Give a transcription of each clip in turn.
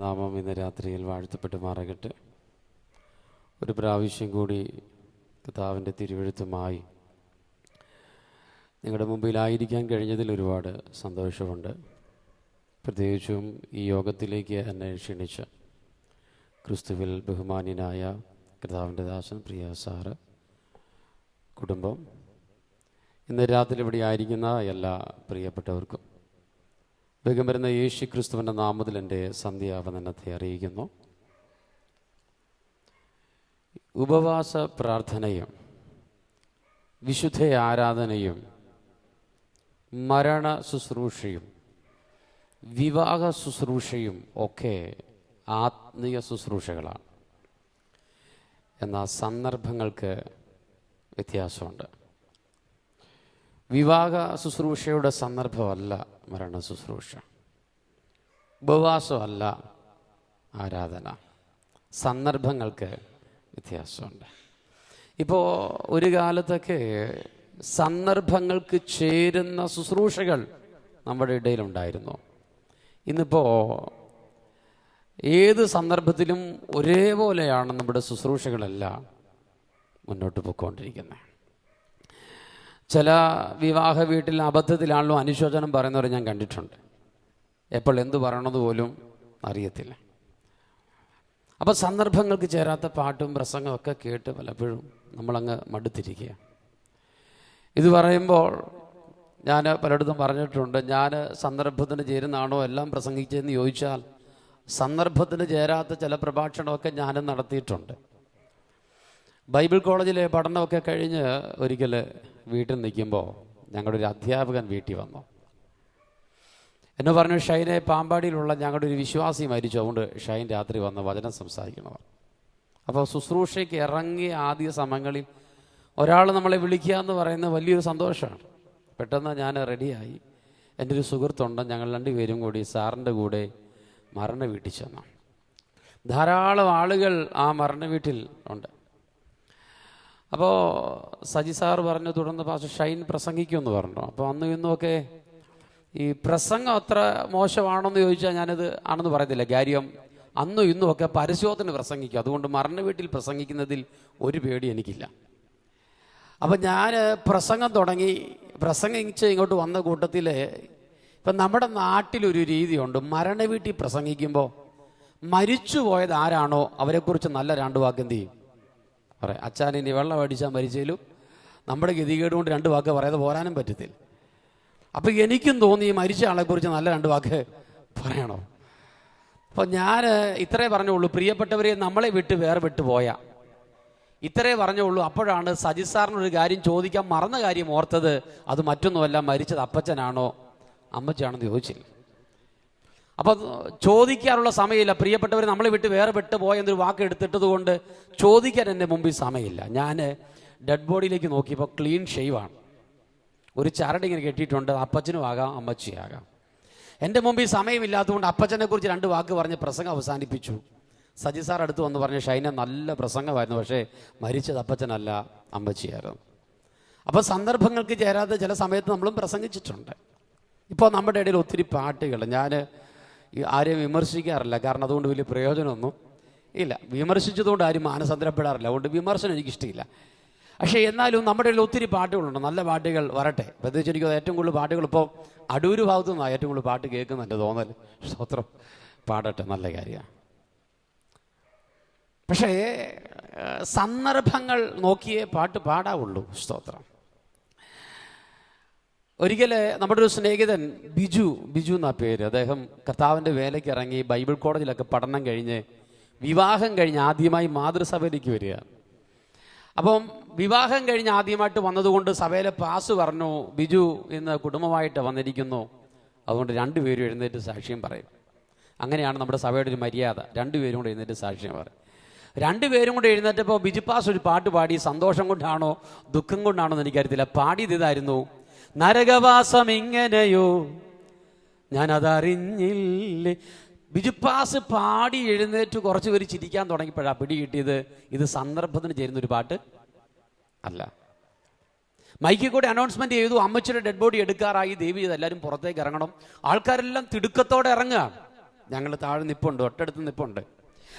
നാമം ഇന്ന് രാത്രിയിൽ വാഴ്ത്തപ്പെട്ട് മാറകട്ടെ. ഒരു പ്രാവശ്യം കൂടി കർത്താവിൻ്റെ തിരുവെഴുത്തുമായി നിങ്ങളുടെ മുമ്പിലായിരിക്കാൻ കഴിഞ്ഞതിൽ ഒരുപാട് സന്തോഷമുണ്ട്. പ്രത്യേകിച്ചും ഈ യോഗത്തിലേക്ക് എന്നെ ക്ഷണിച്ച ക്രിസ്തുവിൽ ബഹുമാന്യനായ കർത്താവിൻ്റെ ദാസൻ പ്രിയ സാറ്, കുടുംബം, ഇന്ന് രാത്രി ഇവിടെ ആയിരിക്കുന്ന എല്ലാ പ്രിയപ്പെട്ടവർക്കും വേഗം വരുന്ന യേശു ക്രിസ്തുവിൻ്റെ നാമത്തിൽ എൻ്റെ സന്ധ്യാവന്ദനത്തെ അറിയിക്കുന്നു. ഉപവാസ പ്രാർത്ഥനയും വിശുദ്ധ ആരാധനയും മരണ ശുശ്രൂഷയും വിവാഹ ശുശ്രൂഷയും ഒക്കെ ആത്മീയ ശുശ്രൂഷകളാണ്. എന്നാൽ സന്ദർഭങ്ങൾക്ക് വ്യത്യാസമുണ്ട്. വിവാഹ ശുശ്രൂഷയുടെ സന്ദർഭമല്ല മരണ ശുശ്രൂഷ, ഉപവാസമല്ല ആരാധന. സന്ദർഭങ്ങൾക്ക് വ്യത്യാസമുണ്ട്. ഇപ്പോൾ ഒരു കാലത്തൊക്കെ സന്ദർഭങ്ങൾക്ക് ചേരുന്ന ശുശ്രൂഷകൾ നമ്മുടെ ഇടയിലുണ്ടായിരുന്നു. ഇന്നിപ്പോൾ ഏത് സന്ദർഭത്തിലും ഒരേപോലെയാണ് നമ്മുടെ ശുശ്രൂഷകളെല്ലാം മുന്നോട്ട് പോയിക്കൊണ്ടിരിക്കുന്നത്. ചില വിവാഹ വീട്ടിൽ അബദ്ധത്തിലാണല്ലോ അനുശോചനം പറയുന്നവരെ ഞാൻ കണ്ടിട്ടുണ്ട്. എപ്പോൾ എന്ത് പറയണത് പോലും അറിയത്തില്ല. അപ്പോൾ സന്ദർഭങ്ങൾക്ക് ചേരാത്ത പാട്ടും പ്രസംഗവും ഒക്കെ കേട്ട് പലപ്പോഴും നമ്മളങ്ങ് മടുത്തിരിക്കുക. ഇത് പറയുമ്പോൾ ഞാൻ പലയിടത്തും പറഞ്ഞിട്ടുണ്ട്, ഞാൻ സന്ദർഭത്തിന് ചേരുന്നതാണോ എല്ലാം പ്രസംഗിച്ചതെന്ന് ചോദിച്ചാൽ സന്ദർഭത്തിന് ചേരാത്ത ചില പ്രഭാഷണമൊക്കെ ഞാനും നടത്തിയിട്ടുണ്ട്. ബൈബിൾ കോളേജിലെ പഠനമൊക്കെ കഴിഞ്ഞ് ഒരിക്കൽ വീട്ടിൽ നിൽക്കുമ്പോൾ ഞങ്ങളുടെ ഒരു അധ്യാപകൻ വീട്ടിൽ വന്നു. എന്നെ പറഞ്ഞു, ഷൈനെ പാമ്പാടിയിലുള്ള ഞങ്ങളുടെ ഒരു വിശ്വാസി മരിച്ചു, അതുകൊണ്ട് ഷൈൻ രാത്രി വന്ന് വചനം സംസാരിക്കണവർ. അപ്പോൾ ശുശ്രൂഷയ്ക്ക് ഇറങ്ങിയ ആദ്യ സമയങ്ങളിൽ ഒരാൾ നമ്മളെ വിളിക്കുക എന്ന് പറയുന്നത് വലിയൊരു സന്തോഷമാണ്. പെട്ടെന്ന് ഞാൻ റെഡിയായി. എൻ്റെ ഒരു സുഹൃത്തുണ്ട്, ഞങ്ങൾ രണ്ടുപേരും കൂടി സാറിൻ്റെ കൂടെ മരണ വീട്ടിൽ ചെന്നു. ധാരാളം ആളുകൾ ആ മരണ വീട്ടിൽ ഉണ്ട്. അപ്പോൾ സജി സാർ പറഞ്ഞു, തുടർന്ന് പാസ്റ്റർ ഷൈൻ പ്രസംഗിക്കുമെന്ന് പറഞ്ഞു. അപ്പോൾ അന്നും ഇന്നുമൊക്കെ ഈ പ്രസംഗം അത്ര മോശമാണെന്ന് ചോദിച്ചാൽ ഞാനത് ആണെന്ന് പറയത്തില്ല. കാര്യം അന്നും ഇന്നുമൊക്കെ പരസ്യത്തിന് പ്രസംഗിക്കും. അതുകൊണ്ട് മരണ വീട്ടിൽ പ്രസംഗിക്കുന്നതിൽ ഒരു പേടി എനിക്കില്ല. അപ്പം ഞാൻ പ്രസംഗം തുടങ്ങി. പ്രസംഗിച്ച് ഇങ്ങോട്ട് വന്ന കൂട്ടത്തിൽ ഇപ്പം നമ്മുടെ നാട്ടിലൊരു രീതിയുണ്ട്, മരണ വീട്ടിൽ പ്രസംഗിക്കുമ്പോൾ മരിച്ചു പോയത് ആരാണോ അവരെക്കുറിച്ച് നല്ല രണ്ട് വാക്ക് എന്ത് ചെയ്യും പറയാം. അച്ഛനിനി വെള്ളം അടിച്ചാൽ മരിച്ചാലും നമ്മുടെ ഗതികേട് കൊണ്ട് രണ്ട് വാക്ക് പറയാതെ പോരാനും പറ്റത്തില്ല. അപ്പം എനിക്കും തോന്നി മരിച്ച ആളെക്കുറിച്ച് നല്ല രണ്ട് വാക്ക് പറയണോ. അപ്പം ഞാൻ ഇത്രേ പറഞ്ഞുള്ളൂ, പ്രിയപ്പെട്ടവരെ, നമ്മളെ വിട്ട് വേറെ വിട്ടു പോയാൽ ഇത്രേ പറഞ്ഞുള്ളൂ. അപ്പോഴാണ് സജി സാറിനൊരു കാര്യം ചോദിക്കാൻ മറന്ന കാര്യം ഓർത്തത്. അത് മറ്റൊന്നുമല്ല, മരിച്ചത് അപ്പച്ചനാണോ അമ്മച്ചാണെന്ന് ചോദിച്ചില്ല. അപ്പോൾ ചോദിക്കാനുള്ള സമയമില്ല. പ്രിയപ്പെട്ടവർ, നമ്മളെ വിട്ട് വേറെ വിട്ട് പോയെന്നൊരു വാക്ക് എടുത്തിട്ടത് കൊണ്ട് ചോദിക്കാൻ എൻ്റെ മുമ്പിൽ സമയമില്ല. ഞാൻ ഡെഡ് ബോഡിയിലേക്ക് നോക്കിയപ്പോൾ ക്ലീൻ ഷെയ്വാണ്. ഒരു ചരടിങ്ങനെ കെട്ടിയിട്ടുണ്ട്. അപ്പച്ചനും ആകാം അമ്മച്ചിയാകാം. എൻ്റെ മുമ്പിൽ സമയമില്ലാത്തതുകൊണ്ട് അപ്പച്ചനെ കുറിച്ച് രണ്ട് വാക്ക് പറഞ്ഞ് പ്രസംഗം അവസാനിപ്പിച്ചു. സജി സാർ അടുത്ത് വന്ന് പറഞ്ഞു, ഷൈന നല്ല പ്രസംഗമായിരുന്നു, പക്ഷേ മരിച്ചത് അപ്പച്ചനല്ല അമ്മച്ചിയായിരുന്നു. അപ്പോൾ സന്ദർഭങ്ങൾക്ക് ചേരാതെ ചില സമയത്ത് നമ്മളും പ്രസംഗിച്ചിട്ടുണ്ട്. ഇപ്പോൾ നമ്മുടെ ഇടയിൽ ഒത്തിരി പാട്ടുകൾ, ഞാൻ ആരെയും വിമർശിക്കാറില്ല, കാരണം അതുകൊണ്ട് വലിയ പ്രയോജനമൊന്നും ഇല്ല. വിമർശിച്ചതുകൊണ്ട് ആരും മാനസാന്തരപ്പെടാറില്ല, അതുകൊണ്ട് വിമർശനം എനിക്കിഷ്ടമില്ല. പക്ഷേ എന്നാലും നമ്മുടെ ഇടയിൽ ഒത്തിരി പാട്ടുകളുണ്ട്. നല്ല പാട്ടുകൾ വരട്ടെ. പ്രത്യേകിച്ച് എനിക്ക് ഏറ്റവും കൂടുതൽ പാട്ടുകൾ ഇപ്പോൾ അടൂർ ഭാഗത്തു നിന്നാണ് ഏറ്റവും കൂടുതൽ പാട്ട് കേൾക്കുന്നുണ്ട് തോന്നൽ. സ്തോത്രം, പാടട്ടെ, നല്ല കാര്യമാണ്. പക്ഷേ സന്ദർഭങ്ങൾ നോക്കിയേ പാട്ട് പാടാവുള്ളൂ. സ്തോത്രം. ഒരിക്കൽ നമ്മുടെ ഒരു സ്നേഹിതൻ ബിജു എന്നാ പേര്, അദ്ദേഹം കർത്താവിൻ്റെ വേലയ്ക്ക് ഇറങ്ങി ബൈബിൾ കോളേജിലൊക്കെ പഠനം കഴിഞ്ഞ് വിവാഹം കഴിഞ്ഞ് ആദ്യമായി മാതൃസഭയിലേക്ക് വരിക. അപ്പം വിവാഹം കഴിഞ്ഞ് ആദ്യമായിട്ട് വന്നതുകൊണ്ട് സഭയിലെ പാസ് പറഞ്ഞു, ബിജു ഇന്ന് കുടുംബമായിട്ട് വന്നിരിക്കുന്നു, അതുകൊണ്ട് രണ്ടുപേരും എഴുന്നേറ്റ് സാക്ഷ്യം പറയും. അങ്ങനെയാണ് നമ്മുടെ സഭയുടെ ഒരു മര്യാദ. രണ്ടുപേരും കൂടെ എഴുന്നേറ്റ് സാക്ഷ്യം പറയും. രണ്ടുപേരും കൂടെ എഴുന്നേറ്റപ്പോൾ ബിജു പാസ് ഒരു പാട്ട് പാടി. സന്തോഷം കൊണ്ടാണോ ദുഃഖം കൊണ്ടാണോ എന്ന് എനിക്കറിയത്തില്ല. പാടിയത് ഇതായിരുന്നു, നരകവാസം ഇങ്ങനെയോ ഞാനതറിഞ്ഞില്ലേ. ബിജുപ്പാസ് പാടി എഴുന്നേറ്റ് കുറച്ച് പേര് ചിരിക്കാൻ തുടങ്ങിയപ്പോഴാണ് പിടി കിട്ടിയത്, ഇത് സന്ദർഭത്തിന് ചേരുന്നൊരു പാട്ട് അല്ല. മൈക്കിൽ കൂടെ അനൗൺസ്മെന്റ് ചെയ്തു, അമ്മച്ചിയുടെ ഡെഡ് ബോഡി എടുക്കാറായി, ദേവി എല്ലാവരും പുറത്തേക്ക് ഇറങ്ങണം. ആൾക്കാരെല്ലാം തിടുക്കത്തോടെ ഇറങ്ങുക. ഞങ്ങൾ താഴെ നിപ്പുണ്ട്, തൊട്ടടുത്ത് നിപ്പുണ്ട്.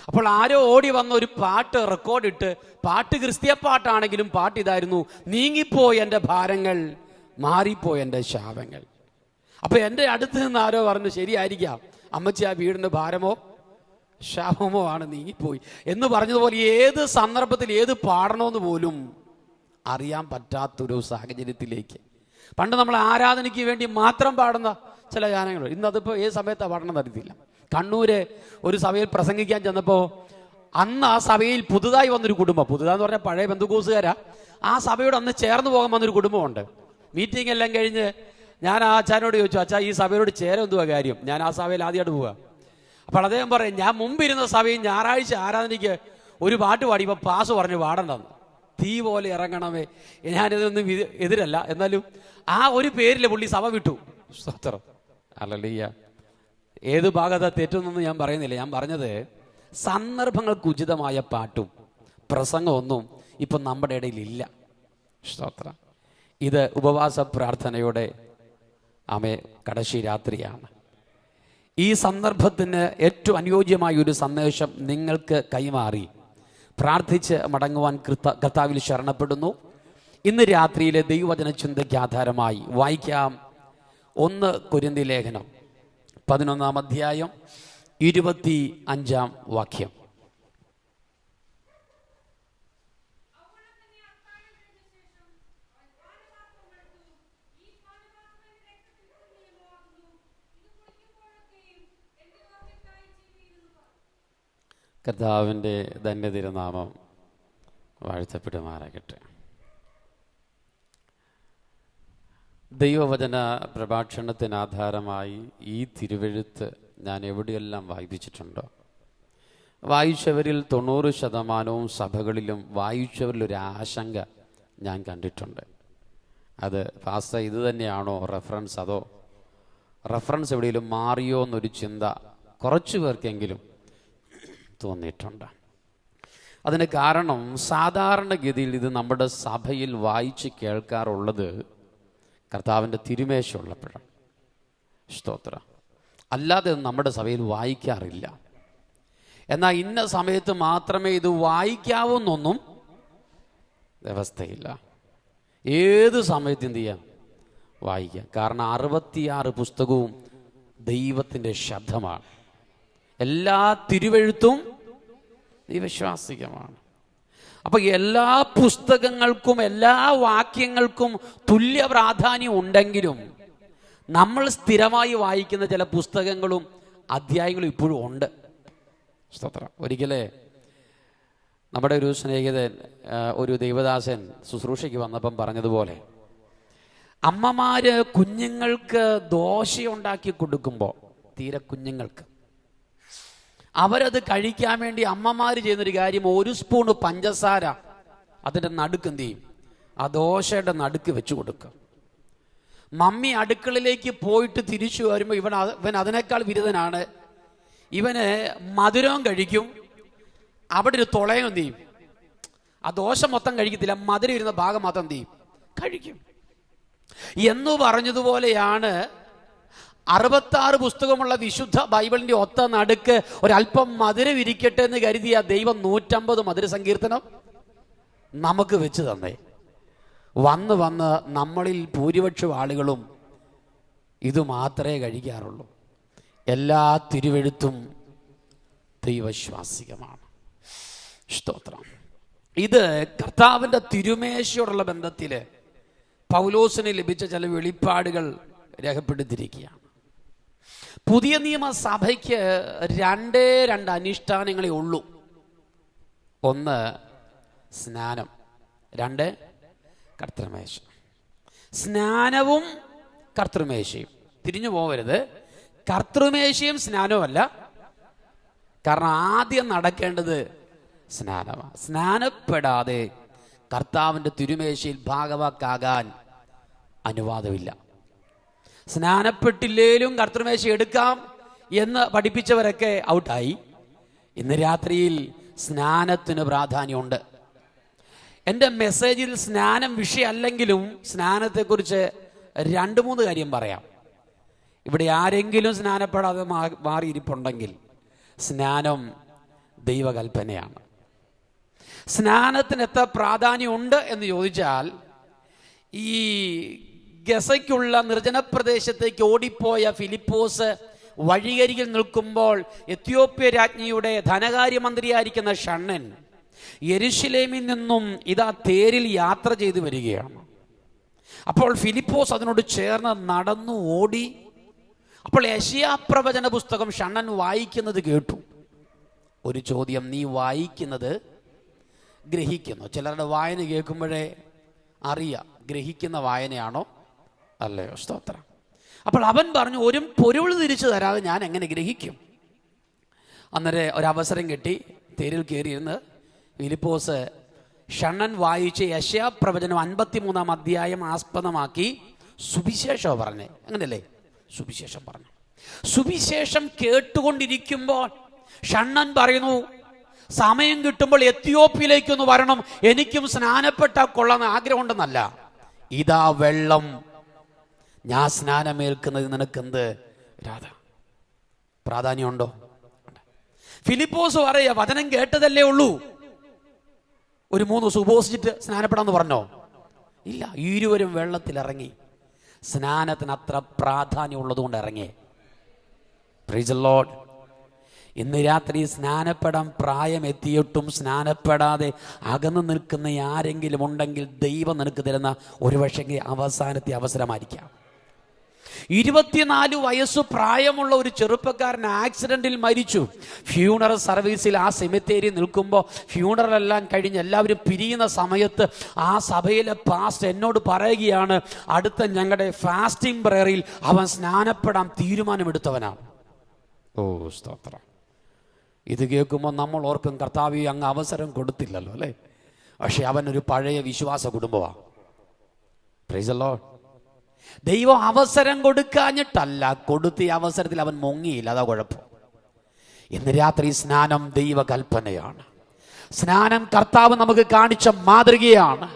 അപ്പോൾ ആരോ ഓടി വന്ന ഒരു പാട്ട് റെക്കോർഡിട്ട്, പാട്ട് ക്രിസ്തീയ പാട്ടാണെങ്കിലും പാട്ട് ഇതായിരുന്നു: നീങ്ങിപ്പോയി എൻ്റെ ഭാരങ്ങൾ, മാറിപ്പോയി എൻ്റെ ശാപങ്ങൾ. അപ്പൊ എൻ്റെ അടുത്ത് നിന്ന് ആരോ പറഞ്ഞു, ശരിയായിരിക്കാം അമ്മച്ചി, ആ വീടിൻ്റെ ഭാരമോ ശാപമോ ആണ് നീങ്ങിപ്പോയി എന്ന് പറഞ്ഞതുപോലെ ഏത് സന്ദർഭത്തിൽ ഏത് പാടണമെന്ന് പോലും അറിയാൻ പറ്റാത്തൊരു സാഹചര്യത്തിലേക്ക്. പണ്ട് നമ്മൾ ആരാധനയ്ക്ക് വേണ്ടി മാത്രം പാടുന്ന ചില ഗാനങ്ങൾ ഇന്നതിപ്പോൾ ഏത് സമയത്താണ് പാടണമെന്ന് അറിയത്തില്ല. കണ്ണൂര് ഒരു സഭയിൽ പ്രസംഗിക്കാൻ ചെന്നപ്പോൾ അന്ന് ആ സഭയിൽ പുതുതായി വന്നൊരു കുടുംബം, പുതുതാന്ന് പറഞ്ഞാൽ പഴയ ബന്ധുക്കൂസുകാരാ, ആ സഭയോട് അന്ന് ചേർന്ന് പോകാൻ വന്നൊരു കുടുംബമുണ്ട്. മീറ്റിംഗ് എല്ലാം കഴിഞ്ഞ് ഞാൻ ആ അച്ഛനോട് ചോദിച്ചു, അച്ഛാ ഈ സഭയോട് ചേരാൻ എന്തുവാ കാര്യം, ഞാൻ ആ സഭയിൽ ആദ്യമായിട്ട് പോവുക. അപ്പോൾ അദ്ദേഹം പറയും, ഞാൻ മുമ്പിരുന്ന സഭയിൽ ഞായറാഴ്ച ആരാധനയ്ക്ക് ഒരു പാട്ട് പാടി, ഇപ്പം പാസ് പറഞ്ഞു പാടണ്ടെന്ന്. തീ പോലെ ഇറങ്ങണമേ. ഞാനിതൊന്നും എതിരല്ല, എന്നാലും ആ ഒരു പേരിൽ പുള്ളി സഭ വിട്ടു. സ്തോത്രം, ഹല്ലേലൂയ. ഏത് ഭാഗത്താ തെറ്റൊന്നും ഞാൻ പറയുന്നില്ല. ഞാൻ പറഞ്ഞത് സന്ദർഭങ്ങൾക്ക് ഉചിതമായ പാട്ടും പ്രസംഗമൊന്നും ഇപ്പം നമ്മുടെ ഇടയിൽ ഇല്ല. സ്തോത്രം. ഇത് ഉപവാസ പ്രാർത്ഥനയുടെ കടശി രാത്രിയാണ്. ഈ സന്ദർഭത്തിന് ഏറ്റവും അനുയോജ്യമായ ഒരു സന്ദേശം നിങ്ങൾക്ക് കൈമാറി പ്രാർത്ഥിച്ച് മടങ്ങുവാൻ കർത്താവിൽ ശരണപ്പെടുന്നു. ഇന്ന് രാത്രിയിലെ ദൈവവചന ചിന്തയ്ക്ക് ആധാരമായി വായിക്കാം 1 കൊരിന്ത്യർ ലേഖനം 11-ാം അധ്യായം 25-ാം വാക്യം. കർത്താവിൻ്റെ ധന്യതിരുനാമം വാഴ്ത്തപ്പെടുമാറാകട്ടെ. ദൈവവചന പ്രഭാഷണത്തിന് ആധാരമായി ഈ തിരുവെഴുത്ത് ഞാൻ എവിടെയെല്ലാം വായിപ്പിച്ചിട്ടുണ്ടോ, വായിച്ചവരിൽ 90% സഭകളിലും വായിച്ചവരിലൊരു ആശങ്ക ഞാൻ കണ്ടിട്ടുണ്ട്. അത് ഫാസ്റ്റർ ഇത് തന്നെയാണോ റെഫറൻസ്, അതോ റെഫറൻസ് എവിടെയെങ്കിലും മാറിയോ എന്നൊരു ചിന്ത കുറച്ചു പേർക്കെങ്കിലും തോന്നിയിട്ടുണ്ട്. അതിന് കാരണം സാധാരണഗതിയിൽ ഇത് നമ്മുടെ സഭയിൽ വായിച്ച് കേൾക്കാറുള്ളത് കർത്താവിൻ്റെ തിരുമേശ ഉള്ളപ്പോഴാണ്. സ്തോത്രം. അല്ലാതെ നമ്മുടെ സഭയിൽ വായിക്കാറില്ല. എന്നാൽ ഇന്ന സമയത്ത് മാത്രമേ ഇത് വായിക്കാവൂന്നൊന്നും വ്യവസ്ഥയില്ല. ഏത് സമയത്ത് എന്ത് ചെയ്യാം, വായിക്കാം. കാരണം 66 പുസ്തകവും ദൈവത്തിൻ്റെ ശബ്ദമാണ്. എല്ലാ തിരുവെഴുത്തും ദൈവശാസ്ത്രീയമാണ്. അപ്പൊ എല്ലാ പുസ്തകങ്ങൾക്കും എല്ലാ വാക്യങ്ങൾക്കും തുല്യ പ്രാധാന്യം ഉണ്ടെങ്കിലും നമ്മൾ സ്ഥിരമായി വായിക്കുന്ന ചില പുസ്തകങ്ങളും അധ്യായങ്ങളും ഇപ്പോഴും ഉണ്ട്. സ്തോത്രം. ഒരിക്കലേ നമ്മുടെ ഒരു സ്നേഹിതൻ, ഒരു ദൈവദാസൻ ശുശ്രൂഷയ്ക്ക് വന്നപ്പം പറഞ്ഞതുപോലെ, അമ്മമാര് കുഞ്ഞുങ്ങൾക്ക് ദോശ ഉണ്ടാക്കി കൊടുക്കുമ്പോൾ, തീരെ കുഞ്ഞുങ്ങൾക്ക്, അവരത് കഴിക്കാൻ വേണ്ടി അമ്മമാർ ചെയ്യുന്നൊരു കാര്യം, 1 സ്പൂണ് പഞ്ചസാര അതിൻ്റെ നടുക്ക് എന്ത് ചെയ്യും, ആ ദോശയുടെ നടുക്ക് വെച്ച് കൊടുക്കും. മമ്മി അടുക്കളയിലേക്ക് പോയിട്ട് തിരിച്ചു വരുമ്പോൾ ഇവൻ അതിനേക്കാൾ ബിരുദനാണ്. ഇവന് മധുരവും കഴിക്കും, അവിടെ ഒരു തുളയും എന്ത് ചെയ്യും, ആ ദോശ മൊത്തം കഴിക്കത്തില്ല, മധുരം ഇരുന്ന ഭാഗം മാത്രം എന്ത് ചെയ്യും, കഴിക്കും. എന്നു പറഞ്ഞതുപോലെയാണ് 66 പുസ്തകമുള്ള വിശുദ്ധ ബൈബിളിന്റെ ഒത്ത നടുക്ക് ഒരല്പം മധുരം ഇരിക്കട്ടെ എന്ന് കരുതിയ ദൈവം 150 മധുര സങ്കീർത്തനം നമുക്ക് വെച്ച് തന്നേ. വന്ന് നമ്മളിൽ ഭൂരിപക്ഷം ആളുകളും ഇത് മാത്രമേ കഴിക്കാറുള്ളൂ. എല്ലാ തിരുവെഴുത്തും ദൈവശ്വാസികമാണ്. സ്തോത്രം. ഇത് കർത്താവിൻ്റെ തിരുമേശയോടുള്ള ബന്ധത്തിൽ പൗലോസിന് ലഭിച്ച ചില വെളിപ്പാടുകൾ രേഖപ്പെടുത്തിയിരിക്കുകയാണ്. പുതിയ നിയമസഭയ്ക്ക് 2 അനുഷ്ഠാനങ്ങളേ ഉള്ളൂ. 1 സ്നാനം, 2 കർത്തൃമേശ. സ്നാനവും കർത്തൃമേശയും തിരിഞ്ഞു പോകരുത്. കർത്തൃമേശയും സ്നാനവുമല്ല. കാരണം ആദ്യം നടക്കേണ്ടത് സ്നാനമാണ്. സ്നാനപ്പെടാതെ കർത്താവിൻ്റെ തിരുമേശയിൽ ഭാഗവാക്കാകാൻ അനുവാദമില്ല. സ്നാനപ്പെട്ടില്ലേലും കർത്തൃമേശ എടുക്കാം എന്ന് പഠിപ്പിച്ചവരൊക്കെ ഔട്ടായി. ഇന്ന് രാത്രിയിൽ സ്നാനത്തിന് പ്രാധാന്യമുണ്ട്. എൻ്റെ മെസ്സേജിൽ സ്നാനം വിഷയമല്ലെങ്കിലും സ്നാനത്തെക്കുറിച്ച് 2-3 കാര്യം പറയാം. ഇവിടെ ആരെങ്കിലും സ്നാനപ്പെടാതെ മാറിയിരിപ്പുണ്ടെങ്കിൽ സ്നാനം ദൈവകൽപ്പനയാണ്. സ്നാനത്തിന് എത്ര പ്രാധാന്യമുണ്ട് എന്ന് ചോദിച്ചാൽ, ഈ ഗസയ്ക്കുള്ള നിർജ്ജന പ്രദേശത്തേക്ക് ഓടിപ്പോയ ഫിലിപ്പോസ് വഴിയരികിൽ നിൽക്കുമ്പോൾ എത്യോപ്യ രാജ്ഞിയുടെ ധനകാര്യമന്ത്രിയായിരിക്കുന്ന ഷണ്ണൻ യെരുശലേമിൽ നിന്നും ഇതാ തേരിൽ യാത്ര ചെയ്തു വരികയാണ്. അപ്പോൾ ഫിലിപ്പോസ് അതിനോട് ചേർന്ന് നടന്നു ഓടി. അപ്പോൾ യെശയ്യാ പ്രവചന പുസ്തകം ഷണ്ണൻ വായിക്കുന്നത് കേട്ടു. ഒരു ചോദ്യം, നീ വായിക്കുന്നത് ഗ്രഹിക്കുന്നു? ചിലരുടെ വായന കേൾക്കുമ്പോഴേ അറിയാം ഗ്രഹിക്കുന്ന വായനയാണോ അല്ലയോ. സ്തോത്രം. അപ്പോൾ അവൻ പറഞ്ഞു, ഒരു പൊരുൾ തിരിച്ചു തരാതെ ഞാൻ എങ്ങനെ ഗ്രഹിക്കും? അന്നേരം ഒരവസരം കിട്ടി. തേരിൽ കയറിയിരുന്ന് ഫിലിപ്പോസ് ഷണ്ണൻ വായിച്ച് യെശയ്യാ പ്രവചനം 53-ാം അധ്യായം ആസ്പദമാക്കി സുവിശേഷം പറഞ്ഞേ. അങ്ങനെയല്ലേ? സുവിശേഷം പറഞ്ഞു. സുവിശേഷം കേട്ടുകൊണ്ടിരിക്കുമ്പോൾ ഷണ്ണൻ പറയുന്നു, സമയം കിട്ടുമ്പോൾ എത്യോപ്യയിലേക്കൊന്ന് വരണം, എനിക്കും സ്നാനപ്പെട്ടാൽ കൊള്ളാൻ ആഗ്രഹമുണ്ടെന്നല്ല, ഇതാ വെള്ളം, ഞാൻ സ്നാനമേൽക്കുന്നത് നിനക്കെന്ത് പ്രാധാന്യമുണ്ടോ? ഫിലിപ്പോസ് പറയാ, വചനം കേട്ടതല്ലേ ഉള്ളൂ, ഒരു 3 സുപോസിറ്റ് സ്നാനപ്പെടാന്ന് പറഞ്ഞോ? ഇല്ല. ഇരുവരും വെള്ളത്തിലിറങ്ങി. സ്നാനത്തിന് അത്ര പ്രാധാന്യമുള്ളത് കൊണ്ട് ഇറങ്ങി. Price the Lord. ഇന്ന് രാത്രി സ്നാനപ്പെടാൻ പ്രായം എത്തിയിട്ടും സ്നാനപ്പെടാതെ അകന്നു നിൽക്കുന്ന ആരെങ്കിലും ഉണ്ടെങ്കിൽ ദൈവം നിനക്ക് തരുന്ന ഒരുപക്ഷെ അവസാനത്തെ അവസരമായിരിക്കാം. 24 വയസ്സ് പ്രായമുള്ള ഒരു ചെറുപ്പക്കാരൻ ആക്സിഡന്റിൽ മരിച്ചു. ഫ്യൂണറൽ സർവീസിൽ ആ സെമിത്തേരി നിൽക്കുമ്പോൾ ഫ്യൂണറലെല്ലാം കഴിഞ്ഞ് എല്ലാവരും പിരിയുന്ന സമയത്ത് ആ സഭയിലെ പാസ്റ്റർ എന്നോട് പറയുകയാണ്, അടുത്ത ഞങ്ങളുടെ ഫാസ്റ്റിംഗ് പ്രയറിൽ അവൻ സ്നാനപ്പെടാൻ തീരുമാനമെടുത്തവനാണ്. ഓ സ്തോത്രം. ഇത് കേൾക്കുമ്പോൾ നമ്മൾ ഓർക്കും, കർത്താവേ അങ്ങ് അവസരം കൊടുത്തില്ലല്ലോ അല്ലേ. പക്ഷെ അവനൊരു പഴയ വിശ്വാസ കുടുംബമാണ്. Price the Lord. ദൈവം അവസരം കൊടുക്കാഞ്ഞിട്ടല്ല, കൊടുത്ത അവസരത്തിൽ അവൻ മുങ്ങിയില്ല, അതാ കുഴപ്പം. ഇന്ന് രാത്രി സ്നാനം ദൈവകൽപ്പനയാണ്. സ്നാനം കർത്താവ് നമുക്ക് കാണിച്ച മാതൃകയാണ്.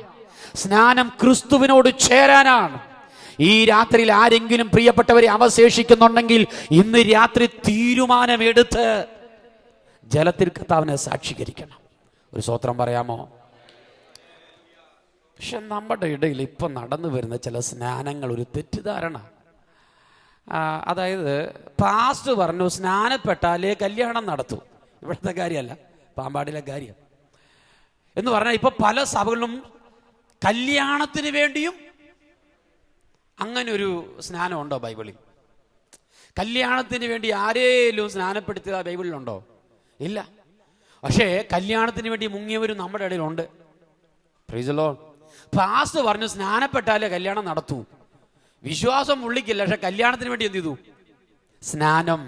സ്നാനം ക്രിസ്തുവിനോട് ചേരാനാണ്. ഈ രാത്രിയിൽ ആരെങ്കിലും പ്രിയപ്പെട്ടവരെ അവശേഷിക്കുന്നുണ്ടെങ്കിൽ ഇന്ന് രാത്രി തീരുമാനമെടുത്ത് ജലത്തിൽ കർത്താവിനെ സാക്ഷീകരിക്കണം. ഒരു സ്തോത്രം പറയാമോ? പക്ഷെ നമ്മുടെ ഇടയിൽ ഇപ്പം നടന്നു വരുന്ന ചില സ്നാനങ്ങൾ ഒരു തെറ്റിദ്ധാരണ. അതായത് പാസ്റ്റർ പറഞ്ഞു സ്നാനപ്പെട്ടാലേ കല്യാണം നടത്തൂ. ഇവിടുത്തെ കാര്യമല്ല, പാമ്പാടിലെ കാര്യം എന്ന് പറഞ്ഞാൽ ഇപ്പൊ പല സഭകളിലും കല്യാണത്തിന് വേണ്ടിയും അങ്ങനെ ഒരു സ്നാനം ഉണ്ടോ ബൈബിളിൽ? കല്യാണത്തിന് വേണ്ടി ആരേലും സ്നാനപ്പെടുത്തിയ ബൈബിളിലുണ്ടോ? ഇല്ല. പക്ഷേ കല്യാണത്തിന് വേണ്ടി മുങ്ങിയവരും നമ്മുടെ ഇടയിലുണ്ട്. Price the Lord. പാസ്റ്റർ പറഞ്ഞു സ്നാനപ്പെട്ടാലേ കല്യാണം നടത്തൂ. വിശ്വാസം ഉള്ളിക്കില്ല, പക്ഷെ കല്യാണത്തിന് വേണ്ടി എന്ത് ചെയ്തു? സ്നാനം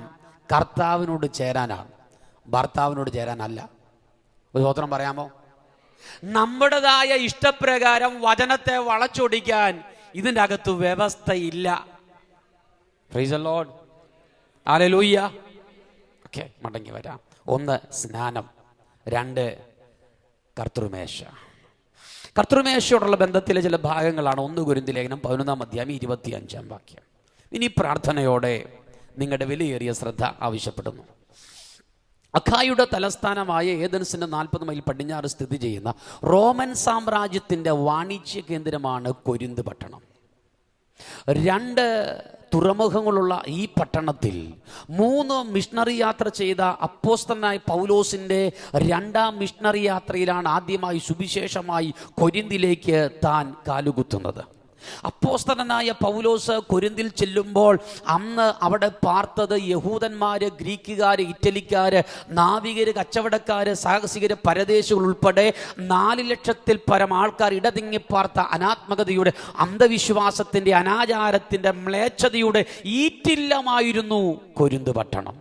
കർത്താവിനോട് ചേരാനാണ്, ഭർത്താവിനോട് ചേരാനല്ല. ഒരു സ്തോത്രം പറയാമോ? നമ്മുടേതായ ഇഷ്ടപ്രകാരം വചനത്തെ വളച്ചൊടിക്കാൻ ഇതിൻ്റെ അകത്ത് വ്യവസ്ഥയില്ല. Praise the Lord. Hallelujah. Okay, മടങ്ങി വരാം. 1 സ്നാനം, 2 കർത്തൃമേശ. കർത്തൃമേശയോടുള്ള ബന്ധത്തിലെ ചില ഭാഗങ്ങളാണ് 1 കൊരിന്ത്യർ ലേഖനം 11-ാം അധ്യായം 25-ാം വാക്യം. ഇനി പ്രാർത്ഥനയോടെ നിങ്ങളുടെ വിലയേറിയ ശ്രദ്ധ ആവശ്യപ്പെടുന്നു. അഖായുടെ തലസ്ഥാനമായ ഏഥൻസിന്റെ 40 മൈൽ പടിഞ്ഞാറ് സ്ഥിതി ചെയ്യുന്ന റോമൻ സാമ്രാജ്യത്തിന്റെ വാണിജ്യ കേന്ദ്രമാണ് കൊരിന്ത് പട്ടണം. 2 തുറമുഖങ്ങളുള്ള ഈ പട്ടണത്തിൽ 3 മിഷണറി യാത്ര ചെയ്ത അപ്പോസ്തലനായ പൗലോസിന്റെ 2ാം മിഷണറി യാത്രയിലാണ് ആദ്യമായി സുവിശേഷമായി കൊരിന്തിലേക്ക് താൻ കാലുകുത്തുന്നത്. അപ്പോസ്തലനായ പൗലോസ് കൊരിന്തിൽ ചെല്ലുമ്പോൾ അന്ന് അവിടെ പാർത്തത് യഹൂദന്മാര്, ഗ്രീക്കുകാര്, ഇറ്റലിക്കാര്, നാവികര്, കച്ചവടക്കാര്, സാഹസികര്, പരദേശികൾ ഉൾപ്പെടെ 4 ലക്ഷത്തിൽ പരം ആൾക്കാർ ഇടതിങ്ങി പാർത്ത അനാത്മകതയുടെ, അന്ധവിശ്വാസത്തിന്റെ, അനാചാരത്തിന്റെ, മ്ലേച്ഛതയുടെ ഈറ്റില്ലമായിരുന്നു കൊരിന്ത് പട്ടണം.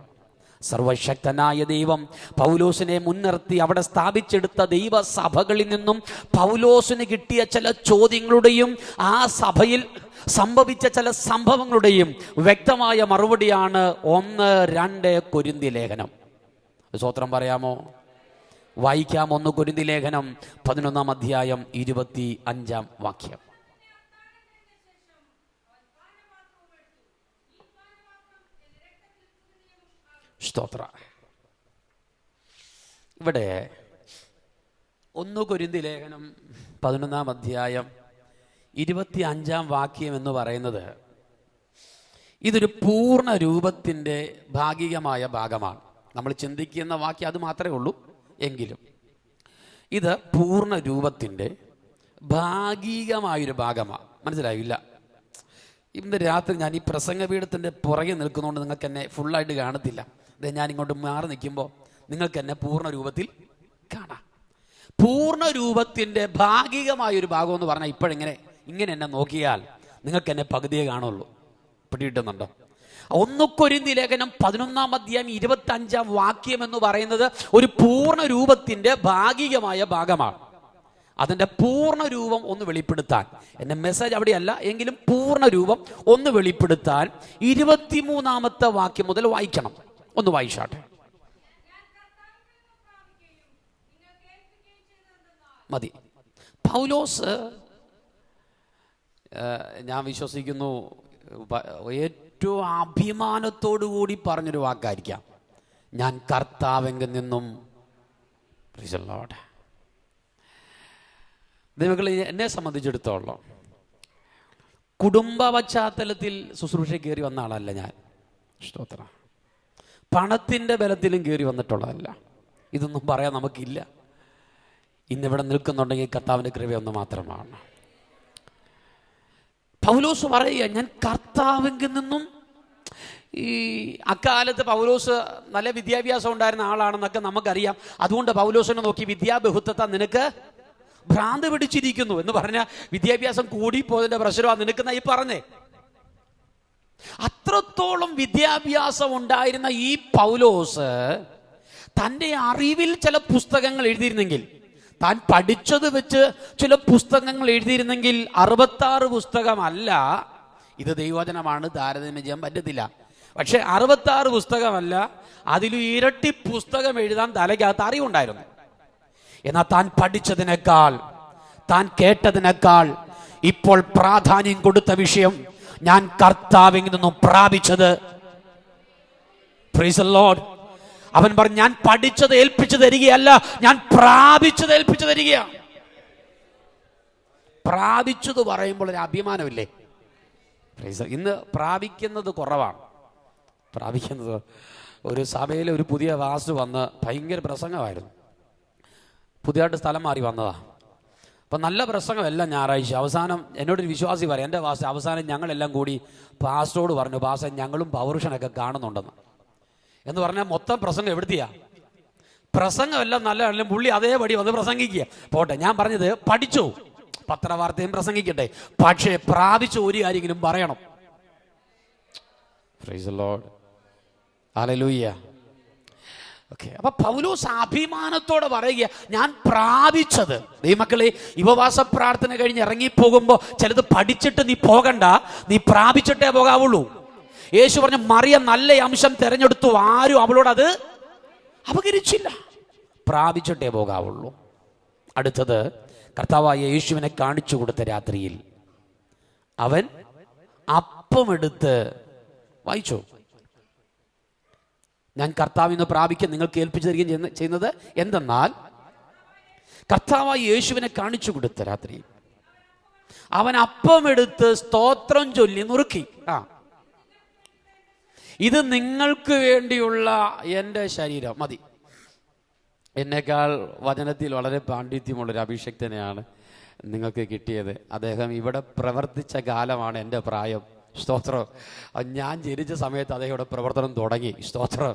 സർവശക്തനായ ദൈവം പൗലോസിനെ മുൻനിർത്തി അവിടെ സ്ഥാപിച്ചെടുത്ത ദൈവസഭകളിൽ നിന്നും പൗലോസിന് കിട്ടിയ ചില ചോദ്യങ്ങളുടെയും ആ സഭയിൽ സംഭവിച്ച ചില സംഭവങ്ങളുടെയും വ്യക്തമായ മറുപടിയാണ് 1-2 കൊരിന്തി ലേഖനം. സ്തോത്രം പറയാമോ? വായിക്കാം. 1 കൊരിന്തി ലേഖനം 11-ാം അധ്യായം 25-ാം വാക്യം. സ്തോത്ര. ഇവിടെ 1 കൊരിന്ത്യർ ലേഖനം 11-ാം അധ്യായം 25-ാം വാക്യം എന്ന് പറയുന്നത് ഇതൊരു പൂർണ്ണ രൂപത്തിൻ്റെ ഭാഗികമായ ഭാഗമാണ്. നമ്മൾ ചിന്തിക്കുന്ന വാക്യം അത് മാത്രമേ ഉള്ളൂ, എങ്കിലും ഇത് പൂർണ്ണ രൂപത്തിൻ്റെ ഭാഗികമായൊരു ഭാഗമാണ്. മനസ്സിലായില്ല? ഇന്ന് രാത്രി ഞാൻ ഈ പ്രസംഗപീഠത്തിൻ്റെ പുറകെ നിൽക്കുന്നതുകൊണ്ട് നിങ്ങൾക്ക് എന്നെ ഫുള്ളായിട്ട് കാണത്തില്ല. ഇത് ഞാൻ ഇങ്ങോട്ട് മാറി നിൽക്കുമ്പോൾ നിങ്ങൾക്ക് എന്നെ പൂർണ്ണ രൂപത്തിൽ കാണാം. പൂർണ്ണ രൂപത്തിൻ്റെ ഭാഗികമായൊരു ഭാഗം എന്ന് പറഞ്ഞാൽ ഇങ്ങനെ എന്നെ നോക്കിയാൽ നിങ്ങൾക്ക് എന്നെ പകുതിയെ കാണുള്ളൂ. പിടികിട്ടുന്നുണ്ടോ? 1 കൊരിന്ത്യർ ലേഖനം 11-ാം അധ്യായം 25-ാം വാക്യം എന്ന് പറയുന്നത് ഒരു പൂർണ്ണ രൂപത്തിൻ്റെ ഭാഗികമായ ഭാഗമാണ്. അതിൻ്റെ പൂർണ്ണ രൂപം ഒന്ന് വെളിപ്പെടുത്താൻ, എൻ്റെ മെസ്സേജ് അവിടെയല്ല എങ്കിലും പൂർണ്ണ രൂപം ഒന്ന് വെളിപ്പെടുത്താൻ 23-ാമത്തെ വാക്യം മുതൽ വായിക്കണം. ഒന്ന് വായിച്ചാട്ടെ. മതി. പൗലോസ്, ഞാൻ വിശ്വസിക്കുന്നു ഏറ്റവും അഭിമാനത്തോടു കൂടി പറഞ്ഞൊരു വാക്കായിരിക്കാം, ഞാൻ കർത്താവെങ്കിൽ നിന്നും. ദൈവങ്ങളെ, എന്നെ സംബന്ധിച്ചിടത്തോളം കുടുംബ പശ്ചാത്തലത്തിൽ ശുശ്രൂഷ കയറി വന്ന ആളല്ല ഞാൻ. സ്തോത്ര. പണത്തിൻ്റെ ബലത്തിലും കയറി വന്നിട്ടുള്ളതല്ല. ഇതൊന്നും പറയാൻ നമുക്കില്ല. ഇന്നിവിടെ നിൽക്കുന്നുണ്ടെങ്കിൽ കർത്താവിൻ്റെ കൃപയൊന്ന് മാത്രമാണ്. പൗലോസ് പറയുക, ഞാൻ കർത്താവെങ്കിൽ നിന്നും. ഈ അക്കാലത്ത് പൗലോസ് നല്ല വിദ്യാഭ്യാസം ഉണ്ടായിരുന്ന ആളാണെന്നൊക്കെ നമുക്കറിയാം. അതുകൊണ്ട് പൗലോസിനെ നോക്കി വിദ്യാബഹുത്വത്താൽ നിനക്ക് ഭ്രാന്ത് പിടിച്ചിരിക്കുന്നു എന്ന് പറഞ്ഞാൽ വിദ്യാഭ്യാസം കൂടിപ്പോയതിൻ്റെ പ്രശ്നമാണ് നിനക്കെന്നാ ഈ പറഞ്ഞേ. അത്രത്തോളം വിദ്യാഭ്യാസം ഉണ്ടായിരുന്ന ഈ പൗലോസ് തൻ്റെ അറിവിൽ ചില പുസ്തകങ്ങൾ എഴുതിയിരുന്നെങ്കിൽ, താൻ പഠിച്ചത് വെച്ച് ചില പുസ്തകങ്ങൾ എഴുതിയിരുന്നെങ്കിൽ 66 പുസ്തകമല്ല, ഇത് ദൈവവചനമാണ്, താരതമ്യം ചെയ്യാൻ പറ്റത്തില്ല. പക്ഷെ 66 പുസ്തകമല്ല, അതിലും ഇരട്ടി പുസ്തകം എഴുതാൻ തലയ്ക്കകത്ത് അറിവുണ്ടായിരുന്നു. എന്നാൽ താൻ പഠിച്ചതിനേക്കാൾ, താൻ കേട്ടതിനേക്കാൾ ഇപ്പോൾ പ്രാധാന്യം കൊടുത്ത വിഷയം, ഞാൻ കർത്താവിൽ നിന്നും പ്രാപിച്ചത്. Price the Lord. അവൻ പറഞ്ഞു, ഞാൻ പഠിച്ചത് ഏൽപ്പിച്ചു തരികയല്ല, ഞാൻ പ്രാപിച്ചത് ഏൽപ്പിച്ചു തരികയാണ്. പ്രാപിച്ചത് പറയുമ്പോൾ ഒരു അഭിമാനമില്ലേ? ഇന്ന് പ്രാപിക്കുന്നത് കുറവാണ്. പ്രാപിക്കുന്നത്, ഒരു സഭയിൽ ഒരു പുതിയ വാസ് വന്ന് ഭയങ്കര പ്രസംഗമായിരുന്നു. പുതിയതായിട്ട് സ്ഥലം മാറി വന്നതാ. അപ്പം നല്ല പ്രസംഗമല്ല ഞായറാഴ്ച. അവസാനം എന്നോടൊരു വിശ്വാസി പറയാം, എൻ്റെ വാസ് അവസാനം ഞങ്ങളെല്ലാം കൂടി പാസ്റ്ററോട് പറഞ്ഞു, പാസ്റ്റർ ഞങ്ങളും പൗരുഷനൊക്കെ കാണുന്നുണ്ടെന്ന്. എന്ന് പറഞ്ഞാൽ മൊത്തം പ്രസംഗം എവിടുത്തെയാ? പ്രസംഗമെല്ലാം നല്ലതാണെങ്കിലും പുള്ളി അതേപടി വന്ന് പ്രസംഗിക്കുക. പോട്ടെ, ഞാൻ പറഞ്ഞത് പഠിച്ചു, പത്രവാർത്തയും പ്രസംഗിക്കട്ടെ, പക്ഷേ പ്രാപിച്ച ഒരു കാര്യമെങ്കിലും പറയണം. Price the Lord. Hallelujah. Okay. അപ്പൊ പൗലോസ് അഭിമാനത്തോടെ പറയുക, ഞാൻ പ്രാപിച്ചത്. ദൈവമക്കളെ, ഉപവാസ പ്രാർത്ഥന കഴിഞ്ഞ് ഇറങ്ങിപ്പോകുമ്പോൾ ചിലത് പഠിച്ചിട്ട് നീ പോകണ്ട, നീ പ്രാപിച്ചിട്ടേ പോകാവുള്ളൂ. യേശു പറഞ്ഞു, മറിയ നല്ല അംശം തിരഞ്ഞെടുത്തു, ആരും അവളോട് അത് അപകരിച്ചില്ല. പ്രാപിച്ചിട്ടേ പോകാവുള്ളൂ. അടുത്തത്, കർത്താവായ യേശുവിനെ കാണിച്ചു കൊടുത്ത രാത്രിയിൽ അവൻ അപ്പമെടുത്ത് വായിച്ചു, ഞാൻ കർത്താവിന് പ്രാപിക്കാൻ നിങ്ങൾക്ക് ഏൽപ്പിച്ചു തരികയും ചെയ്യുന്നത് എന്തെന്നാൽ, കർത്താവായ യേശുവിനെ കാണിച്ചു കൊടുത്ത രാത്രി അവൻ അപ്പമെടുത്ത് സ്തോത്രം ചൊല്ലി നുറുക്കി. ഇത് നിങ്ങൾക്ക് വേണ്ടിയുള്ള എൻ്റെ ശരീരം. മതി. എന്നേക്കാൾ വചനത്തിൽ വളരെ പാണ്ഡിത്യമുള്ളൊരു അഭിഷക്തനെയാണ് നിങ്ങൾക്ക് കിട്ടിയത്. അദ്ദേഹം ഇവിടെ പ്രവർത്തിച്ച കാലമാണ് എൻ്റെ പ്രായം. സ്തോത്രം. ഞാൻ ജനിച്ച സമയത്ത് അദ്ദേഹം ഇവിടെ പ്രവർത്തനം തുടങ്ങി. സ്തോത്രം.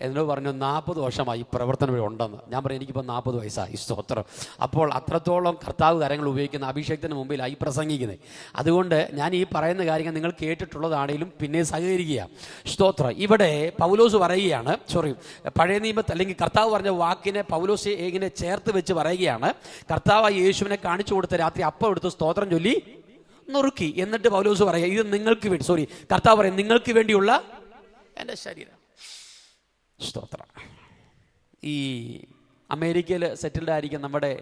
എന്നോട് പറഞ്ഞു 40 വർഷമായി പ്രവർത്തനം ഇവിടെ ഉണ്ടെന്ന്. ഞാൻ പറഞ്ഞു, എനിക്കിപ്പോൾ 40 വയസ്സായി. സ്തോത്രം. അപ്പോൾ അത്രത്തോളം കർത്താവ് കരങ്ങൾ ഉപയോഗിക്കുന്ന അഭിഷേകത്തിന് മുമ്പിലായി പ്രസംഗിക്കുന്നത്. അതുകൊണ്ട് ഞാൻ ഈ പറയുന്ന കാര്യങ്ങൾ നിങ്ങൾ കേട്ടിട്ടുള്ളതാണെങ്കിലും പിന്നെ സഹകരിക്കുക. സ്തോത്രം. ഇവിടെ പൗലോസ് പറയുകയാണ്, പഴയ നിയമത്തിൽ അല്ലെങ്കിൽ കർത്താവ് പറഞ്ഞ വാക്കിനെ പൗലോസ് ഇങ്ങനെ ചേർത്ത് വെച്ച് പറയുകയാണ്, കർത്താവ് യേശുവിനെ കാണിച്ചു കൊടുത്ത രാത്രി അപ്പം എടുത്ത് സ്തോത്രം ചൊല്ലി നുറുക്കി. എന്നിട്ട് പൗലോസ് പറയാം, ഇത് നിങ്ങൾക്ക് വേണ്ടി, കർത്താവ് പറയും, നിങ്ങൾക്ക് വേണ്ടിയുള്ള എൻ്റെ ശരീരം. സ്തോത്രം. ഈ അമേരിക്കയിൽ സെറ്റിൽഡ് ആയിരിക്കും നമ്മുടെ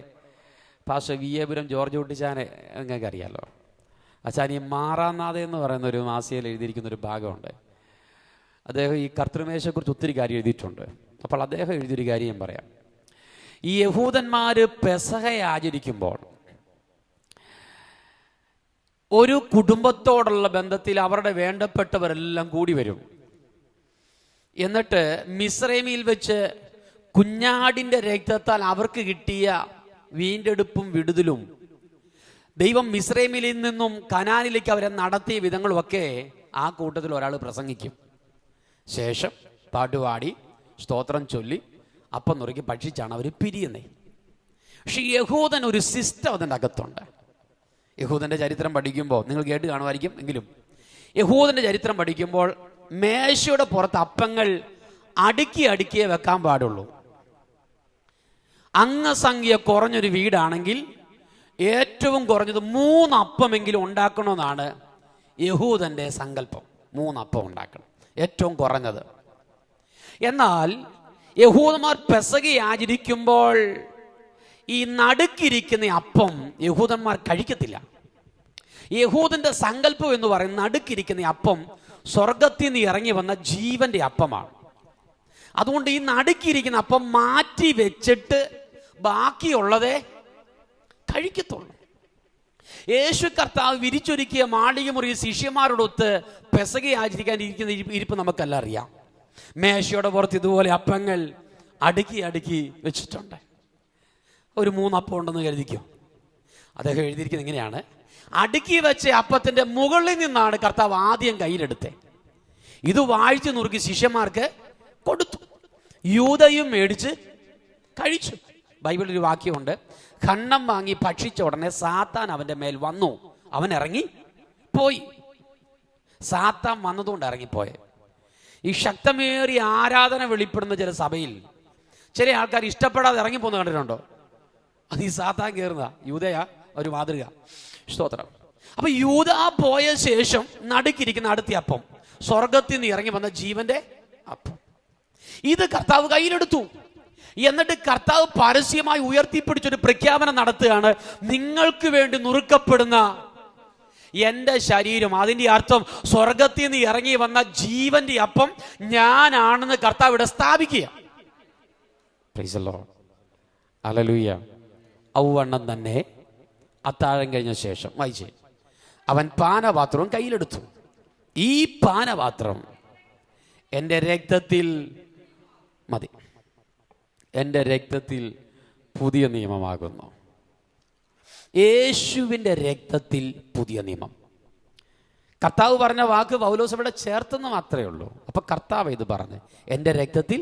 പാസ്റ്റർ വിയപുരം ജോർജ് കുട്ടിച്ചാനെ നിങ്ങൾക്ക് അറിയാമല്ലോ. അച്ഛാൻ ഈ മാറാനാഥ എന്ന് പറയുന്ന ഒരു മാസികയിൽ എഴുതിയിരിക്കുന്നൊരു ഭാഗമുണ്ട്. അദ്ദേഹം ഈ കർത്തൃമേശയെക്കുറിച്ച് ഒത്തിരി കാര്യം എഴുതിയിട്ടുണ്ട്. അപ്പോൾ അദ്ദേഹം എഴുതിയൊരു കാര്യം ഞാൻ പറയാം. ഈ യഹൂദന്മാർ പെസഹ ആചരിക്കുമ്പോൾ ഒരു കുടുംബത്തോടുള്ള ബന്ധത്തിൽ അവരുടെ വേണ്ടപ്പെട്ടവരെല്ലാം കൂടി വരും. എന്നിട്ട് മിസ്രൈമിൽ വെച്ച് കുഞ്ഞാടിൻ്റെ രക്തത്താൽ അവർക്ക് കിട്ടിയ വീണ്ടെടുപ്പും വിടുതലും ദൈവം മിസ്രൈമിൽ നിന്നും കനാനിലേക്ക് അവരെ നടത്തിയ വിധങ്ങളുമൊക്കെ ആ കൂട്ടത്തിൽ ഒരാൾ പ്രസംഗിക്കും. ശേഷം പാട്ടുപാടി സ്തോത്രം ചൊല്ലി അപ്പം നുറുക്കി ഭക്ഷിച്ചാണ് അവർ പിരിയുന്നത്. പക്ഷെ യഹൂദൻ ഒരു സിസ്റ്റം അതിൻ്റെ അകത്തുണ്ട്. യഹൂദൻ്റെ ചരിത്രം പഠിക്കുമ്പോൾ നിങ്ങൾ കേട്ട് കാണുമായിരിക്കും, എങ്കിലും യഹൂദൻ്റെ ചരിത്രം പഠിക്കുമ്പോൾ മേശയുടെ പുറത്ത് അപ്പങ്ങൾ അടുക്കിയേ വെക്കാൻ പാടുള്ളൂ. അംഗസംഖ്യ കുറഞ്ഞൊരു വീടാണെങ്കിൽ ഏറ്റവും കുറഞ്ഞത് 3 അപ്പമെങ്കിലും ഉണ്ടാക്കണമെന്നാണ് യഹൂദൻ്റെ സങ്കല്പം. 3 അപ്പം ഉണ്ടാക്കണം, ഏറ്റവും കുറഞ്ഞത്. എന്നാൽ യഹൂദന്മാർ പെസഹ ആചരിക്കുമ്പോൾ ഈ നടുക്കിരിക്കുന്ന അപ്പം യഹൂദന്മാർ കഴിക്കത്തില്ല. യഹൂദന്റെ സങ്കല്പം എന്ന് പറയുന്നത് നടുക്കിരിക്കുന്ന അപ്പം സ്വർഗത്തിൽ നിന്ന് ഇറങ്ങി വന്ന ജീവന്റെ അപ്പമാണ്. അതുകൊണ്ട് ഈ നടുക്കിരിക്കുന്ന അപ്പം മാറ്റി വെച്ചിട്ട് ബാക്കിയുള്ളതേ കഴിക്കത്തുള്ളൂ. യേശു കർത്താവ് വിരിച്ചൊരുക്കിയ മാളികമുറി ശിഷ്യന്മാരോടൊത്ത് പെസഹ ആചരിക്കാൻ ഇരിക്കുന്ന ഇരിപ്പ് നമുക്കെല്ലാം അറിയാം. മേശയുടെ പുറത്ത് ഇതുപോലെ അപ്പങ്ങൾ അടുക്കി വെച്ചിട്ടുണ്ട്. ഒരു 3 അപ്പം ഉണ്ടെന്ന് കരുതിക്കും. അദ്ദേഹം എഴുതിയിരിക്കുന്നത് ഇങ്ങനെയാണ്: അടുക്കി വെച്ച അപ്പത്തിന്റെ മുകളിൽ നിന്നാണ് കർത്താവ് ആദ്യം കയ്യിലെടുത്തത്. ഇത് വാഴ്ച നുറുക്കി ശിഷ്യന്മാർക്ക് കൊടുത്തു. യൂദയും മേടിച്ച് കഴിച്ചു. ബൈബിളിൽ ഒരു വാക്യമുണ്ട്: ഖണ്ഡം വാങ്ങി ഭക്ഷിച്ച ഉടനെ സാത്താൻ അവന്റെ മേൽ വന്നു, അവൻ ഇറങ്ങി പോയി. സാത്താൻ വന്നതുകൊണ്ട് ഇറങ്ങിപ്പോയെ. ഈ ശക്തമേറിയ ആരാധന വെളിപ്പെടുന്ന ചില സഭയിൽ ചില ആൾക്കാർ ഇഷ്ടപ്പെടാതെ ഇറങ്ങിപ്പോന്ന് കണ്ടിട്ടുണ്ടോ? അത് ഈ സാത്താൻ കയറുന്ന യൂദയാ ഒരു മാതൃക. സ്തോത്രം. അപ്പൊ യൂദ പോയ ശേഷം നടുക്കിരിക്കുന്ന അടുത്ത അപ്പം സ്വർഗത്തിൽ നിന്ന് ഇറങ്ങി വന്ന ജീവന്റെ അപ്പം. ഇത് കർത്താവ് കയ്യിലെടുത്തു. എന്നിട്ട് കർത്താവ് പരസ്യമായി ഉയർത്തിപ്പിടിച്ചൊരു പ്രഖ്യാപനം നടത്തുകയാണ്: നിങ്ങൾക്ക് വേണ്ടി നുറുക്കപ്പെടുന്ന എന്റെ ശരീരം. അതിന്റെ അർത്ഥം സ്വർഗത്തിൽ നിന്ന് ഇറങ്ങി വന്ന ജീവന്റെ അപ്പം ഞാനാണെന്ന് കർത്താവ് ഇവിടെ സ്ഥാപിക്കുക. Price the Lord. ഹല്ലേലൂയ. ഔവണ്ണം തന്നെ അത്താഴം കഴിഞ്ഞ ശേഷം വായിച്ചേ, അവൻ പാനപാത്രവും കയ്യിലെടുത്തു. ഈ പാനപാത്രം എൻ്റെ രക്തത്തിൽ മതി, എൻ്റെ രക്തത്തിൽ പുതിയ നിയമമാകുന്നു. യേശുവിൻ്റെ രക്തത്തിൽ പുതിയ നിയമം. കർത്താവ് പറഞ്ഞ വാക്ക് പൗലോസ് ഇവിടെ ചേർത്തെന്ന് മാത്രമേ ഉള്ളൂ. അപ്പൊ കർത്താവ് ഇത് പറഞ്ഞ് എൻ്റെ രക്തത്തിൽ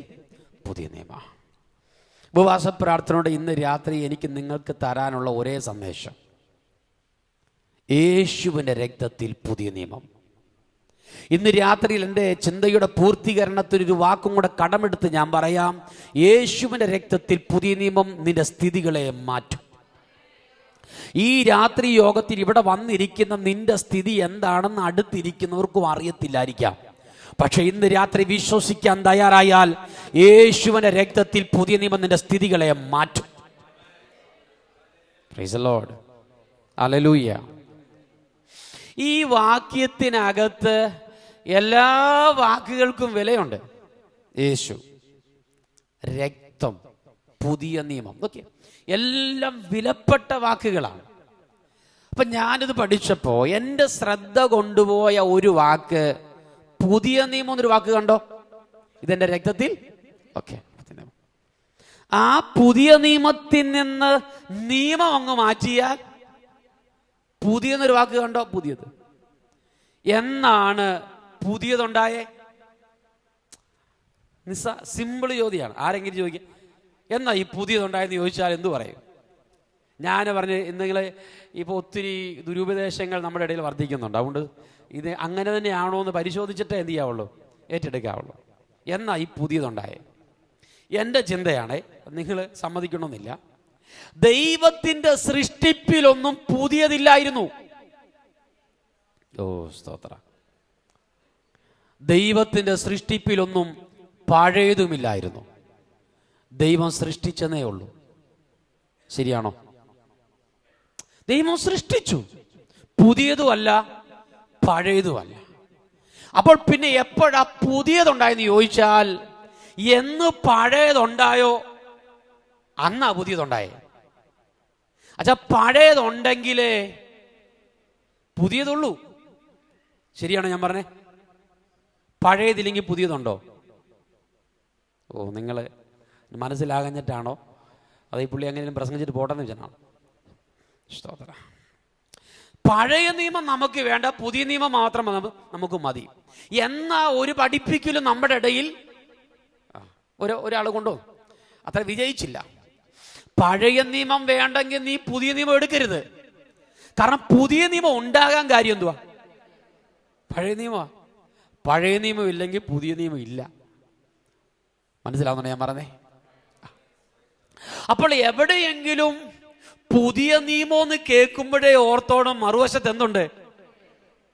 പുതിയ നിയമം. ഉപവാസ പ്രാർത്ഥനയോടെ ഇന്ന് രാത്രി എനിക്ക് നിങ്ങൾക്ക് തരാനുള്ള ഒരേ സന്ദേശം: യേശുവിൻ്റെ രക്തത്തിൽ പുതിയ നിയമം. ഇന്ന് രാത്രിയിൽ എൻ്റെ ചിന്തയുടെ പൂർത്തീകരണത്തിനൊരു വാക്കും കൂടെ കടമെടുത്ത് ഞാൻ പറയാം: യേശുവിൻ്റെ രക്തത്തിൽ പുതിയ നിയമം നിന്റെ സ്ഥിതികളെ മാറ്റും. ഈ രാത്രി യോഗത്തിൽ ഇവിടെ വന്നിരിക്കുന്ന നിന്റെ സ്ഥിതി എന്താണെന്ന് അടുത്തിരിക്കുന്നവർക്കും അറിയത്തില്ലായിരിക്കാം. പക്ഷെ ഇന്ന് രാത്രി വിശ്വസിക്കാൻ തയ്യാറായാൽ യേശുവിന്റെ രക്തത്തിൽ പുതിയ നിയമം നിന്റെ സ്ഥിതികളെ മാറ്റും. Price the Lord. ഹല്ലേലൂയ. ഈ വാക്യത്തിനകത്ത് എല്ലാ വാക്കുകൾക്കും വിലയുണ്ട്. യേശു, രക്തം, പുതിയ നിയമം, ഓക്കെ, എല്ലാം വിലപ്പെട്ട വാക്കുകളാണ്. അപ്പൊ ഞാനിത് പഠിച്ചപ്പോ എൻ്റെ ശ്രദ്ധ കൊണ്ടുപോയ ഒരു വാക്ക് പുതിയ നിയമം എന്നൊരു വാക്ക് കണ്ടോ? ഇതെന്റെ രക്തത്തിൽ, ഓക്കെ. ആ പുതിയ നിയമത്തിൽ നിന്ന് നിയമം അങ്ങ് മാറ്റിയാൽ പുതിയെന്നൊരു വാക്ക് കണ്ടോ? പുതിയത്. എന്നാണ് പുതിയതുണ്ടായേ? സിമ്പിൾ ചോദ്യമാണ്. ആരെങ്കിലും ചോദിക്കുക എന്നാ ഈ പുതിയതുണ്ടായെന്ന് ചോദിച്ചാൽ എന്തു പറയും? ഞാൻ പറഞ്ഞ് എന്തെങ്കിലും ഇപ്പോൾ ഒത്തിരി ദുരുപദേശങ്ങൾ നമ്മുടെ ഇടയിൽ വർദ്ധിക്കുന്നുണ്ട്. അതുകൊണ്ട് ഇത് അങ്ങനെ തന്നെയാണോ എന്ന് പരിശോധിച്ചിട്ടേ എന്ത് ചെയ്യാവുള്ളൂ, ഏറ്റെടുക്കാവുള്ളൂ. എന്നാ ഈ പുതിയതുണ്ടായേ? എൻ്റെ ചിന്തയാണ്, നിങ്ങൾ സമ്മതിക്കണമെന്നില്ല, ദൈവത്തിൻ്റെ സൃഷ്ടിപ്പിലൊന്നും പുതിയതില്ലായിരുന്നു. ഓ സ്തോത്ര. ദൈവത്തിൻ്റെ സൃഷ്ടിപ്പിലൊന്നും പഴയതുമില്ലായിരുന്നു. ദൈവം സൃഷ്ടിച്ചെന്നേ ഉള്ളൂ. ശരിയാണോ? ദൈവം സൃഷ്ടിച്ചു, പുതിയതുമല്ല പഴയതുമല്ല. അപ്പോൾ പിന്നെ എപ്പോഴാ പുതിയതുണ്ടായെന്ന് ചോദിച്ചാൽ, എന്ന് പഴയതുണ്ടായോ അന്നാ പുതിയതുണ്ടായേ. അച്ഛാ, പഴയതുണ്ടെങ്കിലേ പുതിയതുള്ളൂ. ശരിയാണോ ഞാൻ പറഞ്ഞേ? പഴയതില്ലെങ്കിൽ പുതിയതുണ്ടോ? നിങ്ങൾ മനസ്സിലാകഞ്ഞിട്ടാണോ അതേ പുള്ളി എങ്ങനെയും പ്രസംഗിച്ചിട്ട് പോട്ടെന്ന് വെച്ചാണോ? സ്തോത്രം. പഴയ നിയമം നമുക്ക് വേണ്ട, പുതിയ നിയമം മാത്രം നമുക്ക് മതി. എന്നാ ഒരു പഠിപ്പിക്കലും നമ്മുടെ ഇടയിൽ ഒരാൾ കൊണ്ടോ അത്ര വിജയിച്ചില്ല. പഴയ നിയമം വേണ്ടെങ്കിൽ നീ പുതിയ നിയമം എടുക്കരുത്. കാരണം പുതിയ നിയമം ഉണ്ടാകാൻ കാര്യം എന്തുവാ? പഴയ നിയമമാ. പഴയ നിയമം ഇല്ലെങ്കിൽ പുതിയ നിയമം ഇല്ല. മനസ്സിലാവുന്നുണ്ടോ ഞാൻ പറഞ്ഞേ? അപ്പോൾ എവിടെയെങ്കിലും പുതിയ നിയമം എന്ന് കേൾക്കുമ്പോഴേ ഓർത്തോണം, മറുവശത്ത് എന്തുണ്ട്?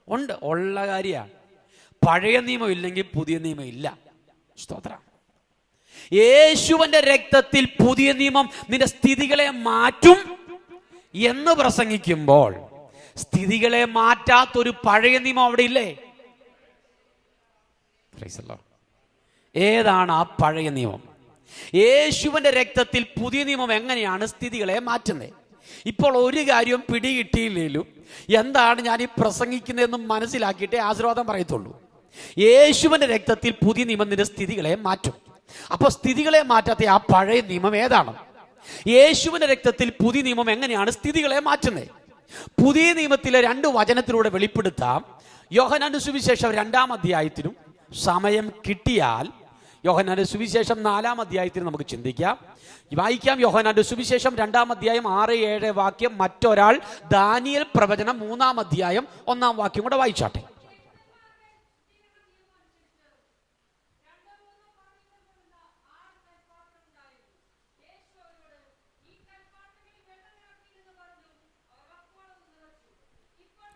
ഉണ്ട്, ഉള്ള കാര്യമാണ്. പഴയ നിയമം ഇല്ലെങ്കിൽ പുതിയ നിയമം ഇല്ല. സ്തോത്രം. യേശുവിന്റെ രക്തത്തിൽ പുതിയ നിയമം നിന്റെ സ്ഥിതികളെ മാറ്റും എന്ന് പ്രസംഗിക്കുമ്പോൾ, സ്ഥിതികളെ മാറ്റാത്തൊരു പഴയ നിയമം അവിടെ ഇല്ലേ? ഏതാണ് ആ പഴയ നിയമം? യേശുവിന്റെ രക്തത്തിൽ പുതിയ നിയമം എങ്ങനെയാണ് സ്ഥിതികളെ മാറ്റുന്നത്? ഇപ്പോൾ ഒരു കാര്യവും പിടികിട്ടിയില്ലേലും എന്താണ് ഞാൻ ഈ പ്രസംഗിക്കുന്നതെന്നും മനസ്സിലാക്കിയിട്ടേ ആശീർവാദം പറയത്തുള്ളൂ. യേശുവിന്റെ രക്തത്തിൽ പുതിയ നിയമം നിന്റെ സ്ഥിതികളെ മാറ്റും. അപ്പോൾ സ്ഥിതികളെ മാറ്റാത്ത ആ പഴയ നിയമം ഏതാണ്? യേശുവിന്റെ രക്തത്തിൽ പുതിയ നിയമം എങ്ങനെയാണ് സ്ഥിതികളെ മാറ്റുന്നത്? പുതിയ നിയമത്തിലെ 2 വചനത്തിലൂടെ വെളിപ്പെടുത്താം. യോഹന്നാന്റെ സുവിശേഷം 2-ാം അധ്യായത്തിനും സമയം കിട്ടിയാൽ യോഹന്നാന്റെ സുവിശേഷം 4-ാം അധ്യായത്തിൽ നമുക്ക് ചിന്തിക്കാം, വായിക്കാം. യോഹന്നാന്റെ സുവിശേഷം 2-ാം അധ്യായം 6-7 വാക്യം. മറ്റൊരാൾ ദാനിയേൽ പ്രവചനം 3-ാം അധ്യായം 1-ാം വാക്യം കൂടെ വായിച്ചാട്ടെ.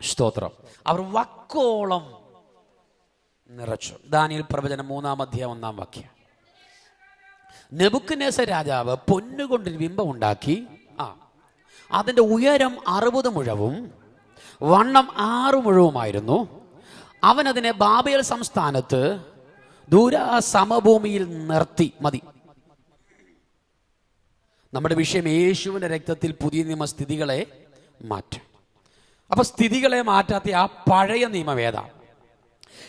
സ്തോത്രം. അവർ വക്കോളം നിറച്ചു. ദാനിയേൽ പ്രവചനം 3-ാം അധ്യായം 1-ാം വാക്യം. നെബൂഖദ്നേസർ രാജാവ് പൊന്നുകൊണ്ടൊരു ബിംബം ഉണ്ടാക്കി. അതിന്റെ ഉയരം 60 മുഴവും വണ്ണം 6 മുഴവുമായിരുന്നു. അവൻ അതിനെ ബാബേൽ സംസ്ഥാനത്ത് ദൂരാ സമഭൂമിയിൽ നിർത്തി. മതി. നമ്മുടെ വിഷയം യേശുവിന്റെ രക്തത്തിൽ പുതിയ നിയമ സ്ഥിതികളെ മാറ്റും. അപ്പൊ സ്ഥിതികളെ മാറ്റാത്ത ആ പഴയ നിയമം ഏതാ?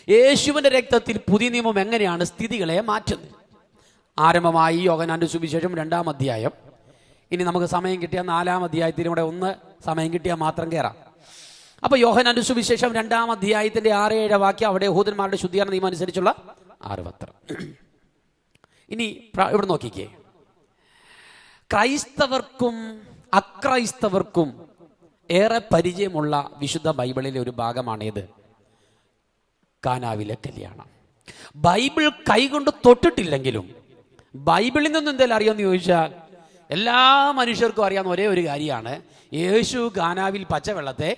യേശുവിന്റെ രക്തത്തിൽ പുതിയ നിയമം എങ്ങനെയാണ് സ്ഥിതികളെ മാറ്റുന്നത്? ആരംഭമായി യോഹന്നാന്റെ സുവിശേഷം 2-ാം അധ്യായം. ഇനി നമുക്ക് സമയം കിട്ടിയാൽ 4-ാം അധ്യായത്തിലൂടെ ഒന്ന് സമയം കിട്ടിയാൽ മാത്രം കയറാം. അപ്പൊ യോഹന്നാന്റെ സുവിശേഷം 2-ാം അധ്യായത്തിന്റെ 6-7 വാക്യം. അവിടെ യഹൂദന്മാരുടെ ശുദ്ധീകരണ നിയമം അനുസരിച്ചുള്ള 6 പത്രം. ഇനി ഇവിടെ നോക്കിക്കേ. ക്രൈസ്തവർക്കും അക്രൈസ്തവർക്കും ഏറെ പരിചയമുള്ള വിശുദ്ധ ബൈബിളിലെ ഒരു ഭാഗമാണേത്? കാനാവിലെ കല്യാണം. ബൈബിൾ കൈകൊണ്ട് തൊട്ടിട്ടില്ലെങ്കിലും ബൈബിളിൽ നിന്ന് എന്തെങ്കിലും അറിയാമെന്ന് ചോദിച്ചാൽ എല്ലാ മനുഷ്യർക്കും അറിയാവുന്ന ഒരേ ഒരു കാര്യമാണ്, യേശു കാനാവിൽ പച്ചവെള്ളത്തെ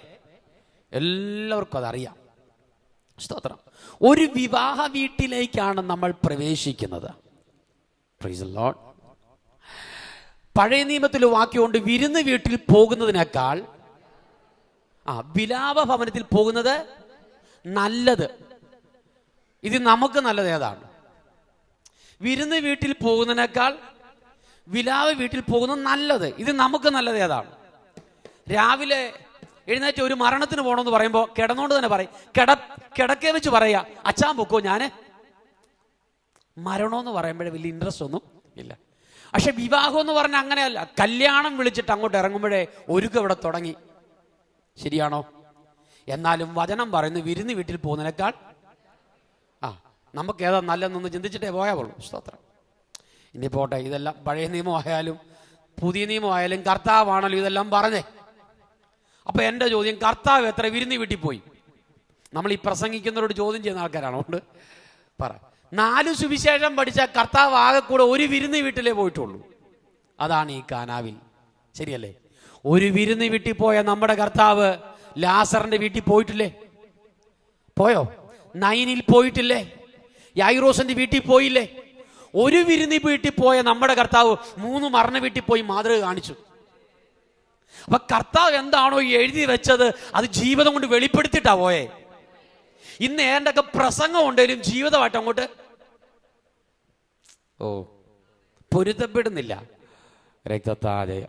എല്ലാവർക്കും അതറിയാം. സ്തോത്രം. ഒരു വിവാഹ വീട്ടിലേക്കാണ് നമ്മൾ പ്രവേശിക്കുന്നത്. Price the Lord. പഴയ നിയമത്തിൽ വാക്യമുണ്ട്, വിരുന്ന് വീട്ടിൽ പോകുന്നതിനേക്കാൾ വിലാപ ഭവനത്തിൽ പോകുന്നത് നല്ലത്. ഇത് നമുക്ക് നല്ലത് ഏതാണ്? വിരുന്ന് വീട്ടിൽ പോകുന്നതിനേക്കാൾ വിലാപ വീട്ടിൽ പോകുന്നത് നല്ലത്. ഇത് നമുക്ക് നല്ലത് ഏതാണ്? രാവിലെ എഴുന്നേറ്റ് ഒരു മരണത്തിന് പോകണമെന്ന് പറയുമ്പോൾ കിടന്നുകൊണ്ട് തന്നെ പറയും, കിടക്കെ വെച്ച് പറയാ, അച്ഛാൻ പൊക്കോ, ഞാന് മരണമെന്ന് പറയുമ്പോഴേ വലിയ ഇൻട്രസ്റ്റ് ഒന്നും ഇല്ല. പക്ഷെ വിവാഹം എന്ന് പറഞ്ഞാൽ അങ്ങനെയല്ല. കല്യാണം വിളിച്ചിട്ട് അങ്ങോട്ട് ഇറങ്ങുമ്പോഴേ ഒരുക്കം ഇവിടെ തുടങ്ങി. ശരിയാണോ? എന്നാലും വചനം പറയുന്നു, വിരുന്ന് വീട്ടിൽ പോകുന്നതിനേക്കാൾ നമുക്ക് ഏതാ നല്ലതെന്നൊന്ന് ചിന്തിച്ചിട്ടേ പോയാവുള്ളൂ. സ്തോത്രം. ഇനി പോട്ടെ, ഇതെല്ലാം പഴയ നിയമമായാലും പുതിയ നിയമമായാലും കർത്താവാണല്ലോ ഇതെല്ലാം പറഞ്ഞേ. അപ്പൊ എൻ്റെ ചോദ്യം, കർത്താവ് എത്ര വിരുന്ന് വീട്ടിൽ പോയി? നമ്മൾ ഈ പ്രസംഗിക്കുന്നവരോട് ചോദ്യം ചെയ്യുന്ന ആൾക്കാരാണ്. അതുകൊണ്ട് പറ, 4 സുവിശേഷം പഠിച്ച കർത്താവ് ആകെ കൂടെ ഒരു വിരുന്ന് വീട്ടിലേ പോയിട്ടുള്ളൂ. അതാണ് ഈ കാനാവിൽ. ശരിയല്ലേ? ഒരു വിരുന്ന് വീട്ടിൽ പോയ നമ്മുടെ കർത്താവ് ലാസറിന്റെ വീട്ടിൽ പോയിട്ടില്ലേ? പോയോ? നൈനിൽ പോയിട്ടില്ലേ? യായിറോസിന്റെ വീട്ടിൽ പോയില്ലേ? ഒരു വിരുന്ന് വീട്ടിൽ പോയ നമ്മുടെ കർത്താവ് 3 മരണ വീട്ടിൽ പോയി മാതൃക കാണിച്ചു. അപ്പൊ കർത്താവ് എന്താണോ എഴുതി വെച്ചത് അത് ജീവിതം കൊണ്ട് വെളിപ്പെടുത്തിയിട്ടാ പോയേ. ഇന്ന് ഏതൊക്കെ പ്രസംഗം ഉണ്ടെങ്കിലും ജീവിതമായിട്ട് അങ്ങോട്ട് പൊരുത്തപ്പെടുന്നില്ല. രക്തത്താലെ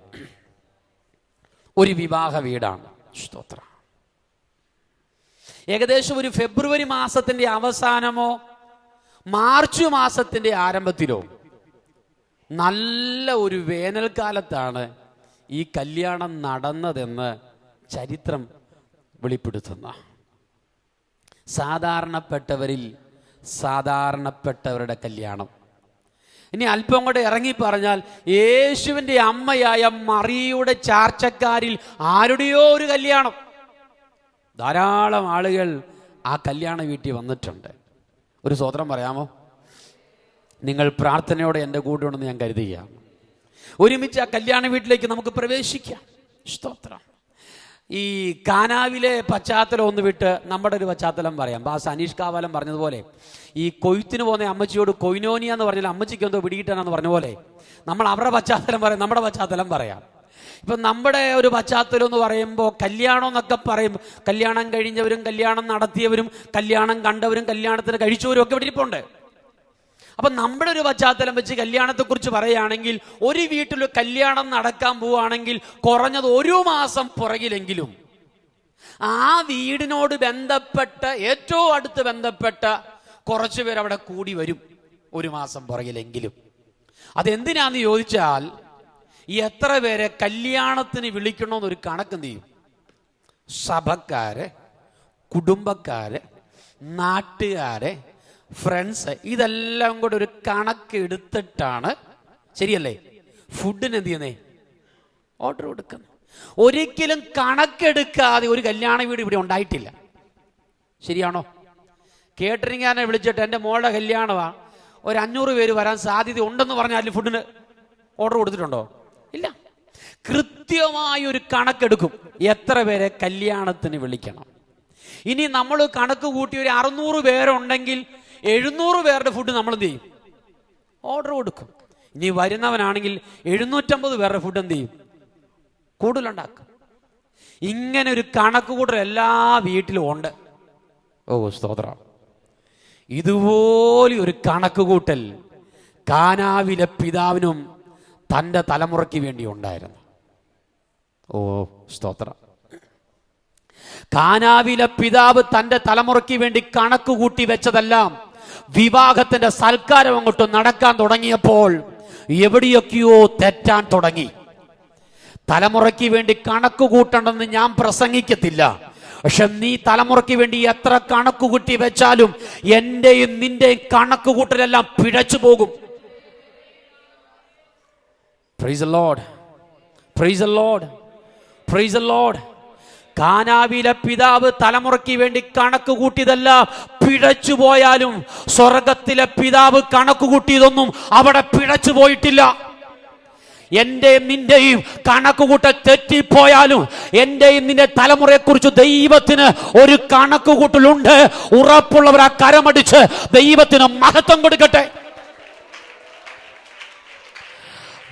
ഒരു വിവാഹ വീടാണ്. സ്തോത്രം. ഏകദേശം ഒരു ഫെബ്രുവരി മാസത്തിന്റെ അവസാനമോ മാർച്ച് മാസത്തിന്റെ ആരംഭത്തിലോ നല്ല ഒരു വേനൽക്കാലത്താണ് ഈ കല്യാണം നടന്നതെന്ന് ചരിത്രം വെളിപ്പെടുത്തുന്ന, സാധാരണപ്പെട്ടവരിൽ സാധാരണപ്പെട്ടവരുടെ കല്യാണം. ഇനി അല്പം കൂടെ ഇറങ്ങി പറഞ്ഞാൽ യേശുവിൻ്റെ അമ്മയായ മറിയയുടെ ചാർച്ചക്കാരിൽ ആരുടെയോ ഒരു കല്യാണം. ധാരാളം ആളുകൾ ആ കല്യാണ വീട്ടിൽ വന്നിട്ടുണ്ട്. ഒരു സ്തോത്രം പറയാമോ? നിങ്ങൾ പ്രാർത്ഥനയോടെ എൻ്റെ കൂടെ ഉണ്ടെന്ന് ഞാൻ കരുതുകയാണ്. ഒരുമിച്ച് ആ കല്യാണ വീട്ടിലേക്ക് നമുക്ക് പ്രവേശിക്കാം. സ്തോത്രം. ഈ കാനാവിലെ പശ്ചാത്തലം ഒന്ന് വിട്ട് നമ്മുടെ ഒരു പശ്ചാത്തലം പറയാം. ബാസ് അനീഷ് കാവാലം പറഞ്ഞതുപോലെ, ഈ കൊയ്ത്തിന് പോകുന്ന അമ്മച്ചിയോട് കൊയിനോനിയ എന്ന് പറഞ്ഞാൽ അമ്മച്ചിക്ക് എന്തോ പിടികിട്ടാനെന്ന് പറഞ്ഞ പോലെ നമ്മൾ അവരുടെ പശ്ചാത്തലം പറയാം, നമ്മുടെ പശ്ചാത്തലം പറയാം. ഇപ്പം നമ്മുടെ ഒരു പശ്ചാത്തലം എന്ന് പറയുമ്പോൾ കല്യാണം എന്നൊക്കെ പറയും. കല്യാണം കഴിഞ്ഞവരും കല്യാണം നടത്തിയവരും കല്യാണം കണ്ടവരും കല്യാണത്തിന് കഴിച്ചവരും ഒക്കെ ഇവിടെ ഇരിപ്പുണ്ട്. അപ്പം നമ്മുടെ ഒരു പശ്ചാത്തലം വെച്ച് കല്യാണത്തെക്കുറിച്ച് പറയുകയാണെങ്കിൽ, ഒരു വീട്ടിൽ കല്യാണം നടക്കാൻ പോവുകയാണെങ്കിൽ കുറഞ്ഞത് 1 മാസം പുറകിലെങ്കിലും ആ വീടിനോട് ബന്ധപ്പെട്ട ഏറ്റവും അടുത്ത് ബന്ധപ്പെട്ട കുറച്ചു പേർ അവിടെ കൂടി വരും. 1 മാസം പുറകിലെങ്കിലും. അതെന്തിനാന്ന് ചോദിച്ചാൽ, ഈ എത്ര പേരെ കല്യാണത്തിന് വിളിക്കണമെന്നൊരു കണക്കെന്ത് ചെയ്യും? സഭക്കാര്, കുടുംബക്കാര്, നാട്ടുകാരെ, ഫ്രണ്ട്സ്, ഇതെല്ലാം കൂടെ ഒരു കണക്കെടുത്തിട്ടാണ്, ശരിയല്ലേ, ഫുഡിന് എന്ത് ചെയ്യുന്നേ? ഓർഡർ കൊടുക്കുന്നത്. ഒരിക്കലും കണക്കെടുക്കാതെ ഒരു കല്യാണ വീട് ഇവിടെ ഉണ്ടായിട്ടില്ല. ശരിയാണോ? കേറ്ററിംഗുകാരനെ വിളിച്ചിട്ട് എൻ്റെ മോളുടെ കല്യാണമാണ്, ഒരു 500 പേര് വരാൻ സാധ്യത ഉണ്ടെന്ന് പറഞ്ഞാൽ ഫുഡിന് ഓർഡർ കൊടുത്തിട്ടുണ്ടോ? ഇല്ല. കൃത്യമായി ഒരു കണക്കെടുക്കും, എത്ര പേരെ കല്യാണത്തിന് വിളിക്കണം. ഇനി നമ്മൾ കണക്ക് കൂട്ടി ഒരു 600 പേരുണ്ടെങ്കിൽ 700 പേരുടെ ഫുഡ് നമ്മൾ എന്ത് ചെയ്യും? ഓർഡർ കൊടുക്കും. ഇനി വരുന്നവനാണെങ്കിൽ 750 പേരുടെ ഫുഡ് എന്ത് ചെയ്യും? കൂടുതലുണ്ടാക്കും. ഇങ്ങനെ ഒരു കണക്ക് കൂട്ടൽ എല്ലാ വീട്ടിലും ഉണ്ട്. സ്തോത്രം. ഇതുപോലെ ഒരു കണക്ക് കൂട്ടൽ കാനാവിലെ പിതാവിനും തൻ്റെ തലമുറയ്ക്ക് വേണ്ടി ഉണ്ടായിരുന്നു. സ്തോത്രം. കാനാവിലെ പിതാവ് തൻ്റെ തലമുറയ്ക്ക് വേണ്ടി കണക്ക് കൂട്ടി വെച്ചതെല്ലാം വിവാഹത്തിന്റെ സൽക്കാരം അങ്ങോട്ട് നടക്കാൻ തുടങ്ങിയപ്പോൾ എവിടെയൊക്കെയോ തെറ്റാൻ തുടങ്ങി. തലമുറയ്ക്ക് വേണ്ടി കണക്ക് കൂട്ടണമെന്ന് ഞാൻ പ്രസംഗിക്കത്തില്ല. പക്ഷെ നീ തലമുറയ്ക്ക് വേണ്ടി എത്ര കണക്ക് കൂട്ടി വെച്ചാലും എന്റെയും നിന്റെയും കണക്ക് കൂട്ടലെല്ലാം പിഴച്ചു പോകും. Praise the Lord, praise the Lord, praise the Lord. കാനാവിലെ പിതാവ് തലമുറയ്ക്ക് വേണ്ടി കണക്ക് കൂട്ടിയതെല്ലാം പിഴച്ചു പോയാലും സ്വർഗത്തിലെ പിതാവ് കണക്ക് കൂട്ടിയതൊന്നും അവിടെ പിഴച്ചു പോയിട്ടില്ല. എന്റെയും നിന്റെയും കണക്കുകൂട്ടൽ തെറ്റിപ്പോയാലും എന്റെയും നിന്റെ തലമുറയെക്കുറിച്ച് ദൈവത്തിന് ഒരു കണക്കുകൂട്ടലുണ്ട്. ഉറപ്പുള്ളവർ ആ കരമടിച്ച് ദൈവത്തിന് മഹത്വം കൊടുക്കട്ടെ.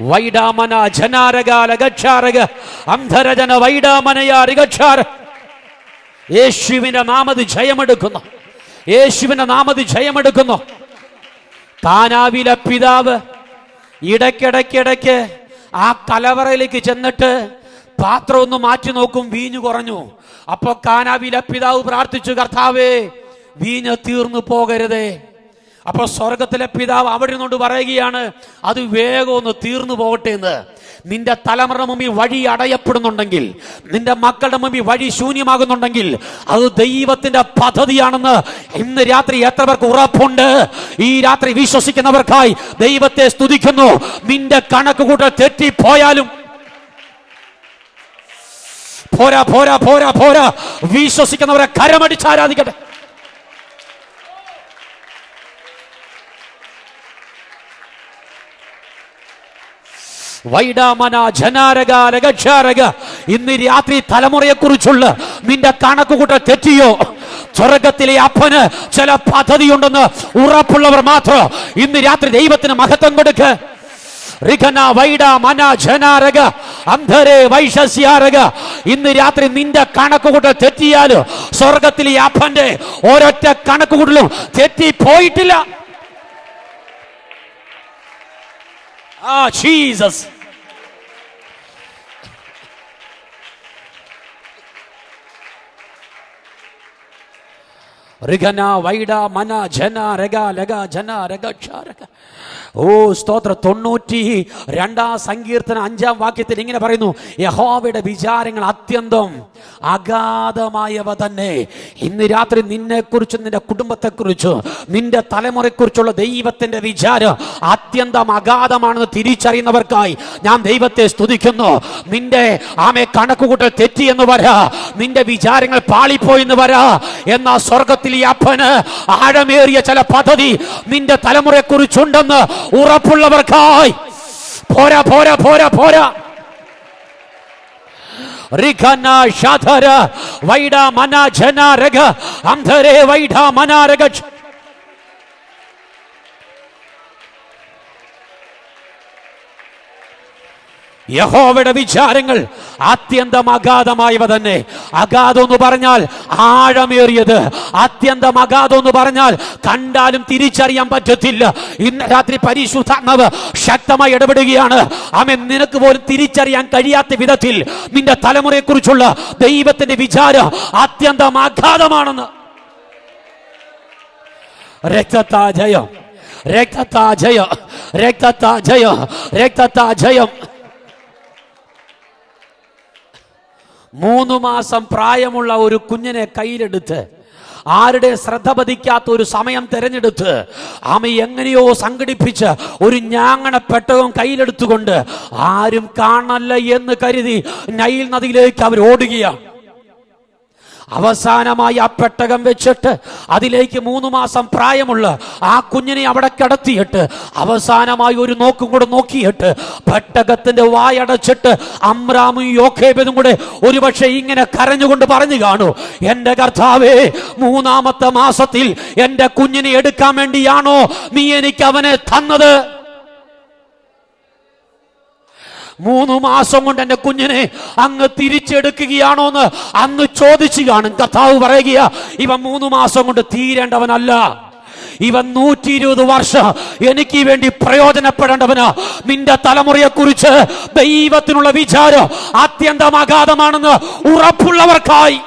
വൈഡാമന ജനാരകാലഗക്ഷാരക അന്ധരജന വൈഡാമനയാരികക്ഷാര. യേശുവിന്റെ നാമത്തിൽ ജയമെടുക്കുന്നു, യേശുവിന്റെ നാമത്തിൽ ജയമെടുക്കുന്നു. കാനാവിലെ പിതാവ് ഇടയ്ക്കിടയ്ക്കിടയ്ക്ക് ആ കലവറയിലേക്ക് ചെന്നിട്ട് പാത്രം ഒന്ന് മാറ്റി നോക്കും, വീഞ്ഞു കുറഞ്ഞു. അപ്പൊ കാനാവിലെ പിതാവ് പ്രാർത്ഥിച്ചു, കർത്താവേ വീഞ്ഞ് തീർന്നു പോകരുതേ. അപ്പൊ സ്വർഗത്തിലെ പിതാവ് അവിടെ നിന്നുകൊണ്ട് പറയുകയാണ്, അത് വേഗം ഒന്ന് തീർന്നു പോകട്ടെ എന്ന്. നിന്റെ തലമുറ മുമ്പിൽ വഴി അടയപ്പെടുന്നുണ്ടെങ്കിൽ, നിന്റെ മക്കളുടെ മുമ്പിൽ വഴി ശൂന്യമാകുന്നുണ്ടെങ്കിൽ അത് ദൈവത്തിന്റെ പദ്ധതിയാണെന്ന് ഇന്ന് രാത്രി എത്ര പേർക്ക് ഉറപ്പുണ്ട്? ഈ രാത്രി വിശ്വസിക്കുന്നവർക്കായി ദൈവത്തെ സ്തുതിക്കുന്നു. നിന്റെ കണക്ക് കൂട്ടൽ തെറ്റിപ്പോയാലും പോരാ പോരാ പോരാ പോരാ, വിശ്വസിക്കുന്നവരെ കരമടിച്ച് ആരാധിക്കട്ടെ. വൈഡാമന ജനാരകാലഗക്ഷാരക. ഇന്ന് രാത്രി തലമുറയെ കുറിച്ചുള്ള നിന്റെ കണക്കുകൂട്ടൽ തെറ്റിയോ? സ്വർഗത്തിലെ അപ്പന് ചില പദ്ധതിയുണ്ടെന്ന് ഉറപ്പുള്ളവർ മാത്രം ഇന്ന് രാത്രി ദൈവത്തിന് മഹത്വം കൊടുക്ക്. ഇന്ന് രാത്രി നിന്റെ കണക്കുകൂട്ടൽ തെറ്റിയാല് സ്വർഗത്തിലെ അപ്പന്റെ ഒരൊറ്റ കണക്കുകൂട്ടലും തെറ്റിപ്പോയിട്ടില്ല. ജീസസ്. ഓ സ്തോത്ര. 92 സങ്കീർത്തനം 5 വാക്യത്തിൽ ഇങ്ങനെ പറയുന്നു, യഹോവയുടെ വിചാരങ്ങൾ അത്യന്തം അഗാധമായവ തന്നെ. ഇന്ന് രാത്രി നിന്നെ കുറിച്ചും നിന്റെ കുടുംബത്തെക്കുറിച്ചും നിന്റെ തലമുറയെക്കുറിച്ചുള്ള ദൈവത്തിന്റെ വിചാരം അത്യന്തം അഗാധമാണെന്ന് തിരിച്ചറിയുന്നവർക്കായി ഞാൻ ദൈവത്തെ സ്തുതിക്കുന്നു. നിന്റെ കണക്കുകൂട്ടൽ തെറ്റിയെന്ന് വരാ, നിന്റെ വിചാരങ്ങൾ പാളിപ്പോയെന്ന് വരാ, എന്നാ സ്വർഗത്തിൽ ഈ അപ്പന് ആഴമേറിയ ചില പദ്ധതി നിന്റെ തലമുറയെക്കുറിച്ചുണ്ടെന്ന് ഉറപ്പുള്ളവർക്കായി പോരാ പോരാ പോരാ പോരാ. യഹോവയുടെ വിചാരങ്ങൾ അത്യന്തം അഗാധമായവ തന്നെ. അഗാധം എന്ന് പറഞ്ഞാൽ ആഴമേറിയത്, അത്യന്തം അഗാധം എന്ന് പറഞ്ഞാൽ കണ്ടാലും തിരിച്ചറിയാൻ പറ്റത്തില്ല. ഇന്ന് രാത്രി പരിശുദ്ധാത്മാവ് ശക്തമായി ഇടപെടുകയാണ്. ആമേൻ. നിനക്ക് പോലും തിരിച്ചറിയാൻ കഴിയാത്ത വിധത്തിൽ നിന്റെ തലമുറയെ കുറിച്ചുള്ള ദൈവത്തിന്റെ വിചാരം അത്യന്തം അഗാധമാണെന്ന്. രക്തത്താ ജയം, രക്തത്താ ജയം, രക്തത്താ ജയം, രക്തത്താ ജയം. 3 മാസം പ്രായമുള്ള ഒരു കുഞ്ഞിനെ കയ്യിലെടുത്ത്, ആരുടെ ശ്രദ്ധ പതിക്കാത്ത ഒരു സമയം തെരഞ്ഞെടുത്ത് എങ്ങനെയോ സംഘടിപ്പിച്ച് ഒരു ഞാങ്ങണ പെട്ടകം കയ്യിലെടുത്തുകൊണ്ട് ആരും കാണല്ല എന്ന് കരുതി നൈൽ നദിയിലേക്ക് അവർ ഓടുകയാണ്. അവസാനമായി ആ പെട്ടകം വെച്ചിട്ട് അതിലേക്ക് 3 മാസം പ്രായമുള്ള ആ കുഞ്ഞിനെ അവിടെ കിടത്തിയിട്ട് അവസാനമായി ഒരു നോക്കും കൂടെ നോക്കിയിട്ട് പെട്ടകത്തിന്റെ വായടച്ചിട്ട് അമ്രാമും യോഖേബനും കൂടെ ഒരുപക്ഷെ ഇങ്ങനെ കരഞ്ഞുകൊണ്ട് പറഞ്ഞു കാണൂ, എന്റെ കർത്താവേ, 3-ാമത്തെ മാസത്തിൽ എന്റെ കുഞ്ഞിനെ എടുക്കാൻ വേണ്ടിയാണോ നീ എനിക്ക് അവനെ തന്നത്? 3 മാസം കൊണ്ട് എന്റെ കുഞ്ഞിനെ അങ്ങ് തിരിച്ചെടുക്കുകയാണോ എന്ന് അന്ന് ചോദിച്ചു കാണും. കർത്താവ് പറയുക, ഇവൻ 3 മാസം കൊണ്ട് തീരേണ്ടവനല്ല, ഇവൻ 120 വർഷം എനിക്ക് വേണ്ടി പ്രയോജനപ്പെടേണ്ടവനാ. നിന്റെ തലമുറയെ കുറിച്ച് ദൈവത്തിനുള്ള വിചാരം അത്യന്തം അഗാധമാണെന്ന് ഉറപ്പുള്ളവർക്കായി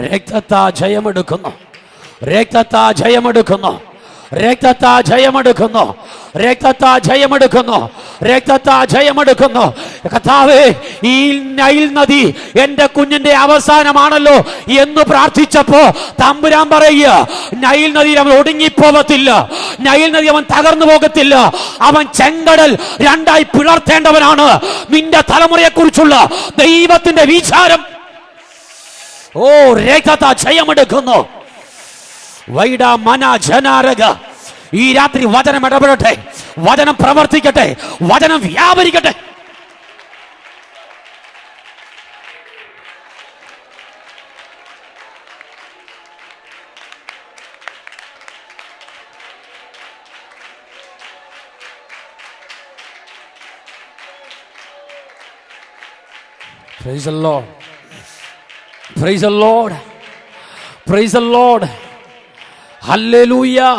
രക്തത്താ ജയമെടുക്കുന്നു, രക്തത്താ ജയമെടുക്കുന്നു, രക്തത്താ ജയമെടുക്കുന്നു, രക്തത്താ ജയമെടുക്കുന്നു, രക്തത്താ ജയമെടുക്കുന്നു. കർത്താവേ, ഈ നൈൽ നദി എന്റെ കുഞ്ഞിന്റെ അവസാനമാണല്ലോ എന്ന് പ്രാർത്ഥിച്ചപ്പോ തമ്പുരാൻ പറയുക, നൈൽ നദി അവൻ ഒടുങ്ങിപ്പോകത്തില്ല, നൈൽ നദി അവൻ തകർന്നു പോകത്തില്ല, അവൻ ചെങ്കടൽ 2ആയി പിളർത്തേണ്ടവനാണ്. നിന്റെ തലമുറയെ കുറിച്ചുള്ള ദൈവത്തിന്റെ വിചാരം ഓ രക്തത്താ ജയമെടുക്കുന്നു. വൈഡ മന ജനാരക. ഈ രാത്രി വചനം ഇടപെടട്ടെ, വചനം പ്രവർത്തിക്കട്ടെ, വചനം വ്യാപരിക്കട്ടെ. Praise the Lord. Praise the Lord. Praise the Lord. Hallelujah.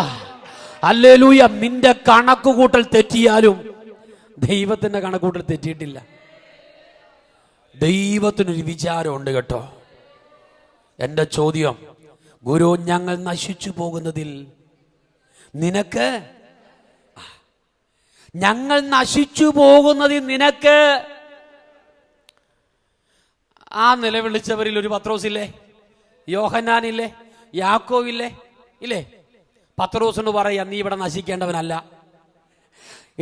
Hallelujah. നിന്റെ കണക്കുകൂട്ടൽ തെറ്റിയാലും ദൈവത്തിന്റെ കണക്കുകൂട്ടൽ തെറ്റിയിട്ടില്ല. ദൈവത്തിനൊരു വിചാരമുണ്ട് കേട്ടോ. എന്റെ ചോദ്യം, ഗുരു, ഞങ്ങൾ നശിച്ചു പോകുന്നതിൽ നിനക്ക്, ഞങ്ങൾ നശിച്ചു പോകുന്നതിൽ നിനക്ക്, ആ നിലവിളിച്ചവരിൽ ഒരു പത്രോസില്ലേ, യോഹന്നാനില്ലേ, യാക്കോവില്ലേ, ഇല്ലേ? പത്രോസിന് പറയാ, നീ ഇവിടെ നശിക്കേണ്ടവനല്ല,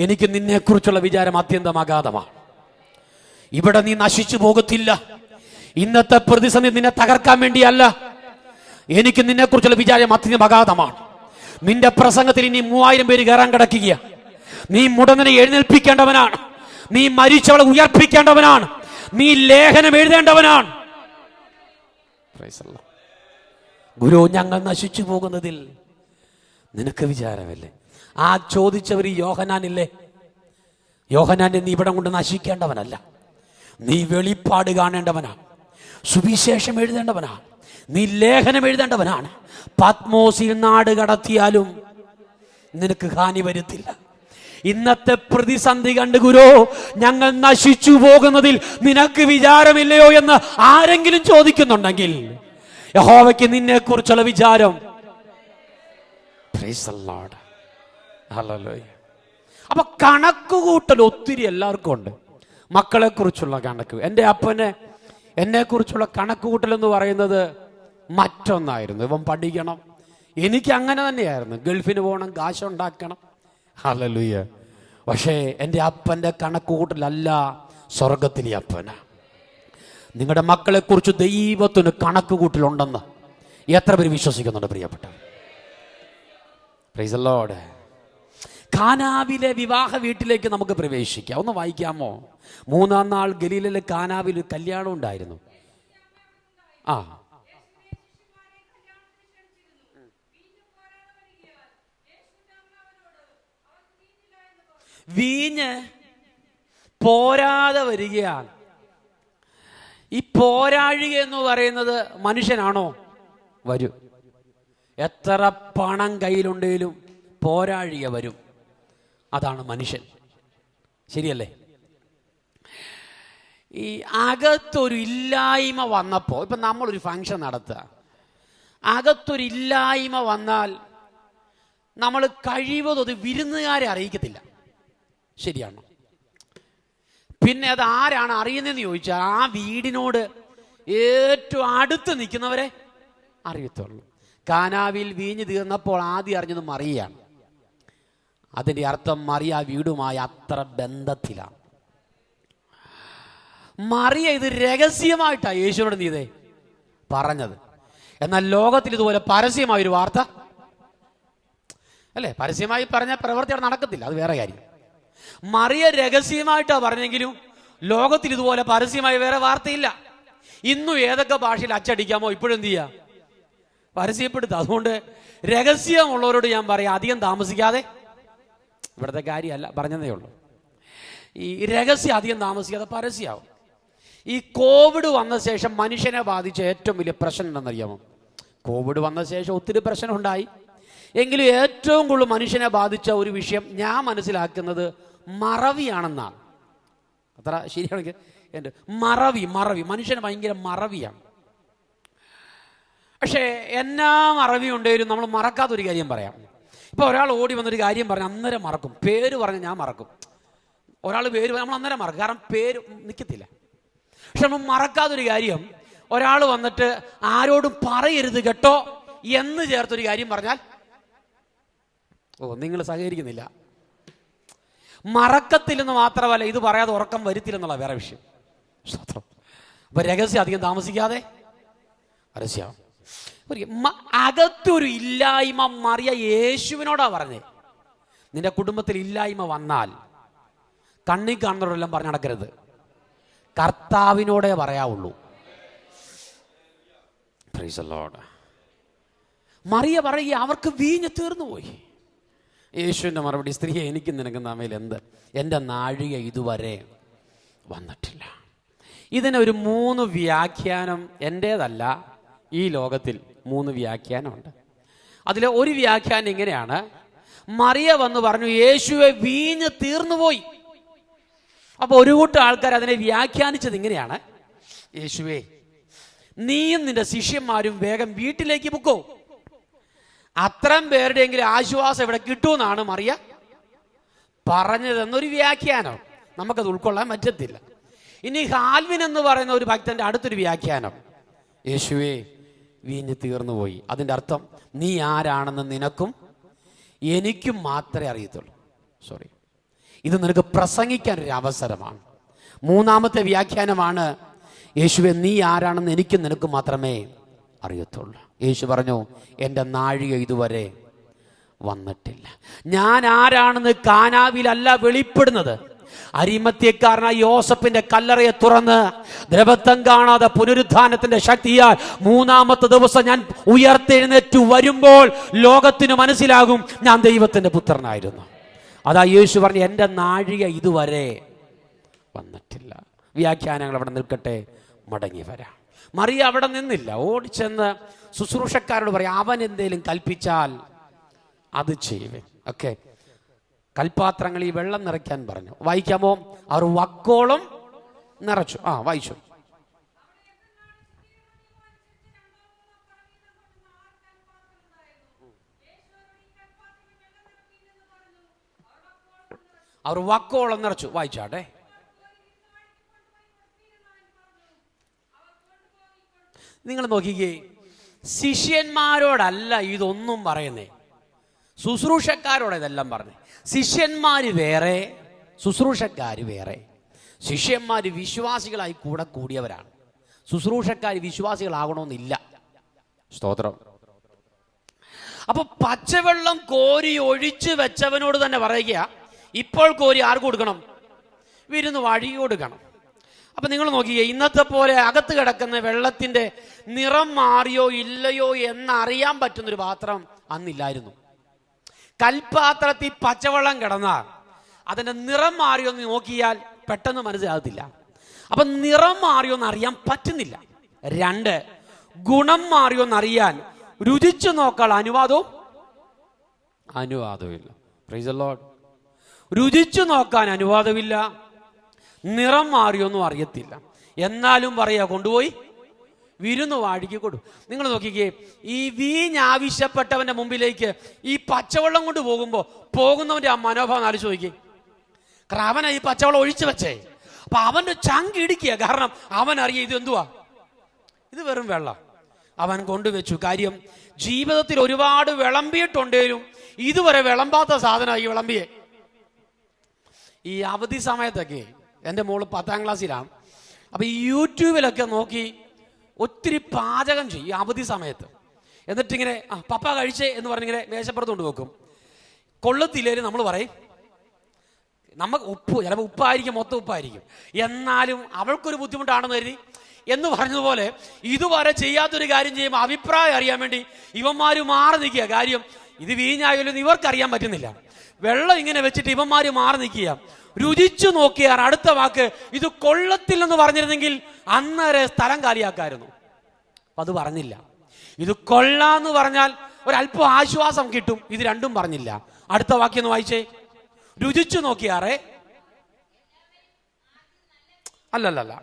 എനിക്ക് നിന്നെക്കുറിച്ചുള്ള വിചാരം അത്യന്തം അഗാധമാണ്, ഇവിടെ നീ നശിച്ചു പോകത്തില്ല. ഇന്നത്തെ പ്രതിസന്ധി നിന്നെ തകർക്കാൻ വേണ്ടിയല്ല, എനിക്ക് നിന്നെക്കുറിച്ചുള്ള വിചാരം അത്യന്തം അഗാധമാണ്. നിന്റെ പ്രസംഗത്തിൽ ഇനി 3000 പേര് കയറാൻ കിടക്കുക. നീ മുടന്തനെ എഴുന്നേൽപ്പിക്കേണ്ടവനാണ്, നീ മരിച്ചവളെ ഉയർപ്പിക്കേണ്ടവനാണ്, നീ ലേഖനം എഴുതേണ്ടവനാണ്. Praise the Lord. ഗുരു, ഞങ്ങൾ നശിച്ചു പോകുന്നതിൽ നിനക്ക് വിചാരമല്ലേ? ആ ചോദിച്ചവർ യോഹന്നാനില്ലേ? യോഹന്നാനെ നീ ഇവിടെ കൊണ്ട് നശിക്കേണ്ടവനല്ല, നീ വെളിപ്പാട് കാണേണ്ടവനാണ്, സുവിശേഷം എഴുതേണ്ടവനാണ്, നീ ലേഖനം എഴുതേണ്ടവനാണ്. പത്മോസിൽ നാട് കടത്തിയാലും നിനക്ക് ഹാനി വരുത്തില്ല. ഇന്നത്തെ പ്രതിസന്ധി കണ്ട് ഗുരു, ഞങ്ങൾ നശിച്ചു പോകുന്നതിൽ നിനക്ക് വിചാരമില്ലയോ എന്ന് ആരെങ്കിലും ചോദിക്കുന്നുണ്ടെങ്കിൽ യഹോവയ്ക്ക് നിന്നെ കുറിച്ചുള്ള വിചാരം. Price the Lord. ഹല്ലേലൂയ. അപ്പൊ കണക്കുകൂട്ടൽ ഒത്തിരി എല്ലാവർക്കും ഉണ്ട്. മക്കളെ കുറിച്ചുള്ള കണക്ക്, എൻ്റെ അപ്പനെ എന്നെ കുറിച്ചുള്ള കണക്കുകൂട്ടൽ എന്ന് പറയുന്നത് മറ്റൊന്നായിരുന്നു. ഇവൻ പഠിക്കണം, എനിക്ക് അങ്ങനെ തന്നെയായിരുന്നു. ഗൾഫിന് പോകണം, കാശുണ്ടാക്കണം. ഹല്ലേലൂയ. പക്ഷേ എൻ്റെ അപ്പൻ്റെ കണക്കുകൂട്ടലല്ല സ്വർഗത്തിലെ അപ്പന. നിങ്ങളുടെ മക്കളെ കുറിച്ച് ദൈവത്തിന് കണക്കുകൂട്ടലുണ്ടെന്ന് എത്ര പേര് വിശ്വസിക്കുന്നുണ്ട് പ്രിയപ്പെട്ട? Price the Lord. കാനാവിലെ വിവാഹ വീട്ടിലേക്ക് നമുക്ക് പ്രവേശിക്കാം. ഒന്ന് വായിക്കാമോ? 3-ാം നാൾ ഗലീലയിലെ കാനാവിൽ ഒരു കല്യാണം ഉണ്ടായിരുന്നു. വീഞ്ഞ് പോരാതെ വരികയാണ്. ഈ പോരാഴിക എന്ന് പറയുന്നത് മനുഷ്യനാണോ? വരും. എത്ര പണം കയ്യിലുണ്ടെങ്കിലും പോരാഴിക വരും. അതാണ് മനുഷ്യൻ. ശരിയല്ലേ? ഈ അകത്തൊരു ഇല്ലായ്മ വന്നപ്പോൾ, ഇപ്പം നമ്മളൊരു ഫംഗ്ഷൻ നടത്തുക, അകത്തൊരു ഇല്ലായ്മ വന്നാൽ നമ്മൾ കഴിവതും അത് വിരുന്നുകാരെ അറിയിക്കത്തില്ല. ശരിയാണോ? പിന്നെ അത് ആരാണ് അറിയുന്നതെന്ന് ചോദിച്ചാൽ ആ വീടിനോട് ഏറ്റവും അടുത്ത് നിൽക്കുന്നവരെ അറിയത്തുള്ളൂ. കാനാവിൽ വീഞ്ഞ് തീർന്നപ്പോൾ ആദ്യം അറിഞ്ഞത് മറിയയാണ്. അതിൻ്റെ അർത്ഥം മറിയ വീടുമായി അത്ര ബന്ധത്തിലാണ്. മറിയ ഇത് രഹസ്യമായിട്ടാണ് യേശുവിനോട് നീതേ പറഞ്ഞത്. എന്നാൽ ലോകത്തിൽ ഇതുപോലെ പരസ്യമായൊരു വാർത്ത അല്ലേ? പരസ്യമായി പറഞ്ഞ പ്രവൃത്തി അവിടെ നടക്കത്തില്ല, അത് വേറെ കാര്യം. മറിയ രഹസ്യമായിട്ടാണ് പറഞ്ഞെങ്കിലും ലോകത്തിൽ ഇതുപോലെ പരസ്യമായി വേറെ വാർത്തയില്ല. ഇന്നും ഏതൊക്കെ ഭാഷയിൽ അച്ചടിക്കാമോ ഇപ്പോഴും എന്ത് ചെയ്യുക? പരസ്യപ്പെടുത്തുക. അതുകൊണ്ട് രഹസ്യമുള്ളവരോട് ഞാൻ പറയാം, അധികം താമസിക്കാതെ, ഇവിടുത്തെ കാര്യമല്ല പറഞ്ഞതേ ഉള്ളൂ, ഈ രഹസ്യം അധികം താമസിക്കാതെ പരസ്യമാവും. ഈ കോവിഡ് വന്ന ശേഷം മനുഷ്യനെ ബാധിച്ച ഏറ്റവും വലിയ പ്രശ്നം എന്താണെന്നറിയാമോ? കോവിഡ് വന്ന ശേഷം ഒത്തിരി പ്രശ്നം ഉണ്ടായി, എങ്കിലും ഏറ്റവും കൂടുതൽ മനുഷ്യനെ ബാധിച്ച ഒരു വിഷയം ഞാൻ മനസ്സിലാക്കുന്നത് മറവിയാണെന്നാണ്. അത്ര ശരിയാണെങ്കിൽ എൻ്റെ മറവി മനുഷ്യന് ഭയങ്കര മറവിയാണ്. പക്ഷേ എന്നാ മറവി ഉണ്ടെങ്കിലും നമ്മൾ മറക്കാത്തൊരു കാര്യം പറയാം. ഇപ്പോൾ ഒരാൾ ഓടി വന്നൊരു കാര്യം പറഞ്ഞാൽ അന്നേരം മറക്കും. പേര് പറഞ്ഞ് ഞാൻ മറക്കും. ഒരാൾ പേര് നമ്മൾ അന്നേരം മറക്കും, കാരണം പേര് നിൽക്കത്തില്ല. പക്ഷെ നമ്മൾ മറക്കാത്തൊരു കാര്യം, ഒരാൾ വന്നിട്ട് ആരോടും പറയരുത് കേട്ടോ എന്ന് ചേർത്തൊരു കാര്യം പറഞ്ഞാൽ, നിങ്ങൾ സഹകരിക്കുന്നില്ല. മറക്കത്തില്ലെന്ന് മാത്രമല്ല, ഇത് പറയാതെ ഉറക്കം വരുത്തില്ലെന്നുള്ള വേറെ വിഷയം. അപ്പൊ രഹസ്യം അധികം താമസിക്കാതെ രഹസ്യം. അകത്തൊരു ഇല്ലായ്മ മറിയ യേശുവിനോടാ പറഞ്ഞേ. നിന്റെ കുടുംബത്തിൽ ഇല്ലായ്മ വന്നാൽ കണ്ണി കാണുന്നവരെല്ലാം പറഞ്ഞു നടക്കരുത്, കർത്താവിനോടേ പറയാവുള്ളൂ. Praise the Lord. മറിയ പറയുക, അവർക്ക് വീഞ്ഞ് തീർന്നുപോയി. യേശുവിൻ്റെ മറുപടി, സ്ത്രീയെ എനിക്ക് നിനക്ക് തമ്മിൽ എന്ത്? എൻ്റെ നാഴിക ഇതുവരെ വന്നിട്ടില്ല. ഇതിനൊരു 3 വ്യാഖ്യാനം എൻ്റേതല്ല, ഈ ലോകത്തിൽ 3 വ്യാഖ്യാനമുണ്ട്. അതിലെ ഒരു വ്യാഖ്യാനം ഇങ്ങനെയാണ്: മറിയ വന്ന് പറഞ്ഞു, യേശുവെ വീഞ്ഞ് തീർന്നുപോയി. അപ്പോൾ ഒരു കൂട്ടം ആൾക്കാർ അതിനെ വ്യാഖ്യാനിച്ചത് ഇങ്ങനെയാണ്: യേശുവേ, നീയും നിന്റെ ശിഷ്യന്മാരും വേഗം വീട്ടിലേക്ക് പൊക്കോ, അത്രയും പേരുടെയെങ്കിലും ആശ്വാസം ഇവിടെ കിട്ടുമെന്നാണ് മറിയ പറഞ്ഞതെന്നൊരു വ്യാഖ്യാനം. നമുക്കത് ഉൾക്കൊള്ളാൻ പറ്റത്തില്ല. ഇനി ഹാൽവിൻ എന്ന് പറയുന്ന ഒരു ഭക്തന്റെ അടുത്തൊരു വ്യാഖ്യാനം: യേശുവേ വീഞ്ഞ് തീർന്നുപോയി. അതിൻ്റെ അർത്ഥം, നീ ആരാണെന്ന് നിനക്കും എനിക്കും മാത്രമേ അറിയത്തുള്ളൂ. സോറി, ഇത് നിനക്ക് പ്രസംഗിക്കാനൊരു അവസരമാണ്. 3ാമത്തെ വ്യാഖ്യാനമാണ്: യേശുവെ നീ ആരാണെന്ന് എനിക്കും നിനക്കും മാത്രമേ അറിയത്തുള്ളൂ. യേശു പറഞ്ഞു, എൻ്റെ നാഴിക ഇതുവരെ വന്നിട്ടില്ല. ഞാൻ ആരാണെന്ന് കാനാവിലല്ല വെളിപ്പെടുന്നത്, അരിമത്യക്കാരനായ യോസഫിന്റെ കല്ലറയെ തുറന്ന് ദ്രവത്വം കാണാതെ പുനരുത്ഥാനത്തിന്റെ ശക്തിയാൽ 3-ാമത്തെ ദിവസം ഞാൻ ഉയർത്തെഴുന്നേറ്റു വരുമ്പോൾ ലോകത്തിന് മനസ്സിലാകും ഞാൻ ദൈവത്തിന്റെ പുത്രനായിരുന്നു. അതാ യേശു പറഞ്ഞു, എൻ്റെ നാഴിക ഇതുവരെ വന്നിട്ടില്ല. വ്യാഖ്യാനങ്ങൾ അവിടെ നിൽക്കട്ടെ, മടങ്ങി വരാം. മറിയ അവിടെ നിന്നില്ല, ഓടിച്ചെന്ന് ശുശ്രൂഷക്കാരോട് പറയാം, അവൻ എന്തേലും കൽപ്പിച്ചാൽ അത് ചെയ്യുവേ. ഓക്കെ, കൽപാത്രങ്ങളിൽ വെള്ളം നിറയ്ക്കാൻ പറഞ്ഞു. വായിക്കാമോ? അവർ വക്കോളം നിറച്ചു. വായിച്ചു. അവർ വക്കോളം നിറച്ചു. വായിച്ചാട്ടെ. നിങ്ങൾ നോക്കിക്കേ, ശിഷ്യന്മാരോടല്ല ഇതൊന്നും പറയുന്നേ, ശുശ്രൂഷക്കാരോട് ഇതെല്ലാം പറഞ്ഞേ. ശിഷ്യന്മാര് വേറെ, ശുശ്രൂഷക്കാര് വേറെ. ശിഷ്യന്മാര് വിശ്വാസികളായി കൂടെ കൂടിയവരാണ്, ശുശ്രൂഷക്കാർ വിശ്വാസികളാകണമെന്നില്ല. സ്തോത്രം. അപ്പൊ പച്ചവെള്ളം കോരി ഒഴിച്ച് വെച്ചവനോട് തന്നെ പറയുക, ഇപ്പോൾ കോരി ആർക്ക് കൊടുക്കണം? വിരുന്ന് വഴി കൊടുക്കണം. അപ്പൊ നിങ്ങൾ നോക്കിയേ, ഇന്നത്തെ പോലെ അകത്ത് കിടക്കുന്ന വെള്ളത്തിന്റെ നിറം മാറിയോ ഇല്ലയോ എന്നറിയാൻ പറ്റുന്നൊരു പാത്രം അന്നില്ലായിരുന്നു. കൽപാത്രത്തിൽ പച്ചവെള്ളം കിടന്നാൽ അതിന്റെ നിറം മാറിയോ എന്ന് നോക്കിയാൽ പെട്ടെന്ന് മനസ്സിലാകത്തില്ല. അപ്പൊ നിറം മാറിയോ എന്ന് അറിയാൻ പറ്റുന്നില്ല. 2, ഗുണം മാറിയോ എന്നറിയാൻ രുചിച്ചു നോക്കാൻ അനുവാദമില്ല. Price the Lord. രുചിച്ചു നോക്കാൻ അനുവാദമില്ല, നിറം മാറിയൊന്നും അറിയത്തില്ല. എന്നാലും പറയാ, കൊണ്ടുപോയി വിരുന്ന് വാഴിക്ക് കൊടു. നിങ്ങൾ നോക്കിക്കേ, ഈ വീഞ്ഞ് ആവശ്യപ്പെട്ടവന്റെ മുമ്പിലേക്ക് ഈ പച്ചവെള്ളം കൊണ്ട് പോകുന്നവന്റെ ആ മനോഭാവം ആലോചിച്ച് നോക്കിക്കേ. കാരണം അവനാ ഈ പച്ചവെള്ളം ഒഴിച്ചു വെച്ചേ. അപ്പൊ അവന്റെ ചങ്ക് ഇടിക്കുക. കാരണം അവൻ അറിയ ഇത് എന്തുവാ, ഇത് വെറും വെള്ളം. അവൻ കൊണ്ടുവച്ചു. കാര്യം ജീവിതത്തിൽ ഒരുപാട് വിളമ്പിയിട്ടുണ്ടേലും ഇതുവരെ വിളമ്പാത്ത സാധനമായി ഈ വിളമ്പിയെ. ഈ അവധി സമയത്തൊക്കെ എൻ്റെ മോള് 10ാം ക്ലാസ്സിലാണ്. അപ്പൊ ഈ യൂട്യൂബിലൊക്കെ നോക്കി ഒത്തിരി പാചകം ചെയ്യും ഈ അവധി സമയത്ത്. എന്നിട്ടിങ്ങനെ പപ്പ കഴിച്ചേ എന്ന് പറഞ്ഞിങ്ങനെ മേശപ്പുറത്ത് കൊണ്ട് വെക്കും. കൊള്ളത്തില്ലേലും നമ്മൾ പറയും, നമുക്ക് ചിലപ്പോൾ ഉപ്പായിരിക്കും, മൊത്തം ഉപ്പായിരിക്കും, എന്നാലും അവൾക്കൊരു ബുദ്ധിമുട്ടാണെന്ന് കരുതി എന്ന് പറഞ്ഞതുപോലെ ഇതുവരെ ചെയ്യാത്തൊരു കാര്യം ചെയ്യുമ്പോൾ അഭിപ്രായം അറിയാൻ വേണ്ടി ഇവന്മാര് മാറി നിൽക്കുക. കാര്യം ഇത് വീഞ്ഞായാലും ഇവർക്കറിയാൻ പറ്റുന്നില്ല. വെള്ളം ഇങ്ങനെ വെച്ചിട്ട് ഇവന്മാര് മാറി നിൽക്കുക. രുചിച്ചു നോക്കിയാൽ അടുത്ത വാക്ക് ഇത് കൊള്ളത്തില്ലെന്ന് പറഞ്ഞിരുന്നെങ്കിൽ അന്നേരെ സ്ഥലം കാലിയാക്കായിരുന്നു. അപ്പൊ അത് പറഞ്ഞില്ല. ഇത് കൊള്ളാന്ന് പറഞ്ഞാൽ ഒരല്പം ആശ്വാസം കിട്ടും. ഇത് രണ്ടും പറഞ്ഞില്ല. അടുത്ത വാക്യം വായിച്ചേ. രുചിച്ചു നോക്കിയാറേ അല്ലല്ല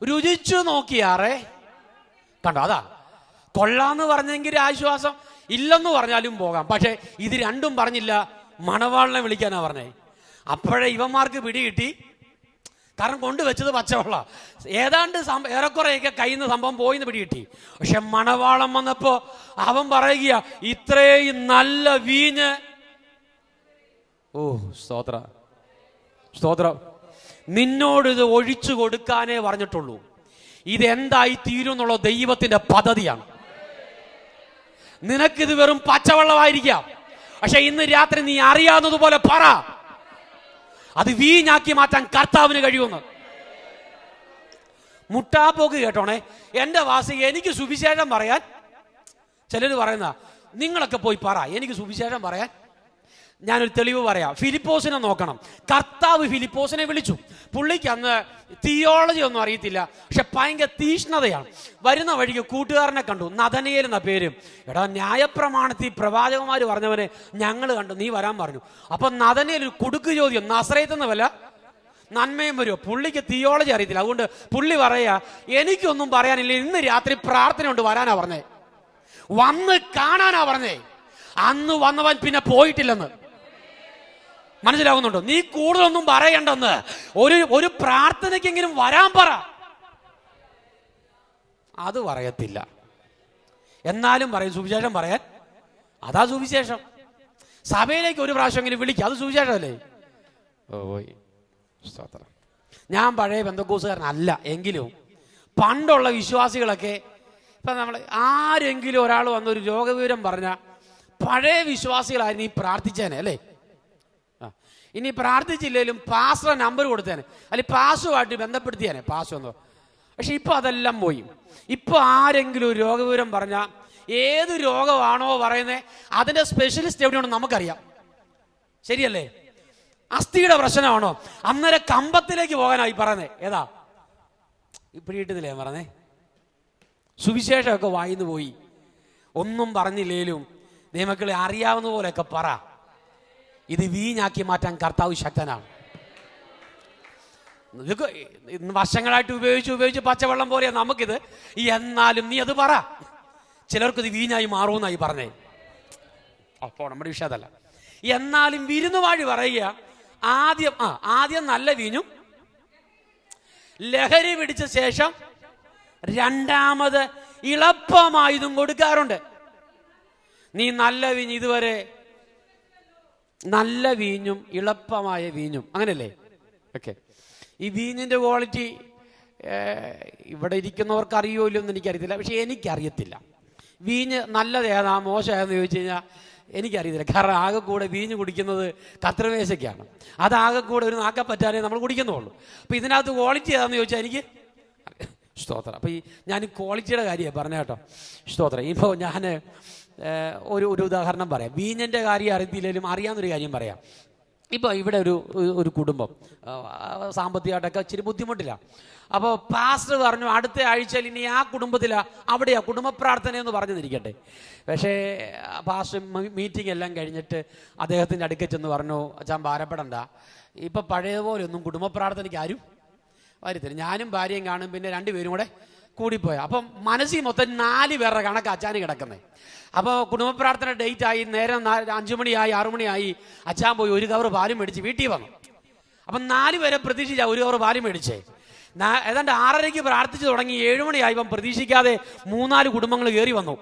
രുചിച്ചു നോക്കിയാറേ. കണ്ടോ, അതാ കൊള്ളാന്ന് പറഞ്ഞെങ്കിൽ ആശ്വാസം, ഇല്ലെന്ന് പറഞ്ഞാലും പോകാം. പക്ഷെ ഇത് രണ്ടും പറഞ്ഞില്ല. മണവാളിനെ വിളിക്കാനാ പറഞ്ഞേ. അപ്പോഴേ ഇവന്മാർക്ക് പിടികിട്ടി. കാരണം കൊണ്ടുവച്ചത് പച്ചവെള്ള. ഏതാണ്ട് ഏറെക്കുറെയൊക്കെ കയ്യിൽ നിന്ന് സംഭവം പോയിന്ന് പിടികിട്ടി. പക്ഷെ മണവാളം വന്നപ്പോ അവൻ പറയുക, ഇത്രയും നല്ല വീഞ്ഞ്. സ്തോത്രം. നിന്നോട് ഇത് ഒഴിച്ചു കൊടുക്കാനേ പറഞ്ഞിട്ടുള്ളൂ. ഇതെന്തായി തീരും എന്നുള്ള ദൈവത്തിന്റെ പദ്ധതിയാണ്. നിനക്കിത് വെറും പച്ചവെള്ളമായിരിക്കാം, പക്ഷെ ഇന്ന് രാത്രി നീ അറിയാവുന്നതുപോലെ പറ, അത് വീഞ്ഞാക്കി മാറ്റാൻ കർത്താവിന് കഴിയുമെന്ന്. മുട്ടാപ്പോക്ക് കേട്ടോണേ. എന്റെ വാസി, എനിക്ക് സുവിശേഷം പറയാൻ ചിലർ പറയുന്ന, നിങ്ങളൊക്കെ പോയി പറ എനിക്ക് സുവിശേഷം പറയാൻ. ഞാനൊരു തെളിവ് പറയാം. ഫിലിപ്പോസിനെ നോക്കണം. കർത്താവ് ഫിലിപ്പോസിനെ വിളിച്ചു. പുള്ളിക്ക് അന്ന് തിയോളജി ഒന്നും അറിയത്തില്ല, പക്ഷെ ഭയങ്കര തീഷ്ണതയാണ്. വരുന്ന വഴിക്ക് കൂട്ടുകാരനെ കണ്ടു, നഥനയേൽ എന്ന പേര്. എടാ, ന്യായപ്രമാണത്തിൽ പ്രവാചകന്മാർ പറഞ്ഞവനെ ഞങ്ങൾ കണ്ടു, നീ വരാൻ പറഞ്ഞു. അപ്പൊ നഥനയേൽ ഒരു കുടുക്ക് ചോദ്യം, നസറേത്ത് വല്ല നന്മയും വരുമോ? പുള്ളിക്ക് തിയോളജി അറിയത്തില്ല. അതുകൊണ്ട് പുള്ളി പറയാ, എനിക്കൊന്നും പറയാനില്ല, ഇന്ന് രാത്രി പ്രാർത്ഥന കൊണ്ട് വരാനാ പറഞ്ഞേ, വന്ന് കാണാനാ പറഞ്ഞേ. അന്ന് വന്നവൻ പിന്നെ പോയിട്ടില്ലെന്ന്. മനസ്സിലാകുന്നുണ്ടോ? നീ കൂടുതലൊന്നും പറയണ്ടെന്ന്, ഒരു പ്രാർത്ഥനയ്ക്കെങ്കിലും വരാൻ പറ. അത് പറയത്തില്ല, എന്നാലും പറയും സുവിശേഷം പറയാൻ. അതാ സുവിശേഷം. സഭയിലേക്ക് ഒരു പ്രാവശ്യമെങ്കിലും വിളിക്കുക, അത് സുവിശേഷമല്ലേ? ഞാൻ പഴയ പെന്തക്കോസുകാരനല്ല, എങ്കിലും പണ്ടുള്ള വിശ്വാസികളൊക്കെ ഇപ്പം നമ്മൾ ആരെങ്കിലും ഒരാൾ വന്നൊരു രോഗവിവരം പറഞ്ഞാൽ പഴയ വിശ്വാസികളായിരുന്നു ഈ പ്രാർത്ഥിച്ചേനെ അല്ലേ? ഇനി പ്രാർത്ഥിച്ചില്ലെങ്കിലും പാസ്റ്റർ നമ്പർ കൊടുത്തേനെ, അല്ലെങ്കിൽ പാസുമായിട്ട് ബന്ധപ്പെടുത്തിയേനെ, പാസ് എന്നോ. പക്ഷെ ഇപ്പം അതെല്ലാം പോയി. ഇപ്പം ആരെങ്കിലും ഒരു രോഗവിവരം പറഞ്ഞാൽ ഏത് രോഗമാണോ പറയുന്നത് അതിൻ്റെ സ്പെഷ്യലിസ്റ്റ് എവിടെയാണോ നമുക്കറിയാം. ശരിയല്ലേ? അസ്ഥിയുടെ പ്രശ്നമാണോ, അന്നേരം കമ്പത്തിലേക്ക് പോകാനായി പറയുന്നത്. ഏതാ പിടിയിട്ടതില്ലേ പറഞ്ഞേ? സുവിശേഷമൊക്കെ വായിന്ന് പോയി, ഒന്നും പറഞ്ഞില്ലേലും ദൈവമക്കളെ അറിയാവുന്ന പോലെയൊക്കെ പറ. ഇത് വീഞ്ഞാക്കി മാറ്റാൻ കർത്താവ് ശക്തനാണ്. ഇതൊക്കെ വർഷങ്ങളായിട്ട് ഉപയോഗിച്ച് പച്ചവെള്ളം പോലെയാ നമുക്കിത്. എന്നാലും നീ അത് പറ. ചിലർക്കിത് വീഞ്ഞായി മാറുമെന്നായി പറഞ്ഞേ. അപ്പോൾ നമ്മുടെ വിഷയം അതല്ല. എന്നാലും വിരുന്നുവാഴി പറയുക, ആദ്യം നല്ല വീഞ്ഞും ലഹരി പിടിച്ച ശേഷം രണ്ടാമത് ഇളപ്പമായതും കൊടുക്കാറുണ്ട്. നീ നല്ല വീഞ്ഞ് ഇതുവരെ നല്ല വീഞ്ഞും ഇളപ്പമായ വീഞ്ഞും അങ്ങനെയല്ലേ? ഓക്കെ. ഈ വീഞ്ഞിൻ്റെ ക്വാളിറ്റി ഇവിടെ ഇരിക്കുന്നവർക്ക് അറിയുമല്ലോ എന്ന് എനിക്കറിയത്തില്ല. പക്ഷെ എനിക്കറിയത്തില്ല വീഞ്ഞ് നല്ലത് ഏതാ മോശം ഏതെന്ന് ചോദിച്ചു കഴിഞ്ഞാൽ എനിക്കറിയത്തില്ല. കാരണം ആകെ കൂടെ വീഞ്ഞ് കുടിക്കുന്നത് കത്രിമേശയ്ക്കാണ്. അതാകെ കൂടെ ഒരു നാക്കപ്പറ്റാനേ നമ്മൾ കുടിക്കുന്നുള്ളൂ. അപ്പോൾ ഇതിനകത്ത് ക്വാളിറ്റി ഏതാന്ന് ചോദിച്ചാൽ എനിക്ക് സ്തോത്രം. അപ്പോൾ ഞാൻ ക്വാളിറ്റിയുടെ കാര്യമാണ് പറഞ്ഞ കേട്ടോ. സ്തോത്രം. ഇപ്പോൾ ഞാൻ ഒരു ഉദാഹരണം പറയാം. വീഞ്ഞിൻ്റെ കാര്യം അറിയത്തില്ലെങ്കിലും അറിയാവുന്നൊരു കാര്യം പറയാം. ഇപ്പോൾ ഇവിടെ ഒരു കുടുംബം സാമ്പത്തികമായിട്ടൊക്കെ ഇച്ചിരി ബുദ്ധിമുട്ടില്ല. അപ്പോൾ പാസ്റ്റർ പറഞ്ഞു അടുത്ത ആഴ്ചയിൽ ഇനി ആ കുടുംബത്തിലാണ്, അവിടെയാണ് കുടുംബ പ്രാർത്ഥന എന്ന് പറഞ്ഞിരിക്കട്ടെ. പക്ഷേ പാസ്റ്റർ മീറ്റിംഗ് എല്ലാം കഴിഞ്ഞിട്ട് അദ്ദേഹത്തിൻ്റെ അടുക്കൽ ചെന്ന് പറഞ്ഞു, അച്ഛൻ ഭാരപ്പെടണ്ട, ഇപ്പം പഴയതുപോലെ ഒന്നും കുടുംബ പ്രാർത്ഥനയ്ക്ക് ആരും വരുത്തില്ല. ഞാനും ഭാര്യയും കാണും, പിന്നെ രണ്ടുപേരും കൂടെ കൂടിപ്പോയ. അപ്പം മനസ്സിൽ മൊത്തം 4 പേരുടെ കണക്ക് അച്ചാന് കിടക്കുന്നത്. അപ്പോൾ കുടുംബ പ്രാർത്ഥന ഡേറ്റ് ആയി, നേരം 5 മണിയായി 6 മണിയായി. അച്ഛൻ പോയി 1 കവർ പാലും മേടിച്ച് വീട്ടിൽ വന്നു. അപ്പം 4 പേരെ പ്രതീക്ഷിച്ചാൽ 1 കവർ പാലും മേടിച്ചേ. ഏതാണ്ട് 6:30 പ്രാർത്ഥിച്ച് തുടങ്ങി 7 മണിയായപ്പം പ്രതീക്ഷിക്കാതെ 3-4 കുടുംബങ്ങൾ കയറി വന്നു.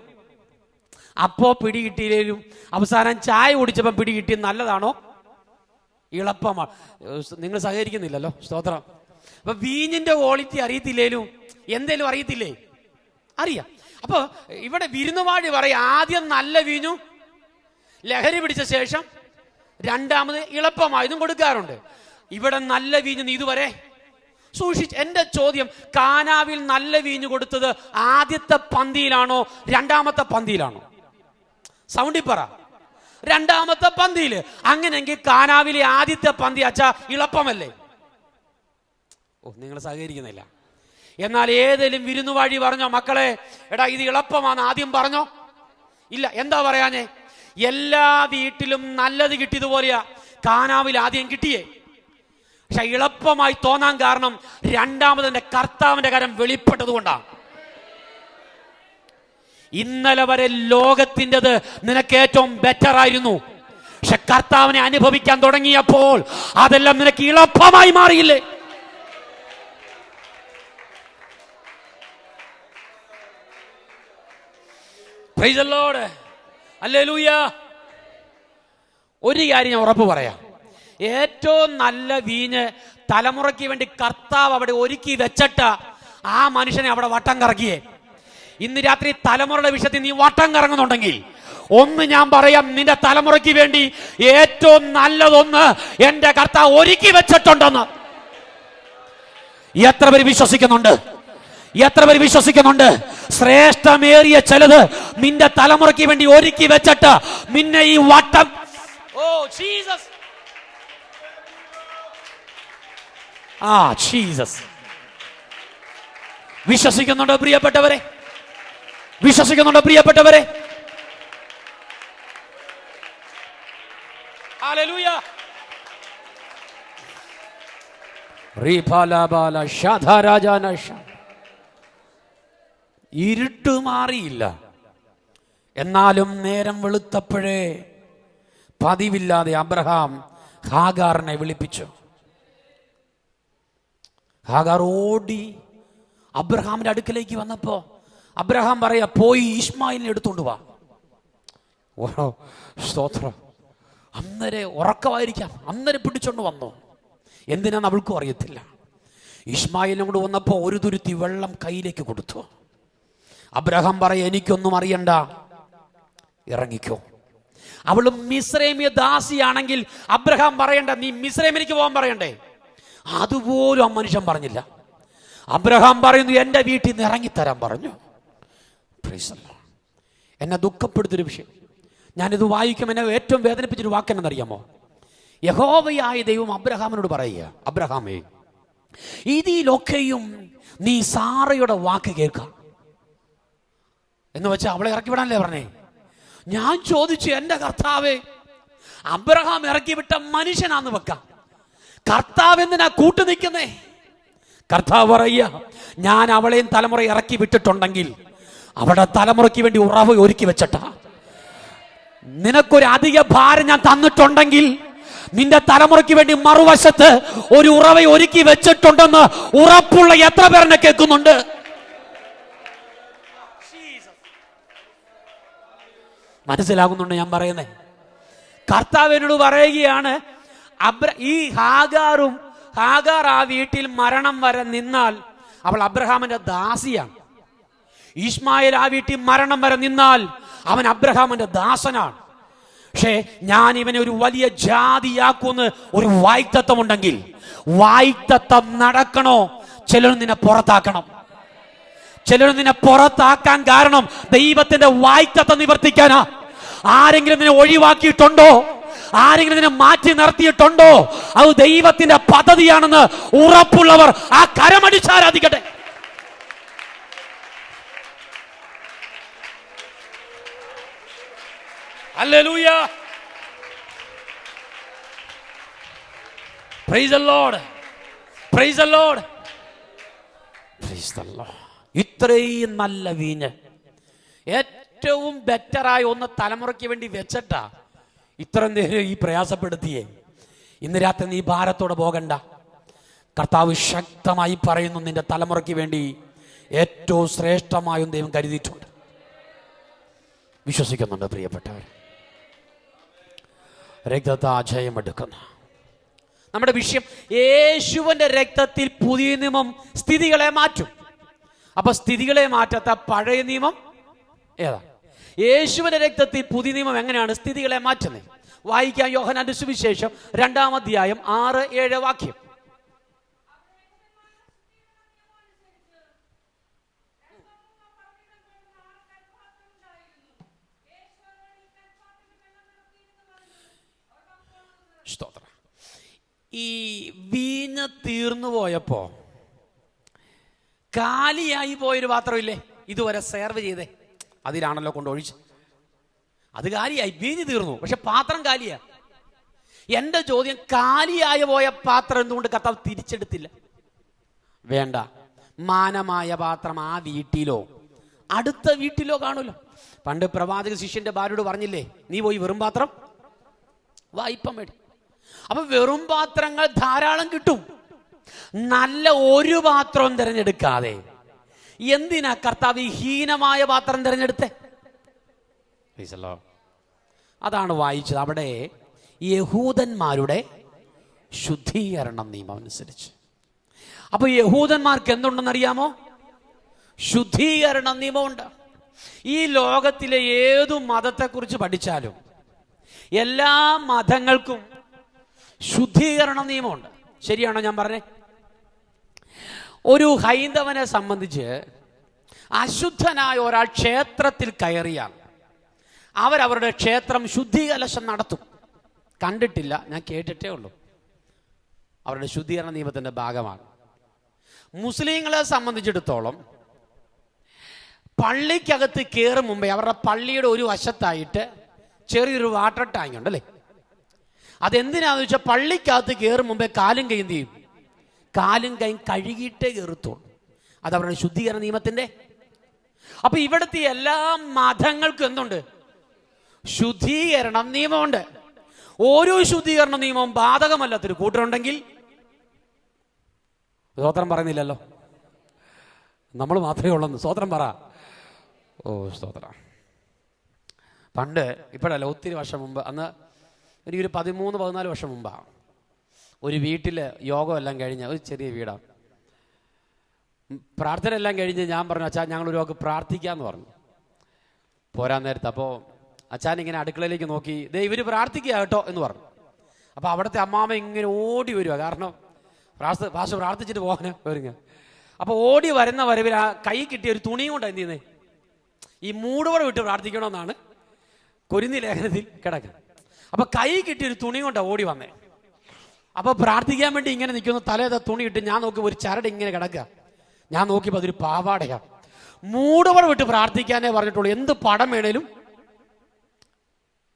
അപ്പോൾ പിടി കിട്ടിയില്ലേലും അവസാനം ചായ കുടിച്ചപ്പം പിടി കിട്ടി. നല്ലതാണോ ഇളപ്പമാണ്? നിങ്ങൾ സഹകരിക്കുന്നില്ലല്ലോ. സ്തോത്രം. അപ്പൊ വീഞ്ഞിന്റെ ക്വാളിറ്റി അറിയത്തില്ലേലും എന്തേലും അറിയത്തില്ലേ? അറിയാം. അപ്പോൾ ഇവിടെ വിരുന്നുവാഴി പറയും ആദ്യം നല്ല വീഞ്ഞു ലഹരി പിടിച്ച ശേഷം രണ്ടാമത് ഇളപ്പമായതും കൊടുക്കാറുണ്ട്. ഇവിടെ നല്ല വീഞ്ഞു നീ ഇതുവരെ സൂക്ഷിച്ച്. എൻ്റെ ചോദ്യം, കാനാവിൽ നല്ല വീഞ്ഞു കൊടുത്തത് ആദ്യത്തെ പന്തിയിലാണോ രണ്ടാമത്തെ പന്തിയിലാണോ? സൗണ്ടി പറ. രണ്ടാമത്തെ പന്തിയിൽ. അങ്ങനെയെങ്കിൽ കാനാവിലെ ആദ്യത്തെ പന്തി അച്ഛാ ഇളപ്പമല്ലേ? നിങ്ങൾ സഹകരിക്കുന്നില്ല. എന്നാൽ ഏതെങ്കിലും വിരുന്നുവാഴി പറഞ്ഞോ മക്കളെ എടാ ഇത് ഇളപ്പമാണ് ആദ്യം പറഞ്ഞോ? ഇല്ല. എന്താ പറയാഞ്ഞേ? എല്ലാ വീട്ടിലും നല്ലത് കിട്ടിയതുപോലെയാ കാനാവിൽ ആദ്യം കിട്ടിയേ. പക്ഷെ ഇളപ്പമായി തോന്നാൻ കാരണം രണ്ടാമതിന്റെ കർത്താവിന്റെ കരം വെളിപ്പെട്ടത് കൊണ്ടാണ്. ഇന്നലെ വരെ ലോകത്തിൻ്റെത് നിനക്ക് ഏറ്റവും ബെറ്റർ ആയിരുന്നു. പക്ഷെ കർത്താവിനെ അനുഭവിക്കാൻ തുടങ്ങിയപ്പോൾ അതെല്ലാം നിനക്ക് ഇളപ്പമായി മാറിയില്ലേ? Price the Lord. ഹല്ലേലൂയ. ഒരു കാര്യം ഞാൻ ഉറപ്പ് പറയാം, ഏറ്റവും നല്ല വീഞ്ഞ് തലമുറയ്ക്ക് വേണ്ടി കർത്താവ് അവിടെ ഒരുക്കി വെച്ചിട്ട ആ മനുഷ്യനെ അവിടെ വട്ടം കറക്കിയേ. ഇന്ന് രാത്രി തലമുറയുടെ വിഷയത്തിൽ നീ വട്ടം കറങ്ങുന്നുണ്ടെങ്കിൽ ഒന്ന് ഞാൻ പറയാം, നിന്റെ തലമുറയ്ക്ക് വേണ്ടി ഏറ്റവും നല്ലതൊന്ന് എന്റെ കർത്താവ് ഒരുക്കി വെച്ചിട്ടുണ്ടെന്ന്. എത്ര പേര് വിശ്വസിക്കുന്നുണ്ട്? എത്ര പേര് വിശ്വസിക്കുന്നുണ്ട്? ശ്രേഷ്ഠമേറിയ ചിലത് നിന്റെ തലമുറയ്ക്ക് വേണ്ടി ഒരുക്കി വെച്ചിട്ട് നിന്നെ ഈ വട്ടം. Oh Jesus. ജീസസ്. വിശ്വസിക്കുന്നുണ്ടോ പ്രിയപ്പെട്ടവരെ? വിശ്വസിക്കുന്നുണ്ടോ പ്രിയപ്പെട്ടവരെ? ഹല്ലേലൂയ. ഇരുട്ട് മാറിയില്ല. എന്നാലും നേരം വെളുത്തപ്പോഴേ പതിവില്ലാതെ അബ്രഹാം ഹാഗാറിനെ വിളിപ്പിച്ചു. ഹാഗാർ ഓടി അബ്രഹാമിന്റെ അടുക്കലേക്ക് വന്നപ്പോ അബ്രഹാം പറയാ, പോയി ഇസ്മായിലിനെ എടുത്തോണ്ട് വാ. ഓ സ്തോത്രം. അന്നേരെ ഉറക്കമായിരിക്കാം, അന്നേരം പിടിച്ചോണ്ട് വന്നു. എന്തിനാന്ന് അവൾക്കും അറിയത്തില്ല. ഇസ്മായിലിനെ കൊണ്ട് വന്നപ്പോൾ ഒരു തുരുത്തി വെള്ളം കയ്യിലേക്ക് കൊടുത്തു. അബ്രഹാം പറയും, എനിക്കൊന്നും അറിയണ്ട, ഇറങ്ങിക്കോ. അവള് മിസ്രൈമ്യ ദാസിയാണെങ്കിൽ അബ്രഹാം പറയണ്ട, നീ മിസ്രൈമിലേക്ക് പോകാൻ പറയണ്ടേ? അതുപോലും ആ മനുഷ്യൻ പറഞ്ഞില്ല. അബ്രഹാം പറയുന്നു, എൻ്റെ വീട്ടിൽ നിന്ന് ഇറങ്ങിത്തരാൻ പറഞ്ഞു. എന്നെ ദുഃഖപ്പെടുത്തൊരു വിഷയം, ഞാനിത് വായിക്കും, എന്നെ ഏറ്റവും വേദനിപ്പിച്ചൊരു വാക്കെന്നറിയാമോ? യഹോവയായ ദൈവം അബ്രഹാമിനോട് പറയുക, അബ്രഹാമേ, ഇതിലൊക്കെയും നീ സാറയുടെ വാക്ക് കേൾക്കാം എന്ന് വെച്ചാൽ അവളെ ഇറക്കി വിടാനല്ലേ പറഞ്ഞേ? ഞാൻ ചോദിച്ചു, എൻ്റെ കർത്താവേ, അബ്രഹാം ഇറക്കി വിട്ട മനുഷ്യനാന്ന് വെക്കാം, കർത്താവ് എന്തിനാ കൂട്ടു നിൽക്കുന്നേ? കർത്താവ് പറയുക, ഞാൻ അവളെയും തലമുറ ഇറക്കി വിട്ടിട്ടുണ്ടെങ്കിൽ അവളുടെ തലമുറയ്ക്ക് വേണ്ടി ഉറവ് ഒരുക്കി വെച്ചിട്ടാ. നിനക്കൊരു അധിക ഭാരം ഞാൻ തന്നിട്ടുണ്ടെങ്കിൽ നിന്റെ തലമുറയ്ക്ക് വേണ്ടി മറുവശത്ത് ഒരു ഉറവ ഒരുക്കി വെച്ചിട്ടുണ്ടെന്ന് ഉറപ്പുള്ള എത്ര പേരെന്നെ കേൾക്കുന്നുണ്ട്? മനസ്സിലാകുന്നുണ്ട് ഞാൻ പറയുന്നേ? കർത്താവ് എന്നോട് പറയുകയാണ്, ഈ ഹാഗാർ ആ വീട്ടിൽ മരണം വരെ നിന്നാൽ അവൾ അബ്രഹാമിന്റെ ദാസിയാണ്. ഇസ്മായിൽ ആ വീട്ടിൽ മരണം വരെ നിന്നാൽ അവൻ അബ്രഹാമിന്റെ ദാസനാണ്. പക്ഷേ ഞാൻ ഇവനെ ഒരു വലിയ ജാതിയാക്കുമെന്ന് ഒരു വാഗ്ദത്തം ഉണ്ടെങ്കിൽ, വാഗ്ദത്തം നടക്കണോ? ചിലർ നിന്നെ പുറത്താക്കണം. ചിലർ നിന്നെ പുറത്താക്കാൻ കാരണം ദൈവത്തിന്റെ വാഗ്ദത്തം നിവർത്തിക്കാനാ. ആരെങ്കിലും നിന്നെ ഒഴിവാക്കിയിട്ടുണ്ടോ? ആരെങ്കിലും നിന്നെ മാറ്റി നിർത്തിയിട്ടുണ്ടോ? അത് ദൈവത്തിന്റെ പദ്ധതിയാണെന്ന് ഉറപ്പുള്ളവർ ആ കരമടിച്ചാരാധിക്കട്ടെ. Hallelujah, praise the Lord, praise the Lord, praise the Lord. ഇത്രയും നല്ല വീഞ്ഞ്, ഏറ്റവും ബെറ്ററായ ഒന്ന് തലമുറയ്ക്ക് വേണ്ടി വെച്ചിട്ടാ ഇത്രയും നേരം ഈ പ്രയാസപ്പെടുത്തിയേ. ഇന്ന് രാത്രി നീ ഭാരത്തോടെ പോകണ്ട. കർത്താവ് ശക്തമായി പറയുന്നു, നിന്റെ തലമുറയ്ക്ക് വേണ്ടി ഏറ്റവും ശ്രേഷ്ഠമായും ദൈവം കരുതിയിട്ടുണ്ട്. വിശ്വസിക്കുന്നുണ്ട് പ്രിയപ്പെട്ടവർ? രക്തത്തെ ജയമെടുക്കുന്ന നമ്മുടെ വിഷയം, യേശുവിന്റെ രക്തത്തിൽ പുതിയ നിയമം സ്ഥിതികളെ മാറ്റും. അപ്പൊ സ്ഥിതികളെ മാറ്റാത്ത പഴയ നിയമം ഏതാ? യേശുവിന്റെ രക്തത്തിൽ പുതിയ നിയമം എങ്ങനെയാണ് സ്ഥിതികളെ മാറ്റുന്നത്? വായിക്കാം, യോഹന്നാന്റെ സുവിശേഷം 2-ാം അധ്യായം 6-7 വാക്യം. ഈ വീഞ്ഞ് തീർന്നു പോയപ്പോ കാലിയായി പോയൊരു പാത്രമില്ലേ, ഇതുവരെ സെർവ് ചെയ്തേ, അതിലാണല്ലോ കൊണ്ടൊഴിച്ച്. അത് കാലിയായി, വീഞ്ഞ് തീർന്നു, പക്ഷെ പാത്രം കാലിയാ. എന്റെ ചോദ്യം, കാലിയായി പോയ പാത്രം എന്തുകൊണ്ട് കർത്താവ് തിരിച്ചെടുത്തില്ല? വേണ്ട, മാനമായ പാത്രം ആ വീട്ടിലോ അടുത്ത വീട്ടിലോ കാണൂല്ലോ. പണ്ട് പ്രവാചക ശിഷ്യന്റെ ഭാര്യയോട് പറഞ്ഞില്ലേ, നീ പോയി വെറും പാത്രം വായ്പ മേടി. അപ്പൊ വെറും പാത്രങ്ങൾ ധാരാളം കിട്ടും. നല്ല ഒരു പാത്രവും തിരഞ്ഞെടുക്കാതെ എന്തിനാ കർത്താവ് ഈ ഹീനമായ പാത്രം തിരഞ്ഞെടുത്തേ? അതാണ് വായിച്ചത്. അവിടെ യഹൂദന്മാരുടെ ശുദ്ധീകരണ നിയമം അനുസരിച്ച്. അപ്പൊ യഹൂദന്മാർക്ക് എന്തുണ്ടെന്നറിയാമോ? ശുദ്ധീകരണ നിയമമുണ്ട്. ഈ ലോകത്തിലെ ഏതു മതത്തെക്കുറിച്ച് പഠിച്ചാലും എല്ലാ മതങ്ങൾക്കും ശുദ്ധീകരണ നിയമമുണ്ട്. ശരിയാണോ ഞാൻ പറഞ്ഞേ? ഒരു ഹൈന്ദവനെ സംബന്ധിച്ച് അശുദ്ധനായ ഒരാൾ ക്ഷേത്രത്തിൽ കയറിയാൽ അവരവരുടെ ക്ഷേത്രം ശുദ്ധീകലശം നടത്തും. കണ്ടിട്ടില്ല, ഞാൻ കേട്ടിട്ടേ ഉള്ളൂ. അവരുടെ ശുദ്ധീകരണ നിയമത്തിന്റെ ഭാഗമാണ്. മുസ്ലിങ്ങളെ സംബന്ധിച്ചിടത്തോളം പള്ളിക്കകത്ത് കയറും മുമ്പേ അവരുടെ പള്ളിയുടെ ഒരു വശത്തായിട്ട് ചെറിയൊരു വാട്ടർ ടാങ്ക് ഉണ്ട് അല്ലേ? അതെന്തിനാന്ന് വെച്ചാൽ പള്ളിക്കകത്ത് കയറും മുമ്പേ കാലും കൈയും ചെയ്യും, കാലും കൈയും കഴുകിയിട്ടേ കയറത്തുള്ളൂ. അത് അവരുടെ ശുദ്ധീകരണ നിയമത്തിന്റെ. അപ്പൊ ഇവിടുത്തെ എല്ലാ മതങ്ങൾക്കും എന്തുണ്ട്? ശുദ്ധീകരണ നിയമമുണ്ട്. ഓരോ ശുദ്ധീകരണ നിയമവും ബാധകമല്ലാത്തൊരു കൂട്ടരുണ്ടെങ്കിൽ സ്തോത്രം പറയുന്നില്ലല്ലോ, നമ്മൾ മാത്രമേ ഉള്ളൂ. സ്തോത്രം പറ. ഓ സ്തോത്രം. പണ്ട്, ഇപ്പോഴല്ല, ഒത്തിരി വർഷം മുമ്പ്, അന്ന് എനിക്കൊരു 13-14 വർഷം മുമ്പാണ്, ഒരു വീട്ടിൽ യോഗം എല്ലാം കഴിഞ്ഞ ഒരു ചെറിയ വീടാണ്. പ്രാർത്ഥന എല്ലാം കഴിഞ്ഞ് ഞാൻ പറഞ്ഞു, അച്ഛാ ഞങ്ങളൊരു വാക്ക് പ്രാർത്ഥിക്കാമെന്ന് പറഞ്ഞു. പോരാൻ നേരത്ത് അപ്പോൾ അച്ഛൻ ഇങ്ങനെ അടുക്കളയിലേക്ക് നോക്കി, ദേ ഇവർ പ്രാർത്ഥിക്കുക കേട്ടോ എന്ന് പറഞ്ഞു. അപ്പോൾ അവിടുത്തെ അമ്മാമ്മ ഇങ്ങനെ ഓടി വരിക, കാരണം പാസ്റ്റർ പ്രാർത്ഥിച്ചിട്ട് പോകാൻ വരുക. അപ്പോൾ ഓടി വരുന്ന വരവിൽ ആ കൈ കിട്ടിയ ഒരു തുണിയും കൊണ്ട് എന്ത് ചെയ്യുന്നത്, ഈ മൂടുപടം വിട്ട് പ്രാർത്ഥിക്കണമെന്നാണ് കൊരിന്തി ലേഖനത്തിൽ കിടക്കുന്നത്. അപ്പോൾ കൈ കിട്ടിയൊരു തുണി കൊണ്ടാണ് ഓടി വന്നേ. അപ്പോൾ പ്രാർത്ഥിക്കാൻ വേണ്ടി ഇങ്ങനെ നിൽക്കുന്നു, തലേത തുണി ഇട്ട് ഞാൻ നോക്കി ഒരു ചരട് ഇങ്ങനെ കിടക്കുക. ഞാൻ നോക്കിയപ്പോൾ അതൊരു പാവാടയാണ്. മൂടുപടം വിട്ട് പ്രാർത്ഥിക്കാനേ പറഞ്ഞിട്ടുള്ളൂ, എന്ത് പടം വേണേലും.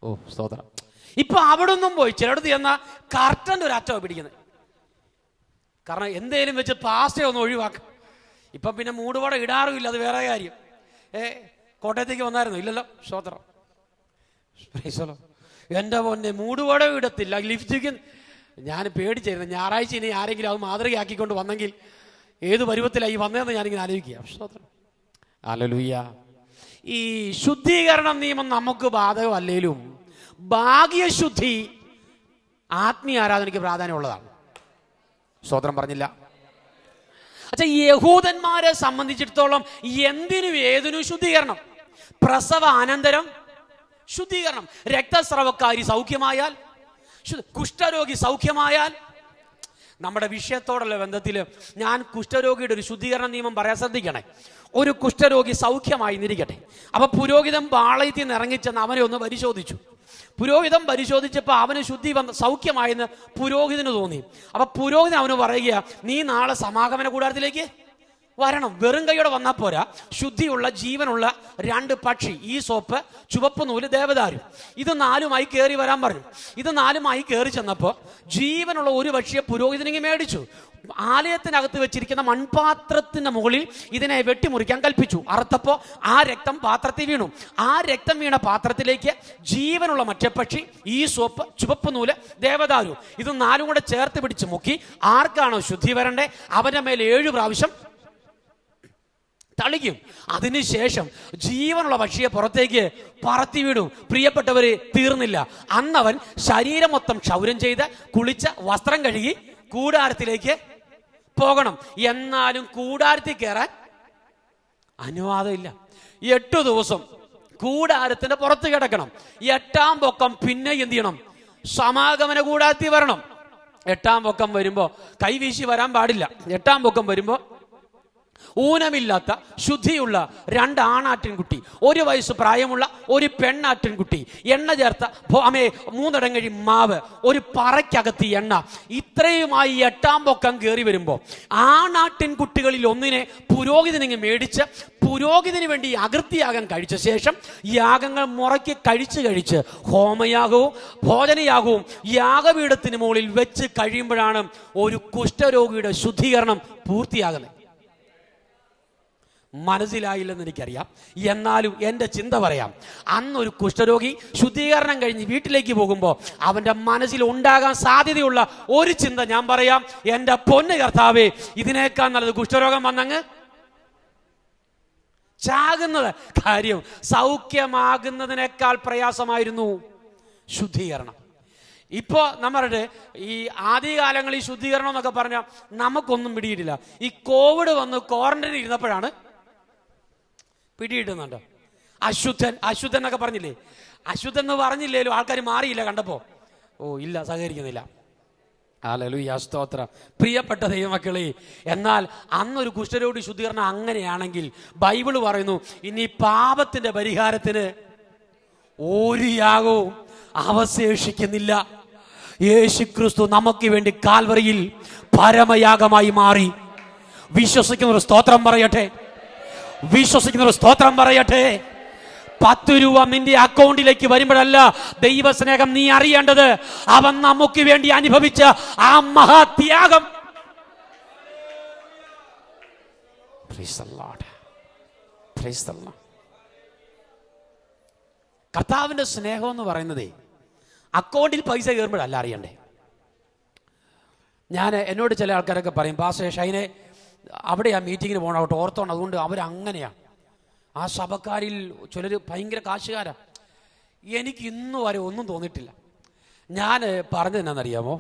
ഓ സ്തോത്രം. ഇപ്പൊ അവിടെ ഒന്നും പോയി ചിലടത്ത് ചെന്നാൽ കർട്ടൻ്റെ ഒരു അറ്റമാണ് പിടിക്കുന്നത്. കാരണം എന്തേലും വെച്ച് പാസ്റ്റേ ഒന്ന് ഒഴിവാക്കും. ഇപ്പം പിന്നെ മൂടുപടം ഇടാറുമില്ല, അത് വേറെ കാര്യം. കോട്ടയത്തേക്ക് വന്നായിരുന്നു? ഇല്ലല്ലോ. സ്തോത്രം. എൻ്റെ പൊന്നെ, മൂടുപടം ഇടത്തില്ല, ലിഫ്റ്റിക്ക്. ഞാൻ പേടിച്ചായിരുന്നു, ഞായറാഴ്ച ഇനി ആരെങ്കിലും അത് മാതൃകയാക്കിക്കൊണ്ട് വന്നെങ്കിൽ ഏത് പരുവത്തിലായി വന്നതെന്ന് ഞാനിങ്ങനെ ആലോചിക്കുക. സ്തോത്രം. ഹല്ലേലൂയ. ഈ ശുദ്ധീകരണ നിയമം നമുക്ക് ബാധകമല്ലേലും ഭാഗ്യശുദ്ധി ആത്മീയ ആരാധനയ്ക്ക് പ്രാധാന്യമുള്ളതാണ്. സ്തോത്രം പറഞ്ഞില്ല. അച്ഛാ, യഹൂദന്മാരെ സംബന്ധിച്ചിടത്തോളം എന്തിനും ഏതിനും ശുദ്ധീകരണം. പ്രസവ അനന്തരം ശുദ്ധീകരണം. രക്തസ്രവക്കാരി സൗഖ്യമായാൽ, കുഷ്ഠരോഗി സൗഖ്യമായാൽ. നമ്മുടെ വിഷയത്തോടുള്ള ബന്ധത്തിൽ ഞാൻ കുഷ്ഠരോഗിയുടെ ഒരു ശുദ്ധീകരണ നിയമം പറയാൻ ശ്രദ്ധിക്കണേ. ഒരു കുഷ്ഠരോഗി സൗഖ്യമായി നിരിക്കട്ടെ. അപ്പൊ പുരോഹിതൻ പാളയത്തിൽ നിന്ന് ഇറങ്ങിച്ചെന്ന് അവനെ ഒന്ന് പരിശോധിച്ചു. പുരോഹിതൻ പരിശോധിച്ചപ്പോൾ അവന് സൗഖ്യമായെന്ന് പുരോഹിതന് തോന്നി. അപ്പൊ പുരോഹിതൻ അവന് പറയുക, നീ നാളെ സമാഗമന കൂടാരത്തിലേക്ക് വരണം. വെറും കൈയോടെ വന്നാൽ പോരാ, ശുദ്ധിയുള്ള ജീവനുള്ള 2 പക്ഷി, ഈ സോപ്പ്, ചുവപ്പ് നൂല്, ദേവദാരു, ഇത് 4മായി കയറി വരാൻ പറഞ്ഞു. ഇത് 4മായി കയറി ചെന്നപ്പോൾ ജീവനുള്ള ഒരു പക്ഷിയെ പുരോഹിതനെങ്കിൽ മേടിച്ചു. ആലയത്തിനകത്ത് വെച്ചിരിക്കുന്ന മൺപാത്രത്തിന്റെ മുകളിൽ ഇതിനെ വെട്ടിമുറിക്കാൻ കൽപ്പിച്ചു. അറുത്തപ്പോൾ ആ രക്തം പാത്രത്തിൽ വീണു. ആ രക്തം വീണ പാത്രത്തിലേക്ക് ജീവനുള്ള മറ്റേ പക്ഷി, ഈ സോപ്പ്, ചുവപ്പ് നൂല്, ദേവദാരു, ഇത് 4 കൂടെ ചേർത്ത് പിടിച്ച് മുക്കി ആർക്കാണോ ശുദ്ധി വരണ്ടേ അവന്റെ മേലെ 7 പ്രാവശ്യം തളിക്കും. അതിനുശേഷം ജീവനുള്ള പക്ഷിയെ പുറത്തേക്ക് പറത്തി വിടും. പ്രിയപ്പെട്ടവരെ, തീർന്നില്ല. അന്നവൻ ശരീരം മൊത്തം ക്ഷൗരം ചെയ്ത് കുളിച്ച് വസ്ത്രം കഴുകി കൂടാരത്തിലേക്ക് പോകണം. എന്നാലും കൂടാരത്തിൽ കയറാൻ അനുവാദമില്ല. 8 ദിവസം കൂടാരത്തിന്റെ പുറത്ത് കിടക്കണം. 8ാം പൊക്കം പിന്നെ എന്ത് ചെയ്യണം? സമാഗമന കൂടാരത്തിൽ വരണം. 8ാം പൊക്കം വരുമ്പോ കൈവീശി വരാൻ പാടില്ല. 8ാം പൊക്കം വരുമ്പോ ഊനമില്ലാത്ത ശുദ്ധിയുള്ള 2 ആണാട്ടിൻകുട്ടി, 1 വയസ്സ് പ്രായമുള്ള 1 പെണ്ണാട്ടിൻകുട്ടി, എണ്ണ ചേർത്ത 3 ഇടങ്ങഴി മാവ്, 1 പറയ്ക്കകത്ത് എണ്ണ, ഇത്രയുമായി 8ാം പൊക്കം കയറി വരുമ്പോൾ ആണാട്ടിൻകുട്ടികളിൽ ഒന്നിനെ പുരോഹിതനിങ്ങ് മേടിച്ച് പുരോഹിതന് വേണ്ടി അകൃത്യയാഗം കഴിച്ച ശേഷം യാഗങ്ങൾ മുറയ്ക്ക് കഴിച്ച് ഹോമയാഗവും ഭോജനയാഗവും യാഗപീഠത്തിന് മുകളിൽ വെച്ച് കഴിയുമ്പോഴാണ് ഒരു കുഷ്ഠരോഗിയുടെ ശുദ്ധീകരണം പൂർത്തിയാകുന്നത്. മനസ്സിലായില്ലെന്ന് എനിക്കറിയാം, എന്നാലും എൻ്റെ ചിന്ത പറയാം. അന്നൊരു കുഷ്ഠരോഗി ശുദ്ധീകരണം കഴിഞ്ഞ് വീട്ടിലേക്ക് പോകുമ്പോൾ അവൻ്റെ മനസ്സിൽ ഉണ്ടാകാൻ സാധ്യതയുള്ള ഒരു ചിന്ത ഞാൻ പറയാം. എൻ്റെ പൊന്ന് കർത്താവേ, ഇതിനേക്കാൾ നല്ലത് കുഷ്ഠരോഗം വന്നങ്ങ് ചാകുന്നത്. കാര്യം സൗഖ്യമാകുന്നതിനേക്കാൾ പ്രയാസമായിരുന്നു ശുദ്ധീകരണം. ഇപ്പോൾ നമ്മളുടെ ഈ ആദ്യകാലങ്ങളിൽ ശുദ്ധീകരണം എന്നൊക്കെ പറഞ്ഞാൽ നമുക്കൊന്നും പിടിയിട്ടില്ല. ഈ കോവിഡ് വന്ന് ക്വാറന്റൈനിൽ ഇരുന്നപ്പോഴാണ് പിടിയിട്ടുന്നുണ്ടോ. അശുദ്ധൻ എന്നൊക്കെ പറഞ്ഞില്ലേ? അശുദ്ധൻ എന്ന് പറഞ്ഞില്ലേലും ആൾക്കാർ മാറിയില്ല കണ്ടപ്പോ. ഓ ഇല്ല, സഹകരിക്കുന്നില്ല. ഹല്ലേലൂയ, സ്തോത്രം. പ്രിയപ്പെട്ട ദൈവമക്കളെ, എന്നാൽ അന്നൊരു കുഷ്ഠരോഗി ശുദ്ധീകരണം അങ്ങനെയാണെങ്കിൽ ബൈബിള് പറയുന്നു, ഇനി പാപത്തിന്റെ പരിഹാരത്തിന് ഒരു യാഗവും അവശേഷിക്കുന്നില്ല. യേശുക്രിസ്തു നമുക്ക് വേണ്ടി കാൽവറിയിൽ പരമയാഗമായി മാറി. വിശ്വസിക്കുന്നവർ സ്തോത്രം പറയട്ടെ. വിശ്വസിക്കുന്നവർ സ്തോത്രം പറയട്ടെ. 10 രൂപ നിന്റെ അക്കൗണ്ടിലേക്ക് വരുമ്പോഴല്ല ദൈവസ്നേഹം നീ അറിയേണ്ടത്, അവൻ നമുക്ക് വേണ്ടി അനുഭവിച്ച ആ മഹാത്യാഗം. കർത്താവിന്റെ സ്നേഹം എന്ന് പറയുന്നതേ അക്കൗണ്ടിൽ പൈസ കയറുമ്പോഴല്ല അറിയണ്ടേ. എന്നോട് ചില ആൾക്കാരൊക്കെ പറയും, പാസ്റ്റർ ഷൈനെ അവിടെ ആ മീറ്റിങ്ങിന് പോകണം, അവിടെ ഓർത്തോണം. അതുകൊണ്ട് അവരങ്ങനെയാണ്. ആ സഭക്കാരിൽ ചിലർ ഭയങ്കര കാശുകാരാ. എനിക്ക് ഇന്നു വരെ ഒന്നും തോന്നിയിട്ടില്ല. ഞാൻ പറഞ്ഞത് എന്നാണെന്നറിയാമോ?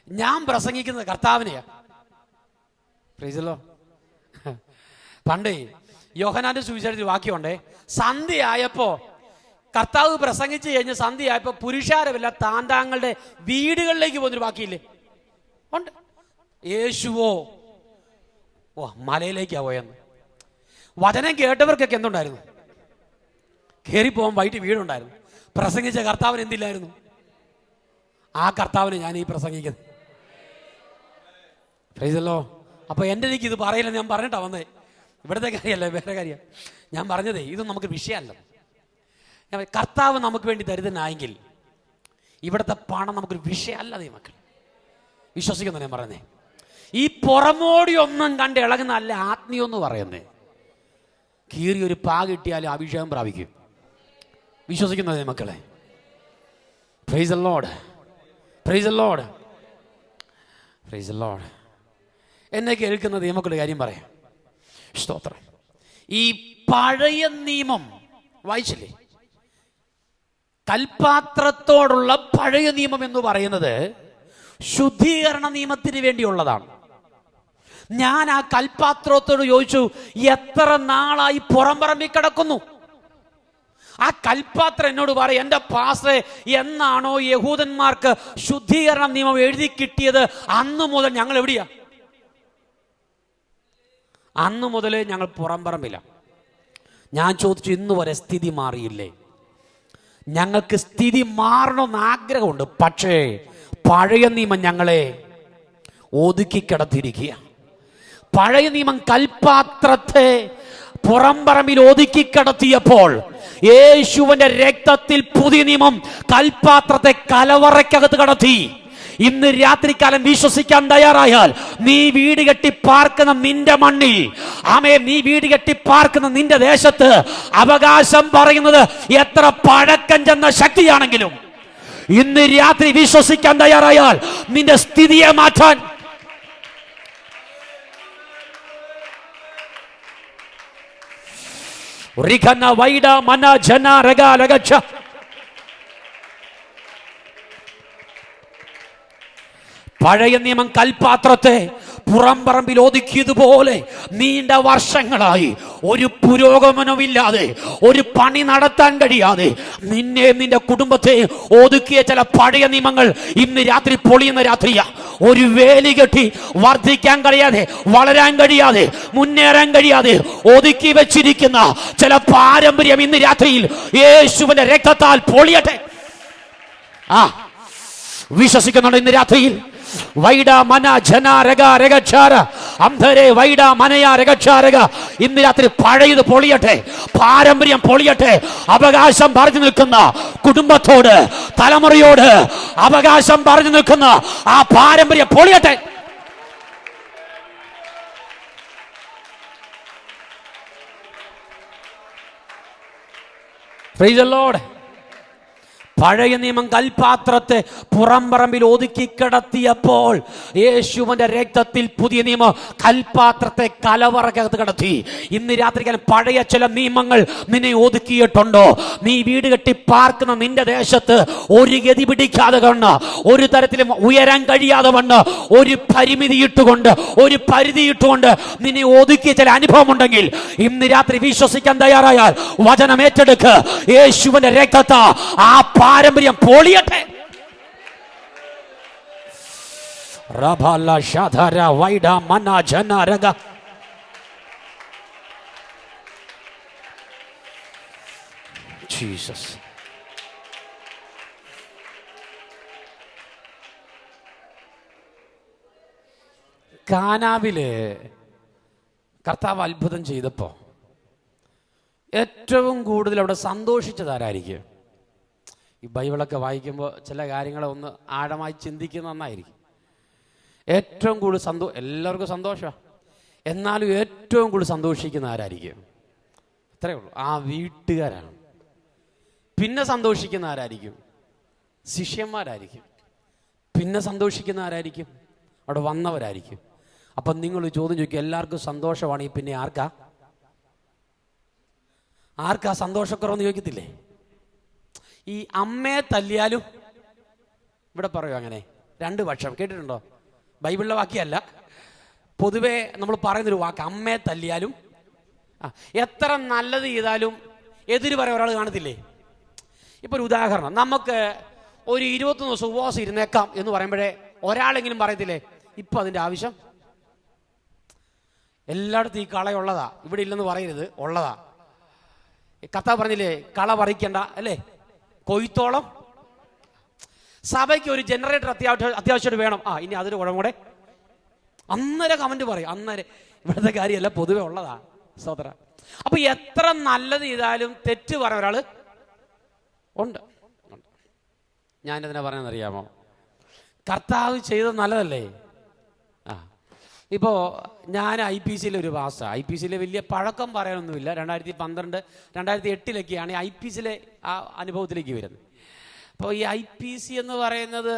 ഞാൻ പ്രസംഗിക്കുന്നത് കർത്താവിനെയാ. Price the Lord. പണ്ടേ യോഹന്നാന്റെ സുവിശേഷത്തിൽ വാക്യമുണ്ടേ, സന്ധ്യയായപ്പോ കർത്താവ് പ്രസംഗിച്ച് കഴിഞ്ഞ് സന്ധ്യയായപ്പോ പുരുഷാരമില്ല താന്താങ്ങളുടെ വീടുകളിലേക്ക് പോകുന്നൊരു ബാക്കിയില്ലേ? ഉണ്ട്. യേശുവോ മലയിലേക്കാ പോയെന്ന്. വചനം കേട്ടവർക്കൊക്കെ എന്തുണ്ടായിരുന്നു? കയറിപ്പോകാൻ വൈകിട്ട് വീടുണ്ടായിരുന്നു. പ്രസംഗിച്ച കർത്താവിന് എന്തില്ലായിരുന്നു? ആ കർത്താവിന് ഞാൻ ഈ പ്രസംഗിക്കുന്നത്. പ്രൈസല്ലോ. അപ്പൊ എൻ്റെ എനിക്ക് ഇത് പറയില്ല, ഞാൻ പറഞ്ഞിട്ടാ വന്നേ. ഇവിടുത്തെ കാര്യമല്ല, വേറെ കാര്യം ഞാൻ പറഞ്ഞതേ. ഇതൊന്നും നമുക്ക് വിഷയമല്ല. കർത്താവ് നമുക്ക് വേണ്ടി ദരിദ്രനായെങ്കിൽ ഇവിടുത്തെ പണം നമുക്കൊരു വിഷയമല്ല. മക്കൾ വിശ്വസിക്കുന്നു ഞാൻ പറയുന്നേ. ഈ പുറമോടി ഒന്നും കണ്ട് ഇളകുന്ന അല്ല ആത്മീയം എന്ന് പറയുന്നേ. കീറി ഒരു പാ കിട്ടിയാലും അഭിഷേകം പ്രാപിക്കും. വിശ്വസിക്കുന്നതേ മക്കളെ. Price the Lord, praise the Lord, praise the Lord. എന്നെ കേൾക്കുന്നത് നമുക്കുള്ള കാര്യം പറയാം. സ്തോത്രം. ഈ പഴയ നിയമം വായിച്ചില്ലേ? കൽപാത്രത്തോടുള്ള പഴയ നിയമം എന്ന് പറയുന്നത് ശുദ്ധീകരണ നിയമത്തിന് വേണ്ടിയുള്ളതാണ്. ഞാൻ ആ കൽപാത്രത്തോട് ചോദിച്ചു, എത്ര നാളായി പുറംപറമ്പിൽ കിടക്കുന്നു? ആ കൽപാത്രം എന്നോട് പറയും, എൻ്റെ പാസ്റ്ററെ, എന്നാണോ യഹൂദന്മാർക്ക് ശുദ്ധീകരണ നിയമം എഴുതി കിട്ടിയത് അന്ന് മുതൽ ഞങ്ങൾ എവിടെയാ? അന്ന് മുതലേ ഞങ്ങൾ പുറംപറമ്പില്ല. ഞാൻ ചോദിച്ചു, ഇന്ന് വരെ സ്ഥിതി മാറിയില്ലേ? ഞങ്ങൾക്ക് സ്ഥിതി മാറണമെന്ന് ആഗ്രഹമുണ്ട്, പക്ഷേ പഴയ നിയമം ഞങ്ങളെ ഒതുക്കി കിടത്തിയിരിക്കുക. പഴയ നിയമം കൽപാത്രത്തെ പുറംപറമ്പിൽ ഒതുക്കി കിടത്തിയപ്പോൾ യേശുവിന്റെ രക്തത്തിൽ പുതിയ നിയമം കൽപാത്രത്തെ കലവറയ്ക്കകത്ത് കടത്തി. ഇന്ന് രാത്രികാലം വിശ്വസിക്കാൻ തയ്യാറായാൽ, നീ വീട് കെട്ടി പാർക്കുന്ന നിന്റെ മണ്ണിൽ, ആമേ, നീ വീട് കെട്ടി പാർക്കുന്ന നിന്റെ ദേശത്ത് അവകാശം പറയുന്നത് എത്ര പഴക്കം ചെന്ന ശക്തിയാണെങ്കിലും ഇന്ന് രാത്രി വിശ്വസിക്കാൻ തയ്യാറായാൽ നിന്റെ സ്ഥിതിയെ മാറ്റാൻ പഴയ നിയമം കൽപാത്രത്തെ പുറംപറമ്പിൽ ഒതുക്കിയതുപോലെ നീണ്ട വർഷങ്ങളായി ഒരു പുരോഗമനമില്ലാതെ, ഒരു പണി നടത്താൻ കഴിയാതെ നിന്നെ നിന്റെ കുടുംബത്തെ ഒതുക്കിയ ചില പഴയ നിയമങ്ങൾ ഇന്ന് രാത്രി പൊളിയുന്ന രാത്രിയാ. ഒരു വേലി കെട്ടി വർദ്ധിക്കാൻ കഴിയാതെ, വളരാൻ കഴിയാതെ, മുന്നേറാൻ കഴിയാതെ ഒതുക്കി വെച്ചിരിക്കുന്ന ചില പാരമ്പര്യം ഇന്ന് രാത്രിയിൽ യേശുവിന്റെ രക്തത്താൽ പൊളിയട്ടെ. വിശ്വസിക്കുന്നുണ്ട് ഇന്ന് രാത്രിയിൽ? ഇന്ന് രാത്രി പഴയത് പൊളിയട്ടെ, പാരമ്പര്യം പൊളിയട്ടെ. അവകാശം പറഞ്ഞു നിൽക്കുന്ന കുടുംബത്തോട്, തലമുറയോട് അവകാശം പറഞ്ഞു നിൽക്കുന്ന ആ പാരമ്പര്യം പൊളിയട്ടെ. Praise the Lord. പഴയ നിയമം കൽപാത്രത്തെ പുറംപറമ്പിൽ ഒതുക്കി കിടത്തിയപ്പോൾ യേശുവിന്റെ രക്തത്തിൽ പുതിയ നിയമം കൽപാത്രത്തെ കലവറക്കകത്ത് കിടത്തി. ഇന്ന് രാത്രികാലം പഴയ ചില നിയമങ്ങൾ നിന്നെ ഒതുക്കിയിട്ടുണ്ടോ? നീ വീട് കെട്ടി പാർക്കുന്ന നിന്റെ ദേശത്ത് ഒരു ഗതി പിടിക്കാതെ കണ്ട്, ഒരു തരത്തിലും ഉയരാൻ കഴിയാതെ വണ്ണ്, ഒരു പരിമിതി ഇട്ടുകൊണ്ട്, ഒരു പരിധി ഇട്ടുകൊണ്ട് നിന്നെ ഒതുക്കിയ ചില അനുഭവം ഉണ്ടെങ്കിൽ ഇന്ന് രാത്രി വിശ്വസിക്കാൻ തയ്യാറായാൽ വചനം ഏറ്റെടുക്ക്. യേശുവിന്റെ രക്തത്താ ആ പാരമ്പര്യം പൊളിയട്ടെ. ജീസസ്. കാനാവില് കർത്താവ് അത്ഭുതം ചെയ്തപ്പോ ഏറ്റവും കൂടുതൽ അവിടെ സന്തോഷിച്ചതാരായിരിക്കും? ഈ ബൈബിളൊക്കെ വായിക്കുമ്പോൾ ചില കാര്യങ്ങളെ ഒന്ന് ആഴമായി ചിന്തിക്കുന്ന നന്നായിരിക്കും. ഏറ്റവും കൂടുതൽ എല്ലാവർക്കും സന്തോഷമാണ്, എന്നാലും ഏറ്റവും കൂടുതൽ സന്തോഷിക്കുന്ന ആരായിരിക്കും? അത്രയേ ഉള്ളൂ, ആ വീട്ടുകാരാണ്. പിന്നെ സന്തോഷിക്കുന്ന ആരായിരിക്കും? ശിഷ്യന്മാരായിരിക്കും. പിന്നെ സന്തോഷിക്കുന്ന ആരായിരിക്കും? അവിടെ വന്നവരായിരിക്കും. അപ്പം നിങ്ങൾ ചോദ്യം ചോദിക്കും, എല്ലാവർക്കും സന്തോഷമാണെങ്കിൽ പിന്നെ ആർക്കാ സന്തോഷക്കുറവെന്ന് ചോദിക്കത്തില്ലേ? ഈ അമ്മയെ തല്ലിയാലും ഇവിടെ പറയൂ അങ്ങനെ 2 പക്ഷം. കേട്ടിട്ടുണ്ടോ? ബൈബിളിലെ വാക്യമല്ല, പൊതുവെ നമ്മൾ പറയുന്നൊരു വാക്ക്, അമ്മയെ തല്ലിയാലും എത്ര നല്ലത് ചെയ്താലും എതിര് പറയാൻ ഒരാൾ കാണത്തില്ലേ? ഇപ്പോൾ ഒരു ഉദാഹരണം, നമുക്ക് ഒരു 21 ദിവസം ഉപവാസം ഇരുന്നേക്കാം എന്ന് പറയുമ്പോഴേ ഒരാളെങ്കിലും പറയത്തില്ലേ ഇപ്പം അതിൻ്റെ ആവശ്യം? എല്ലായിടത്തും ഈ കളയുള്ളതാ, ഇവിടെ ഇല്ലെന്ന് പറയരുത്, ഉള്ളതാ. കർത്താവ് പറഞ്ഞില്ലേ കള പറിക്കണ്ട അല്ലേ, കൊയ്ത്തോളം. സഭയ്ക്ക് ഒരു ജനറേറ്റർ അത്യാവശ്യമായിട്ട് വേണം, ഇനി അതൊരു കുഴപ്പം കൂടെ. അന്നേരം കമന്റ് പറയും, അന്നേരം. ഇവിടുത്തെ കാര്യമല്ല, പൊതുവെ ഉള്ളതാ സഹോദര. അപ്പൊ എത്ര നല്ലത് ചെയ്താലും തെറ്റ് പറയാൻ ഒരാള് ഉണ്ട്. ഞാനെന്തിനാ പറയാന്നറിയാമോ? കർത്താവ് ചെയ്തത് നല്ലതല്ലേ? ഇപ്പോൾ ഞാൻ IPCയിലെ ഒരു പാസ്സാണ്. IPCയിലെ വലിയ പഴക്കം പറയാനൊന്നുമില്ല. 2012, 2008 IPCയിലെ ആ അനുഭവത്തിലേക്ക് വരുന്നത്. അപ്പോൾ ഈ IPC എന്ന് പറയുന്നത്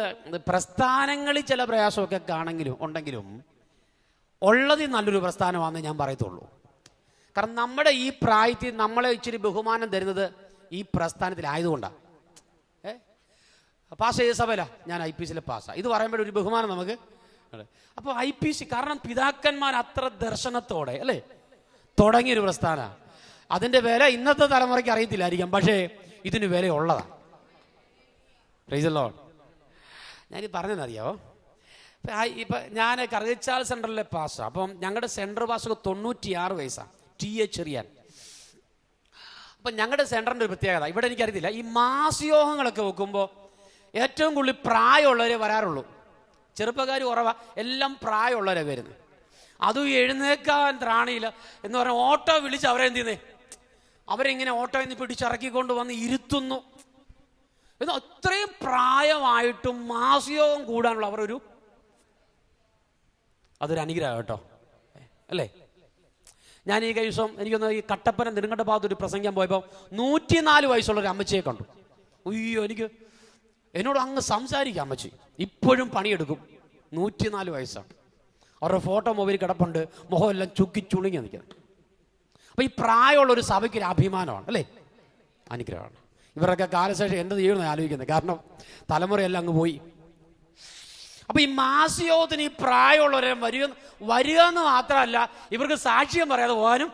പ്രസ്ഥാനങ്ങളിൽ ചില പ്രയാസമൊക്കെ ഉണ്ടെങ്കിലും ഉള്ളതിൽ നല്ലൊരു പ്രസ്ഥാനമാണെന്ന് ഞാൻ പറയത്തുള്ളൂ. കാരണം നമ്മുടെ ഈ പ്രായത്തിൽ നമ്മളെ ഇച്ചിരി ബഹുമാനം തരുന്നത് ഈ പ്രസ്ഥാനത്തിലായതുകൊണ്ടാണ്. പാസ് ചെയ്ത സഭയില ഞാൻ IPCയിലെ പാസ്സാണ്. ഇത് പറയുമ്പോഴൊരു ബഹുമാനം നമുക്ക്. അപ്പോൾ IPC കാരണം പിതാക്കന്മാർ അത്ര ദർശനത്തോടെ അല്ലേ തുടങ്ങിയൊരു പ്രസ്ഥാനമാണ്. അതിൻ്റെ വില ഇന്നത്തെ തലമുറയ്ക്ക് അറിയത്തില്ലായിരിക്കാം, പക്ഷേ ഇതിന് വിലയുള്ളതാണ്. Price the Lord. ഞാനീ പറഞ്ഞതെന്നറിയാമോ? ഇപ്പം ഞാൻ കറുകച്ചാൽ സെൻറ്ററിലെ പാസ്സാണ്. അപ്പം ഞങ്ങളുടെ സെൻറ്റർ പാസ്സൊക്കെ 96 വയസ്സാണ്, TH ചെറിയാൻ. അപ്പം ഞങ്ങളുടെ സെൻറ്ററിൻ്റെ ഒരു പ്രത്യേകത, ഇവിടെ എനിക്കറിയത്തില്ല, ഈ മാസയോഗങ്ങളൊക്കെ വെക്കുമ്പോൾ ഏറ്റവും കൂടുതൽ പ്രായമുള്ളവരെ വരാറുള്ളൂ. ചെറുപ്പക്കാർ കുറവാ, എല്ലാം പ്രായമുള്ളവരെ വരുന്നത്. അതും എഴുന്നേക്കാൻ ത്രാണിയില്ല എന്ന് പറഞ്ഞാൽ ഓട്ടോ വിളിച്ച് അവരെ എന്ത് ചെയ്യുന്നേ, അവരിങ്ങനെ ഓട്ടോയിൽ നിന്ന് പിടിച്ചിറക്കിക്കൊണ്ട് വന്ന് ഇരുത്തുന്നു. എന്നാൽ അത്രയും പ്രായമായിട്ടും മാസയോഗം കൂടാനുള്ള അവരൊരു അതൊരു അനുഗ്രഹം കേട്ടോ അല്ലേ. ഞാൻ ഈ ദിവസം എനിക്കൊന്ന് ഈ കട്ടപ്പന നെടുങ്കണ്ട ഭാഗത്ത് ഒരു പ്രസംഗിക്കാൻ പോയപ്പോൾ 104 വയസ്സുള്ളൊരു അമ്മച്ചിയെ കണ്ടു. അയ്യോ, എന്നോട് അങ്ങ് സംസാരിക്കാം. അമ്മച്ചി ഇപ്പോഴും പണിയെടുക്കും, 104 വയസ്സാണ്. അവരുടെ ഫോട്ടോ മൊബൈൽ കിടപ്പുണ്ട്, മുഖം എല്ലാം ചുക്കിച്ചുളുങ്ങി നിൽക്കുന്നത്. അപ്പം ഈ പ്രായമുള്ളൊരു സഭയ്ക്കൊരു അഭിമാനമാണ് അല്ലേ, അനുഗ്രഹമാണ്. ഇവരൊക്കെ കാലശേഷം എന്ത് ചെയ്യണമെന്ന് ആലോചിക്കുന്നത്, കാരണം തലമുറയെല്ലാം അങ്ങ് പോയി. അപ്പം ഈ മാസയോഗത്തിന് ഈ പ്രായമുള്ളവരെ വരിക എന്ന് മാത്രമല്ല, ഇവർക്ക് സാക്ഷ്യം പറയാതെ പോകാനും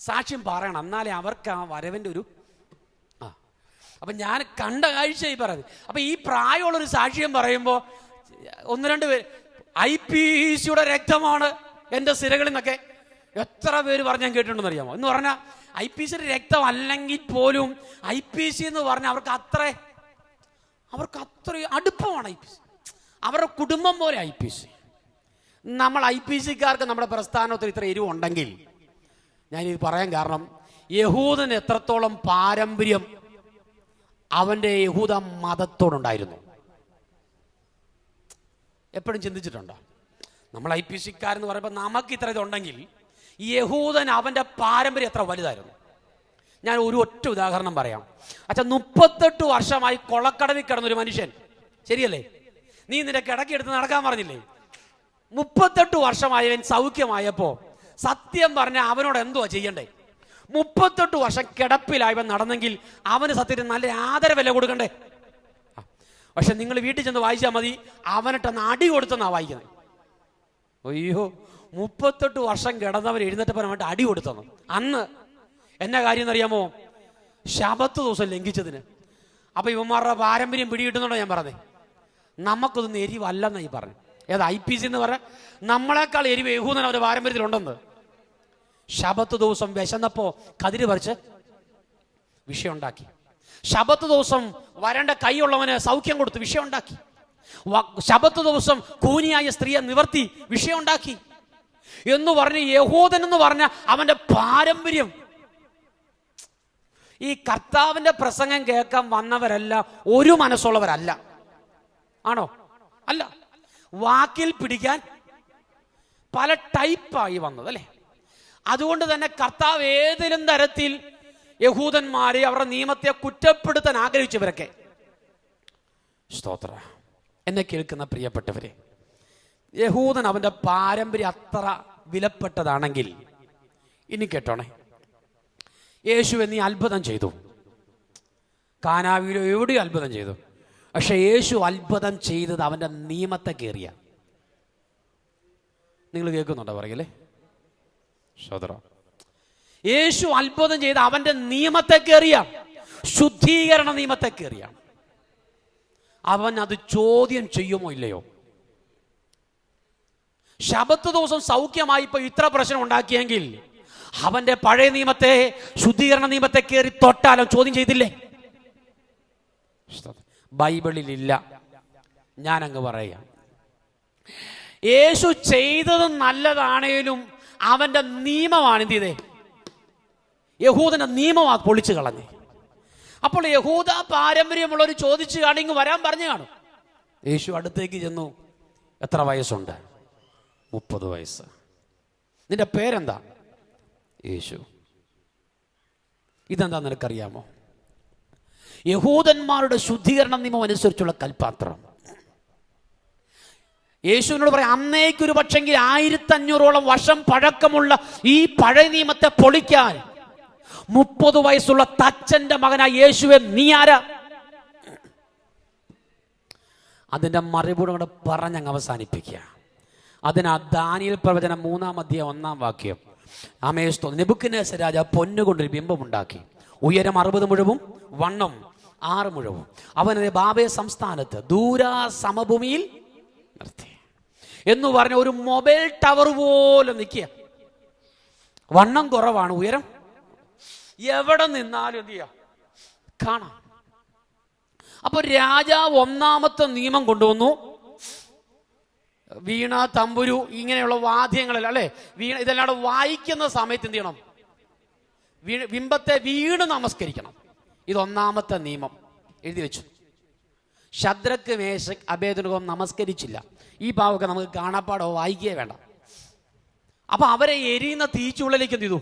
സാക്ഷ്യം പറയണം, എന്നാലേ അവർക്ക് ആ വരവിൻ്റെ ഒരു അപ്പം ഞാൻ കണ്ട കാഴ്ച ഈ പറയുന്നത്. അപ്പം ഈ പ്രായമുള്ളൊരു സാക്ഷ്യം പറയുമ്പോൾ 1-2 പേര് IPCയുടെ രക്തമാണ് എൻ്റെ സിരകളിൽ നിന്നൊക്കെ എത്ര പേര് പറഞ്ഞാൽ കേട്ടിട്ടുണ്ടെന്ന് അറിയാമോ? എന്ന് പറഞ്ഞാൽ IPCയുടെ രക്തം അല്ലെങ്കിൽ പോലും IPC എന്ന് പറഞ്ഞാൽ അവർക്ക് അത്ര അടുപ്പമാണ് IPC, അവരുടെ കുടുംബം പോലെ IPC. നമ്മൾ IPCക്കാർക്ക് നമ്മുടെ പ്രസ്ഥാനത്തിൽ ഇത്ര എരിവുണ്ടെങ്കിൽ, ഞാനിത് പറയാൻ കാരണം യഹൂദന് എത്രത്തോളം പാരമ്പര്യം അവൻ്റെ യഹൂദ മതത്തോടുണ്ടായിരുന്നു. എപ്പോഴും ചിന്തിച്ചിട്ടുണ്ടോ? നമ്മൾ IPCക്കാരെന്ന് പറയുമ്പോൾ നമുക്ക് ഇത്ര ഇതുണ്ടെങ്കിൽ യഹൂദൻ അവൻ്റെ പാരമ്പര്യം എത്ര വലുതായിരുന്നു. ഞാൻ ഒരു ഒറ്റ ഉദാഹരണം പറയാം. 38 വർഷമായി കൊളക്കടവിൽ കിടന്നൊരു മനുഷ്യൻ, ശരിയല്ലേ? നീ നിന്റെ കിടക്കെടുത്ത് നടക്കാൻ പറഞ്ഞില്ലേ? 38 വർഷമായവൻ സൗഖ്യമായപ്പോൾ സത്യം പറഞ്ഞ അവനോട് എന്തുവാ ചെയ്യണ്ടേ? 38 വർഷം കിടപ്പിലായവൻ നടന്നെങ്കിൽ അവന് സത്യത്തിൽ നല്ല ആദരവില കൊടുക്കണ്ടേ? പക്ഷെ നിങ്ങൾ വീട്ടിൽ ചെന്ന് വായിച്ചാൽ മതി, അവനിട്ടന്ന് അടി കൊടുത്തെന്നാ വായിക്കുന്നത്. അയ്യോ, 38 വർഷം കിടന്നവൻ എഴുന്നേറ്റപ്പനമായിട്ട് അടി കൊടുത്തെന്ന്. അന്ന് എന്നാ കാര്യം എന്നറിയാമോ? ശബത്ത് ദിവസം ലംഘിച്ചതിന്. അപ്പൊ ഇവന്മാരുടെ പാരമ്പര്യം പിടികിട്ടുന്നുണ്ടോ ഞാൻ പറഞ്ഞേ? നമുക്കൊന്നും എരിവല്ലെന്നായി പറഞ്ഞു. ഏത് IPC എന്ന് പറഞ്ഞാൽ നമ്മളെക്കാൾ എരിവ് യഹൂദൻ അവരുടെ പാരമ്പര്യത്തിലുണ്ടെന്ന്. ശബത്ത് ദിവസം വിശന്നപ്പോ കതിര് പറിച്ച് വിഷയം ഉണ്ടാക്കി. ശബത്ത് ദിവസം വരണ്ട കൈയുള്ളവന് സൗഖ്യം കൊടുത്ത് വിഷയം ഉണ്ടാക്കി. ശബത്ത് ദിവസം കൂനിയായ സ്ത്രീയെ നിവർത്തി വിഷയം ഉണ്ടാക്കി എന്ന് പറഞ്ഞ് യഹൂദൻ എന്ന് പറഞ്ഞ അവന്റെ പാരമ്പര്യം. ഈ കർത്താവിന്റെ പ്രസംഗം കേൾക്കാൻ വന്നവരല്ല ഒരു മനസ്സുള്ളവരല്ല. ആണോ? അല്ല. വാക്കിൽ പിടിക്കാൻ പല ടൈപ്പായി വന്നത് അല്ലേ. അതുകൊണ്ട് തന്നെ കർത്താവ് ഏതെങ്കിലും തരത്തിൽ യഹൂദന്മാരെ അവരുടെ നിയമത്തെ കുറ്റപ്പെടുത്താൻ ആഗ്രഹിച്ചവരൊക്കെ, സ്തോത്ര, എന്നെ കേൾക്കുന്ന പ്രിയപ്പെട്ടവരെ, യഹൂദൻ അവന്റെ പാരമ്പര്യം അത്ര വിലപ്പെട്ടതാണെങ്കിൽ ഇനി കേട്ടോണേ, യേശു എന്നീ അത്ഭുതം ചെയ്തു, കാനാവിലോ എവിടെയും അത്ഭുതം ചെയ്തു. പക്ഷെ യേശു അത്ഭുതം ചെയ്തത് അവന്റെ നിയമത്തെ കയറിയ. നിങ്ങൾ കേൾക്കുന്നുണ്ടോ പറയല്ലേ? സഹോദരാ, യേശു അത്ഭുതം ചെയ്ത് അവന്റെ നിയമത്തെ കയറിയ, ശുദ്ധീകരണ നിയമത്തെ കയറിയ, അവൻ അത് ചോദ്യം ചെയ്യുമോ ഇല്ലയോ? ശബത്ത് ദിവസം സൗഖ്യമായി ഇപ്പൊ ഇത്ര പ്രശ്നം ഉണ്ടാക്കിയെങ്കിൽ അവന്റെ പഴയ നിയമത്തെ, ശുദ്ധീകരണ നിയമത്തെ കയറി തൊട്ടാലോ ചോദ്യം ചെയ്തില്ലേ? ബൈബിളിലില്ല. ഞാനങ്ങ് പറയാം, യേശു ചെയ്തത് നല്ലതാണേലും അവന്റെ നിയമമാണ് എന്ത് ചെയ്തേ? യഹൂദന്റെ നിയമമാ പൊളിച്ചു കളഞ്ഞേ. അപ്പോൾ യഹൂദ പാരമ്പര്യമുള്ളവർ ചോദിച്ചു കാണിങ്ങ് വരാൻ പറഞ്ഞു കാണും. യേശു അടുത്തേക്ക് ചെന്നു. എത്ര വയസ്സുണ്ട്? 30 വയസ്സ്. നിന്റെ പേരെന്താ? യേശു. ഇതെന്താ നിനക്കറിയാമോ? യഹൂദന്മാരുടെ ശുദ്ധീകരണ നിയമം അനുസരിച്ചുള്ള കൽപ്പാത്രം. യേശുവിനോട് പറയാം, അന്നേക്കൊരു പക്ഷെങ്കിൽ 1500ഓളം വർഷം പഴക്കമുള്ള ഈ പഴയ നിയമത്തെ പൊളിക്കാൻ 30 വയസ്സുള്ള തച്ചന്റെ മകനായ യേശുവെ നീ ആരാ? അതിന്റെ മറുപടി കൂടെ പറഞ്ഞങ്ങ് അവസാനിപ്പിക്കുക. അതിനാ ദാനിയേൽ പ്രവചനം 3-ാം അധ്യായം 1-ാം വാക്യം. ആമേസ്തോ, നെബൂഖദ്നേസർ രാജാവ് പൊന്നുകൊണ്ടൊരു ബിംബമുണ്ടാക്കി, ഉയരം 60 മുഴവും വണ്ണം 6 മുഴവും. അവനെ ബാബേ സംസ്ഥാനത്ത് ദൂരാ സമഭൂമിയിൽ നിർത്തി എന്ന് പറഞ്ഞ ഒരു മൊബൈൽ ടവർ പോലെ നിൽക്കുക. വണ്ണം കുറവാണ്, ഉയരം എവിടെ നിന്നാലും എന്ത് ചെയ്യാം, കാണാം. അപ്പൊ രാജാവ് 1-ാമത്തെ നിയമം കൊണ്ടുവന്നു. വീണ, തമ്പുരു, ഇങ്ങനെയുള്ള വാദ്യങ്ങളെല്ലാം അല്ലെ, വീണ ഇതെല്ലാം വായിക്കുന്ന സമയത്ത് എന്ത് ചെയ്യണം? ബിംബത്തെ വീണ് നമസ്കരിക്കണം. ഇത് 1-ാമത്തെ നിയമം എഴുതി വെച്ചു. Shadrach, Meshach, Abednego നമസ്കരിച്ചില്ല. ഈ ഭാവമൊക്കെ നമുക്ക് കാണാപ്പാടോ വായിക്കുകയോ വേണ്ട. അപ്പൊ അവരെ എരിയുന്ന തീച്ചുള്ളിലേക്ക് എന്ത് ചെയ്തു?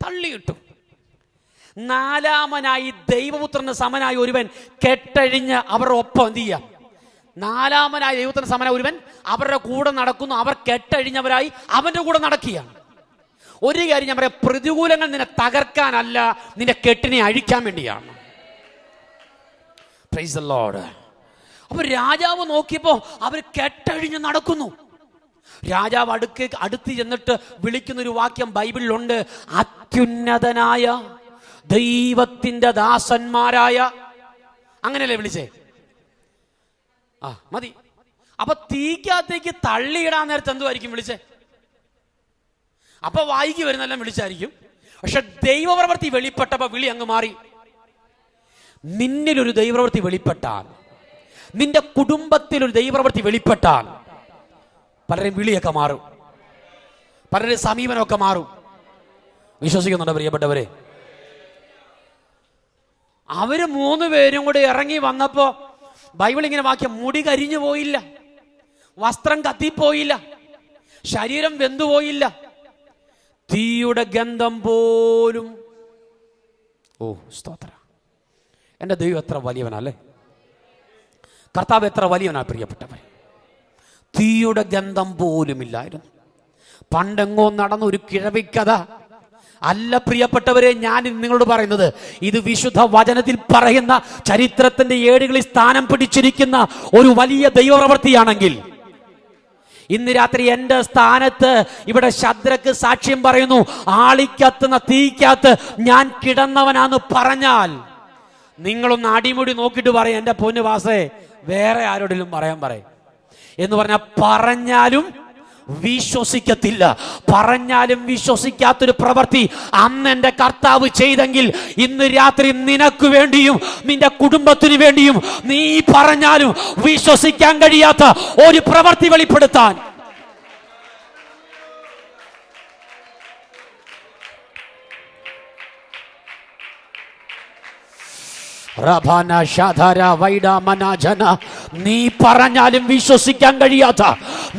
തള്ളിയിട്ടു. 4-ാമനായി ദൈവപുത്രന് സമനായി ഒരുവൻ കെട്ടഴിഞ്ഞ് അവരുടെ ഒപ്പം എന്ത് ചെയ്യാം? 4-ാമനായി ദൈവപുത്രന് സമനായി ഒരുവൻ അവരുടെ കൂടെ നടക്കുന്നു. അവർ കെട്ടഴിഞ്ഞവരായി അവന്റെ കൂടെ നടക്കുകയാണ്. ഒരു കാര്യം ഞാൻ പറയാം, പ്രതികൂലങ്ങൾ നിന്നെ തകർക്കാനല്ല, നിന്റെ കെട്ടിനെ അഴിക്കാൻ വേണ്ടിയാണ്. Price the Lord. അപ്പൊ രാജാവ് നോക്കിയപ്പോ അവർ കെട്ടഴിഞ്ഞ് നടക്കുന്നു. രാജാവ് അടുത്ത് ചെന്നിട്ട് വിളിക്കുന്നൊരു വാക്യം ബൈബിളിലുണ്ട്, അത്യുന്നതനായ ദൈവത്തിന്റെ ദാസന്മാരായ, അങ്ങനെയല്ലേ വിളിച്ചേ? മതി. അപ്പൊ തീക്കകത്തേക്ക് തള്ളിയിടാൻ നേരത്തെ എന്തുമായിരിക്കും വിളിച്ചേ? അപ്പൊ വായിക്ക് വരുന്നെല്ലാം വിളിച്ചായിരിക്കും. പക്ഷെ ദൈവപ്രവൃത്തി വെളിപ്പെട്ടപ്പോ വിളി അങ്ങ് മാറി. നിന്നിലൊരു ദൈവപ്രവൃത്തി വെളിപ്പെട്ടാൽ, നിന്റെ കുടുംബത്തിലൊരു ദൈവപ്രവൃത്തി വെളിപ്പെട്ടാൽ പലരും വിളിയൊക്കെ മാറും, പലരും സമീപനമൊക്കെ മാറും. വിശ്വസിക്കുന്നുണ്ടോ പ്രിയപ്പെട്ടവരെ? അവര് 3 പേരും കൂടി ഇറങ്ങി വന്നപ്പോ ബൈബിൾ ഇങ്ങനെ വാക്യം, മുടി കരിഞ്ഞു പോയില്ല, വസ്ത്രം കത്തിപ്പോയില്ല, ശരീരം വെന്തുപോയില്ല, തീയുടെ ഗന്ധം പോലും. ഓ സ്തോത്ര! എൻ്റെ ദൈവം എത്ര വലിയവനല്ലേ! കർത്താവ് എത്ര വലിയവനാ പ്രിയപ്പെട്ടവരെ! തീയുടെ ഗന്ധം പോലുമില്ലായിരുന്നു. പണ്ടെങ്ങോ നടന്ന ഒരു കിഴവിക്കഥ അല്ല പ്രിയപ്പെട്ടവരെ ഞാൻ നിങ്ങളോട് പറയുന്നത്. ഇത് വിശുദ്ധ വചനത്തിൽ പറയുന്ന, ചരിത്രത്തിന്റെ ഏടുകളിൽ സ്ഥാനം പിടിച്ചിരിക്കുന്ന ഒരു വലിയ ദൈവപ്രവൃത്തിയാണെങ്കിൽ, ഇന്ന് രാത്രി എന്റെ സ്ഥാനത്ത് ഇവിടെ ശദ്രക്ക് സാക്ഷ്യം പറയുന്നു, ആളിക്കത്തുന്ന തീക്കകത്ത് ഞാൻ കിടന്നവനാന്ന് പറഞ്ഞാൽ, നിങ്ങളൊന്ന് അടിമുടി നോക്കിയിട്ട് പറയും, എന്റെ പൊന്നു വാസേ വേറെ ആരോടെങ്കിലും പറയാൻ പറയും എന്ന് പറഞ്ഞാൽ പറഞ്ഞാലും വിശ്വസിക്കത്തില്ല. പറഞ്ഞാലും വിശ്വസിക്കാത്തൊരു പ്രവൃത്തി അന്ന് എന്റെ കർത്താവ് ചെയ്തെങ്കിൽ, ഇന്ന് രാത്രി നിനക്ക് വേണ്ടിയും നിന്റെ കുടുംബത്തിന് വേണ്ടിയും നീ പറഞ്ഞാലും വിശ്വസിക്കാൻ കഴിയാത്ത ഒരു പ്രവൃത്തി വെളിപ്പെടുത്താൻ നീ പറഞ്ഞാലും വിശ്വസിക്കാൻ കഴിയാത്ത,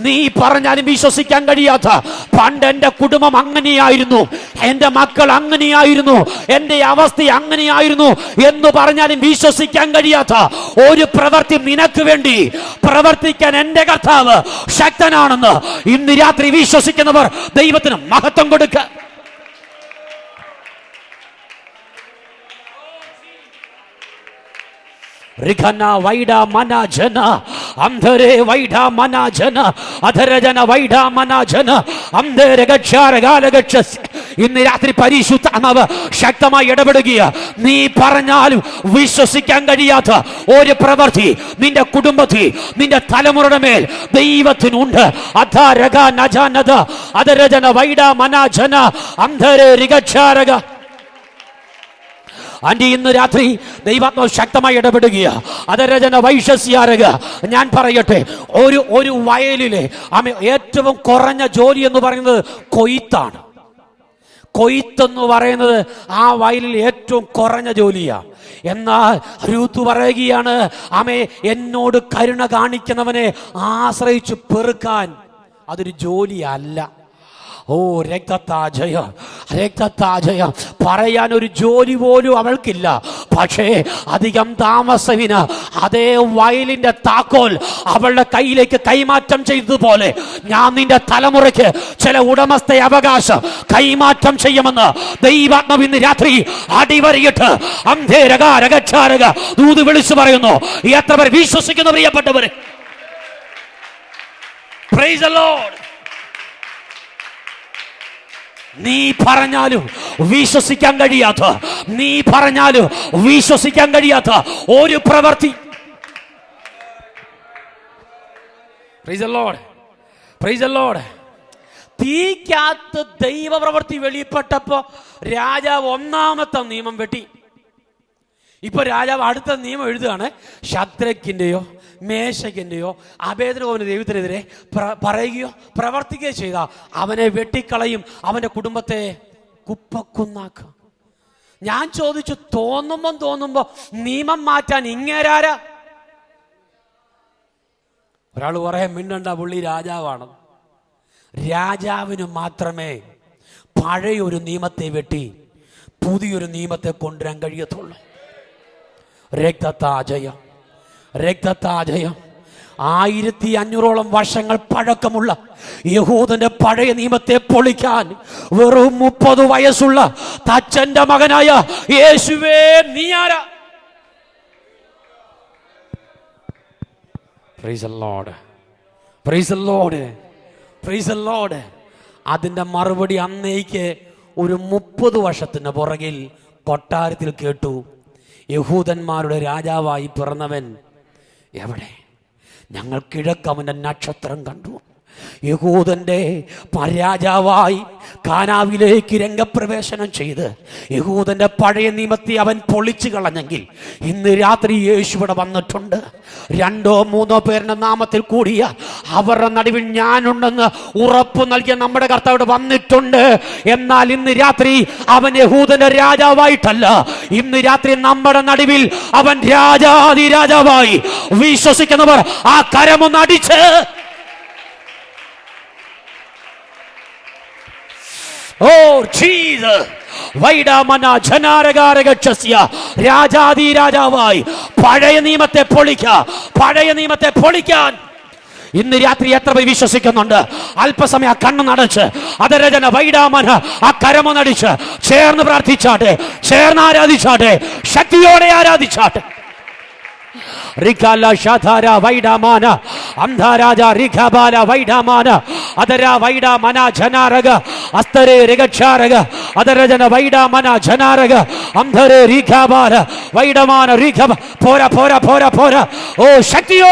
നീ പറഞ്ഞാലും വിശ്വസിക്കാൻ കഴിയാത്ത, പണ്ട് എന്റെ കുടുംബം അങ്ങനെയായിരുന്നു, എന്റെ മക്കൾ അങ്ങനെയായിരുന്നു, എന്റെ അവസ്ഥ അങ്ങനെയായിരുന്നു എന്ന് പറഞ്ഞാലും വിശ്വസിക്കാൻ കഴിയാത്ത ഒരു പ്രവൃത്തി നിനക്ക് വേണ്ടി പ്രവർത്തിക്കാൻ എന്റെ കർത്താവ് ശക്തനാണെന്ന് ഇന്ന് രാത്രി വിശ്വസിക്കുന്നവർ ദൈവത്തിന് മഹത്വം കൊടുക്ക. അന്ധരെ വൈഡ മനാജന അധരജന വൈഡ മനാജന അന്ധരഗക്ഷാരകാലഗക്ഷ. ഇന്ന് രാത്രി പരിശുദ്ധാത്മാവ് ശക്തമായി ഇടപെടുകയാ. നീ പറഞ്ഞാലും വിശ്വസിക്കാൻ കഴിയാത്ത ഒരു പ്രവൃത്തി നിന്റെ കുടുംബത്തിൽ, നിന്റെ തലമുറയുടെ മേൽ ദൈവത്തിനുണ്ട്. അധരഗ നജനദ അധരജന വൈഡ മനാജന അന്ധരെ രിഗക്ഷാരക. ആന്റി, ഇന്ന് രാത്രി ദൈവാത്മാവ് ശക്തമായി ഇടപെടുകയാ. അതരജന വൈശ്യസ്യാരക. ഞാൻ പറയട്ടെ, ഒരു വയലിലെ ഏറ്റവും കുറഞ്ഞ ജോലി എന്ന് പറയുന്നത് കൊയ്ത്താണ്. കൊയ്ത്തെന്ന് പറയുന്നത് ആ വയലിൽ ഏറ്റവും കുറഞ്ഞ ജോലിയാ. എന്നാൽ രൂത്ത് പറയുകയാണ്, ആമേ, എന്നോട് കരുണ കാണിക്കുന്നവനെ ആശ്രയിച്ച് പെറുക്കാൻ അതൊരു ജോലിയല്ല. ഓ രക്തത്താജയ, രക്തത്താജയ പറയാൻ ഒരു ജോലി പോലും അവൾക്കില്ല. പക്ഷേ അധികം താമസവിന് അതേ വയലിന്റെ താക്കോൽ അവളുടെ കയ്യിലേക്ക് കൈമാറ്റം ചെയ്തതുപോലെ ഞാൻ നിന്റെ തലമുറയ്ക്ക് ചില ഉടമസ്ഥ അവകാശം കൈമാറ്റം ചെയ്യുമെന്ന് ദൈവാത്മാവ് ഇന്ന് രാത്രി അടിവരയിട്ട് അന്ധേരകാരകക്ഷാരക ദൂത് വിളിച്ചു പറയുന്നു. എത്ര പേർ വിശ്വസിക്കുന്ന പ്രിയപ്പെട്ടവരെ? Price the Lord. നീ പറഞ്ഞാലും വിശ്വസിക്കാൻ കഴിയാത്ത, നീ പറഞ്ഞാലും വിശ്വസിക്കാൻ കഴിയാത്ത ഒരു പ്രവൃത്തി. Praise the Lord, praise the Lord. തീക്കകത്ത് ദൈവപ്രവൃത്തി വെളിപ്പെട്ടപ്പോ രാജാവ് ഒന്നാമത്തെ നിയമം വെട്ടി. ഇപ്പൊ രാജാവ് അടുത്ത നിയമം എഴുതുകയാണ്. ശദ്രക്കിന്റെയോ മേശക്കിന്റെയോ അബേദ്നെഗോവിന്റെ ദൈവത്തിനെതിരെ പറയുകയോ പ്രവർത്തിക്കുകയോ ചെയ്ത അവനെ വെട്ടിക്കളയും, അവന്റെ കുടുംബത്തെ കുപ്പക്കുന്നാക്കും. ഞാൻ ചോദിച്ചു, തോന്നുമ്പോ നിയമം മാറ്റാൻ ഇങ്ങേരാരാ? ഒരാൾ പറയാൻ മിണ്ടണ്ട, പുള്ളി രാജാവാണ്. രാജാവിന് മാത്രമേ പഴയൊരു നിയമത്തെ വെട്ടി പുതിയൊരു നിയമത്തെ കൊണ്ടുവരാൻ കഴിയത്തുള്ളൂ. രക്തത്താജയം, രക്തത്താജയം. 1500ഓളം വർഷങ്ങൾ പഴക്കമുള്ള യഹൂദന്റെ പഴയ നിയമത്തെ പൊളിക്കാൻ വെറും 30 വയസ്സുള്ള തച്ചന്റെ മകനായ യേശുവേ നീ ആരാ? Price the Lord, praise the Lord, praise the Lord. അതിന്റെ മറുപടി അന്നേക്ക് ഒരു 30 വർഷത്തിന് പുറകിൽ കൊട്ടാരത്തിൽ കേട്ടു. യഹൂദന്മാരുടെ രാജാവായി പിറന്നവൻ എവിടെ? ഞങ്ങൾ കിഴക്കവന്റെ നക്ഷത്രം കണ്ടു. യഹൂദന്റെ രാജാവായി കാനാവിലേക്ക് രംഗപ്രവേശനം ചെയ്ത് യഹൂദന്റെ പഴയ നിയമത്തെ അവൻ പൊളിച്ചു കളഞ്ഞെങ്കിൽ ഇന്ന് രാത്രി യേശു ഇവിടെ വന്നിട്ടുണ്ട്. 2-3 പേരുടെ നാമത്തിൽ കൂടിയ അവരുടെ നടുവിൽ ഞാനുണ്ടെന്ന് ഉറപ്പ് നൽകിയ നമ്മുടെ കർത്താവ് വന്നിട്ടുണ്ട്. എന്നാൽ ഇന്ന് രാത്രി അവൻ യഹൂദന്റെ രാജാവായിട്ടല്ല, ഇന്ന് രാത്രി നമ്മുടെ നടുവിൽ അവൻ രാജാതിരാജാവായി. വിശ്വസിക്കുന്നവർ ആ കരമൊന്ന് അടിച്ച് ഓ ജീസസ് വൈഡാമന ജനാരകാരകക്ഷസ്യ രാജാതിരാജാവായി പഴയ നിയമത്തെ പൊളിക്കാൻ, പഴയ നിയമത്തെ പൊളിക്കാൻ ഇന്ന് രാത്രി എത്ര പേർ വിശ്വസിക്കുന്നുണ്ട്? അല്പസമയം ആ കണ്ണ് നടച്ച് അതരജന വൈഡാമന ആ കരമൊന്നടിച്ച് ചേർന്ന് പ്രാർത്ഥിച്ചാട്ടെ, ചേർന്ന് ആരാധിച്ചാട്ടെ, ശക്തിയോടെ ആരാധിച്ചാട്ടെ. റികാല ഷാധാര വൈഡാമാന അംധാരാജ റിഖബാല വൈഡാമാന അതര വൈഡാമന ജനാരക അസ്തരേ റിഗക്ഷാരക അതരജന വൈഡാമന ജനാരക അംധരേ റിഖബാല വൈഡമാന റിഖബ. പോരാ പോരാ പോരാ പോരാ. ഓ ശക്തിയോ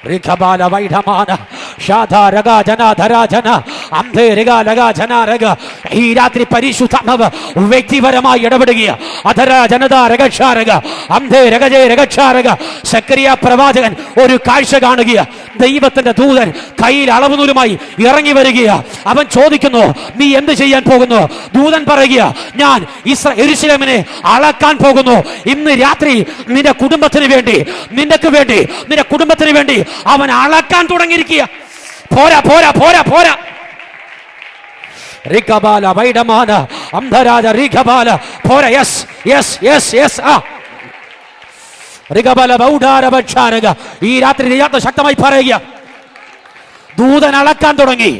റിഖബാല വൈഡമാന ഷാധാരക ജനാധരാജന അംധേ റിഗാലക ജനാരക. ഈ രാത്രി പരിശുദ്ധാത്മാവ് വ്യക്തിപരമായി ഇടപെടുക. അധര ജനത രഗക്ഷാരക അംധേ രഗജേ രഗക്ഷാരക. സക്കറിയ പ്രവാചകൻ ഒരു കാഴ്ച കാണുക. ദൈവത്തിന്റെ ദൂതൻ കയ്യിൽ അളവുനൂലുമായി ഇറങ്ങി വരിക. അവൻ ചോദിക്കുന്നു, നീ എന്ത് ചെയ്യാൻ പോകുന്നു? ദൂതൻ പറയുക, ഞാൻ യെരൂശലേമിനെ അളക്കാൻ പോകുന്നു. ഇന്ന് രാത്രി നിന്റെ കുടുംബത്തിന് വേണ്ടി, നിനക്ക് വേണ്ടി, നിന്റെ കുടുംബത്തിന് വേണ്ടി അവൻ അളക്കാൻ തുടങ്ങിയിരിക്കുക. പോരാ പോരാ പോരാ പോരാ. റിഖബാല വൈഡമാന അംധരാജ റിഖബാല പോരാ. Yes yes yes yes. ആ റിഖബാല ബൗഡാര ബക്ഷാരക. ഈ രാത്രി ശക്തമായി പറയുക, ദൂതൻ അളക്കാൻ തുടങ്ങി.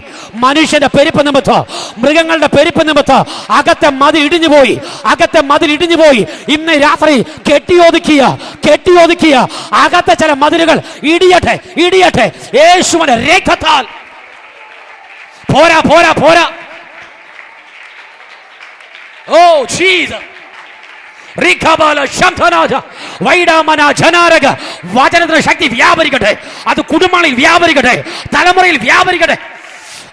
മനുഷ്യന്റെ പെരുപ്പ് നിമിത്തം, മൃഗങ്ങളുടെ പെരുപ്പ് നിമിത്തം അകത്തെ മതിൽ ഇടിഞ്ഞുപോയി, അകത്തെ മതിൽ ഇടിഞ്ഞുപോയി. ഇന്ന് രാത്രി കെട്ടിയൊതുക്കിയ അകത്തെ ചില മതിലുകൾ ഇടിയട്ടെ, ഇടിയട്ടെ യേശുവിന്റെ രക്തത്താൽ. പോരാ പോരാ പോരാ. Oh Jesus. വചനത്തിന്റെ ശക്തി വ്യാപരിക്കട്ടെ. അത് കുടുംബങ്ങളിൽ വ്യാപരിക്കട്ടെ, തലമുറയിൽ വ്യാപരിക്കട്ടെ.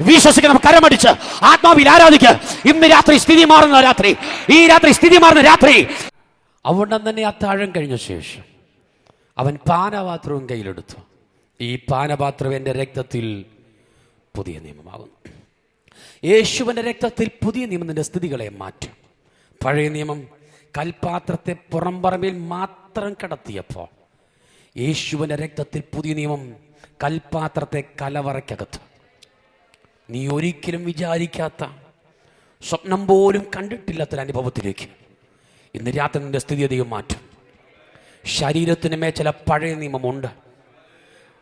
വിശ്വസിക്കണം, കരമടിച്ച് ആത്മാവിൽ ആരാധിക്കുക. ഇന്ന് രാത്രി സ്ഥിതി മാറുന്ന രാത്രി, ഈ രാത്രി സ്ഥിതി മാറുന്ന രാത്രി. അവിടെ തന്നെ അത്താഴം കഴിഞ്ഞ ശേഷം അവൻ പാനപാത്രവും കയ്യിലെടുത്തു. ഈ പാനപാത്രം എൻ്റെ രക്തത്തിൽ പുതിയ നിയമമാകുന്നു. യേശുവിൻ്റെ രക്തത്തിൽ പുതിയ നിയമത്തിൻ്റെ സ്ഥിതികളെ മാറ്റും. പഴയ നിയമം കൽപാത്രത്തെ പുറംപറമ്പിൽ മാത്രം കിടത്തിയപ്പോൾ യേശുവിൻ്റെ രക്തത്തിൽ പുതിയ നിയമം കൽപാത്രത്തെ കലവറയ്ക്കകത്ത്. നീ ഒരിക്കലും വിചാരിക്കാത്ത, സ്വപ്നം പോലും കണ്ടിട്ടില്ലാത്തൊരു അനുഭവത്തിലേക്ക് ഇന്ന് രാത്രി നിന്റെ സ്ഥിതി അധികം മാറ്റും. ശരീരത്തിന് മേൽ ചില പഴയ നിയമമുണ്ട്.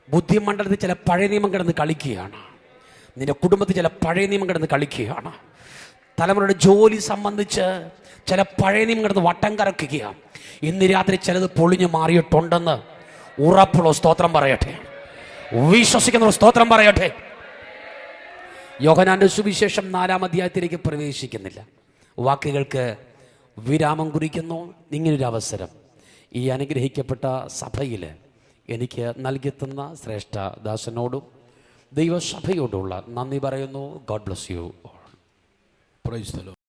ബുദ്ധിമണ്ഡലത്തിൽ ചില പഴയ നിയമം കിടന്ന് കളിക്കുകയാണ്. നിന്റെ കുടുംബത്തിൽ ചില പഴയ നിയമം കിടന്ന് കളിക്കുകയാണ്. തലമുറയുടെ ജോലി സംബന്ധിച്ച് ചില പഴയ നിയമം കിടന്ന് വട്ടം കറക്കുകയാണ്. ഇന്ന് രാത്രി ചിലത് പൊളിഞ്ഞു മാറിയിട്ടുണ്ടെന്ന് ഉറപ്പുള്ള സ്തോത്രം പറയട്ടെ, വിശ്വസിക്കുന്ന സ്തോത്രം പറയട്ടെ. യോഹന്നാന്റെ സുവിശേഷം 4-ാം അധ്യായത്തിലേക്ക് പ്രവേശിക്കുന്നില്ല, വാക്കുകൾക്ക് വിരാമം കുറിക്കുന്നു. ഇങ്ങനൊരു അവസരം ഈ അനുഗ്രഹിക്കപ്പെട്ട സഭയിൽ എനിക്ക് നൽകിത്തുന്ന ശ്രേഷ്ഠ ദാസനോടും ദൈവസഭയോടുള്ള നന്ദി പറയുന്നു. God bless you. Price the Lord.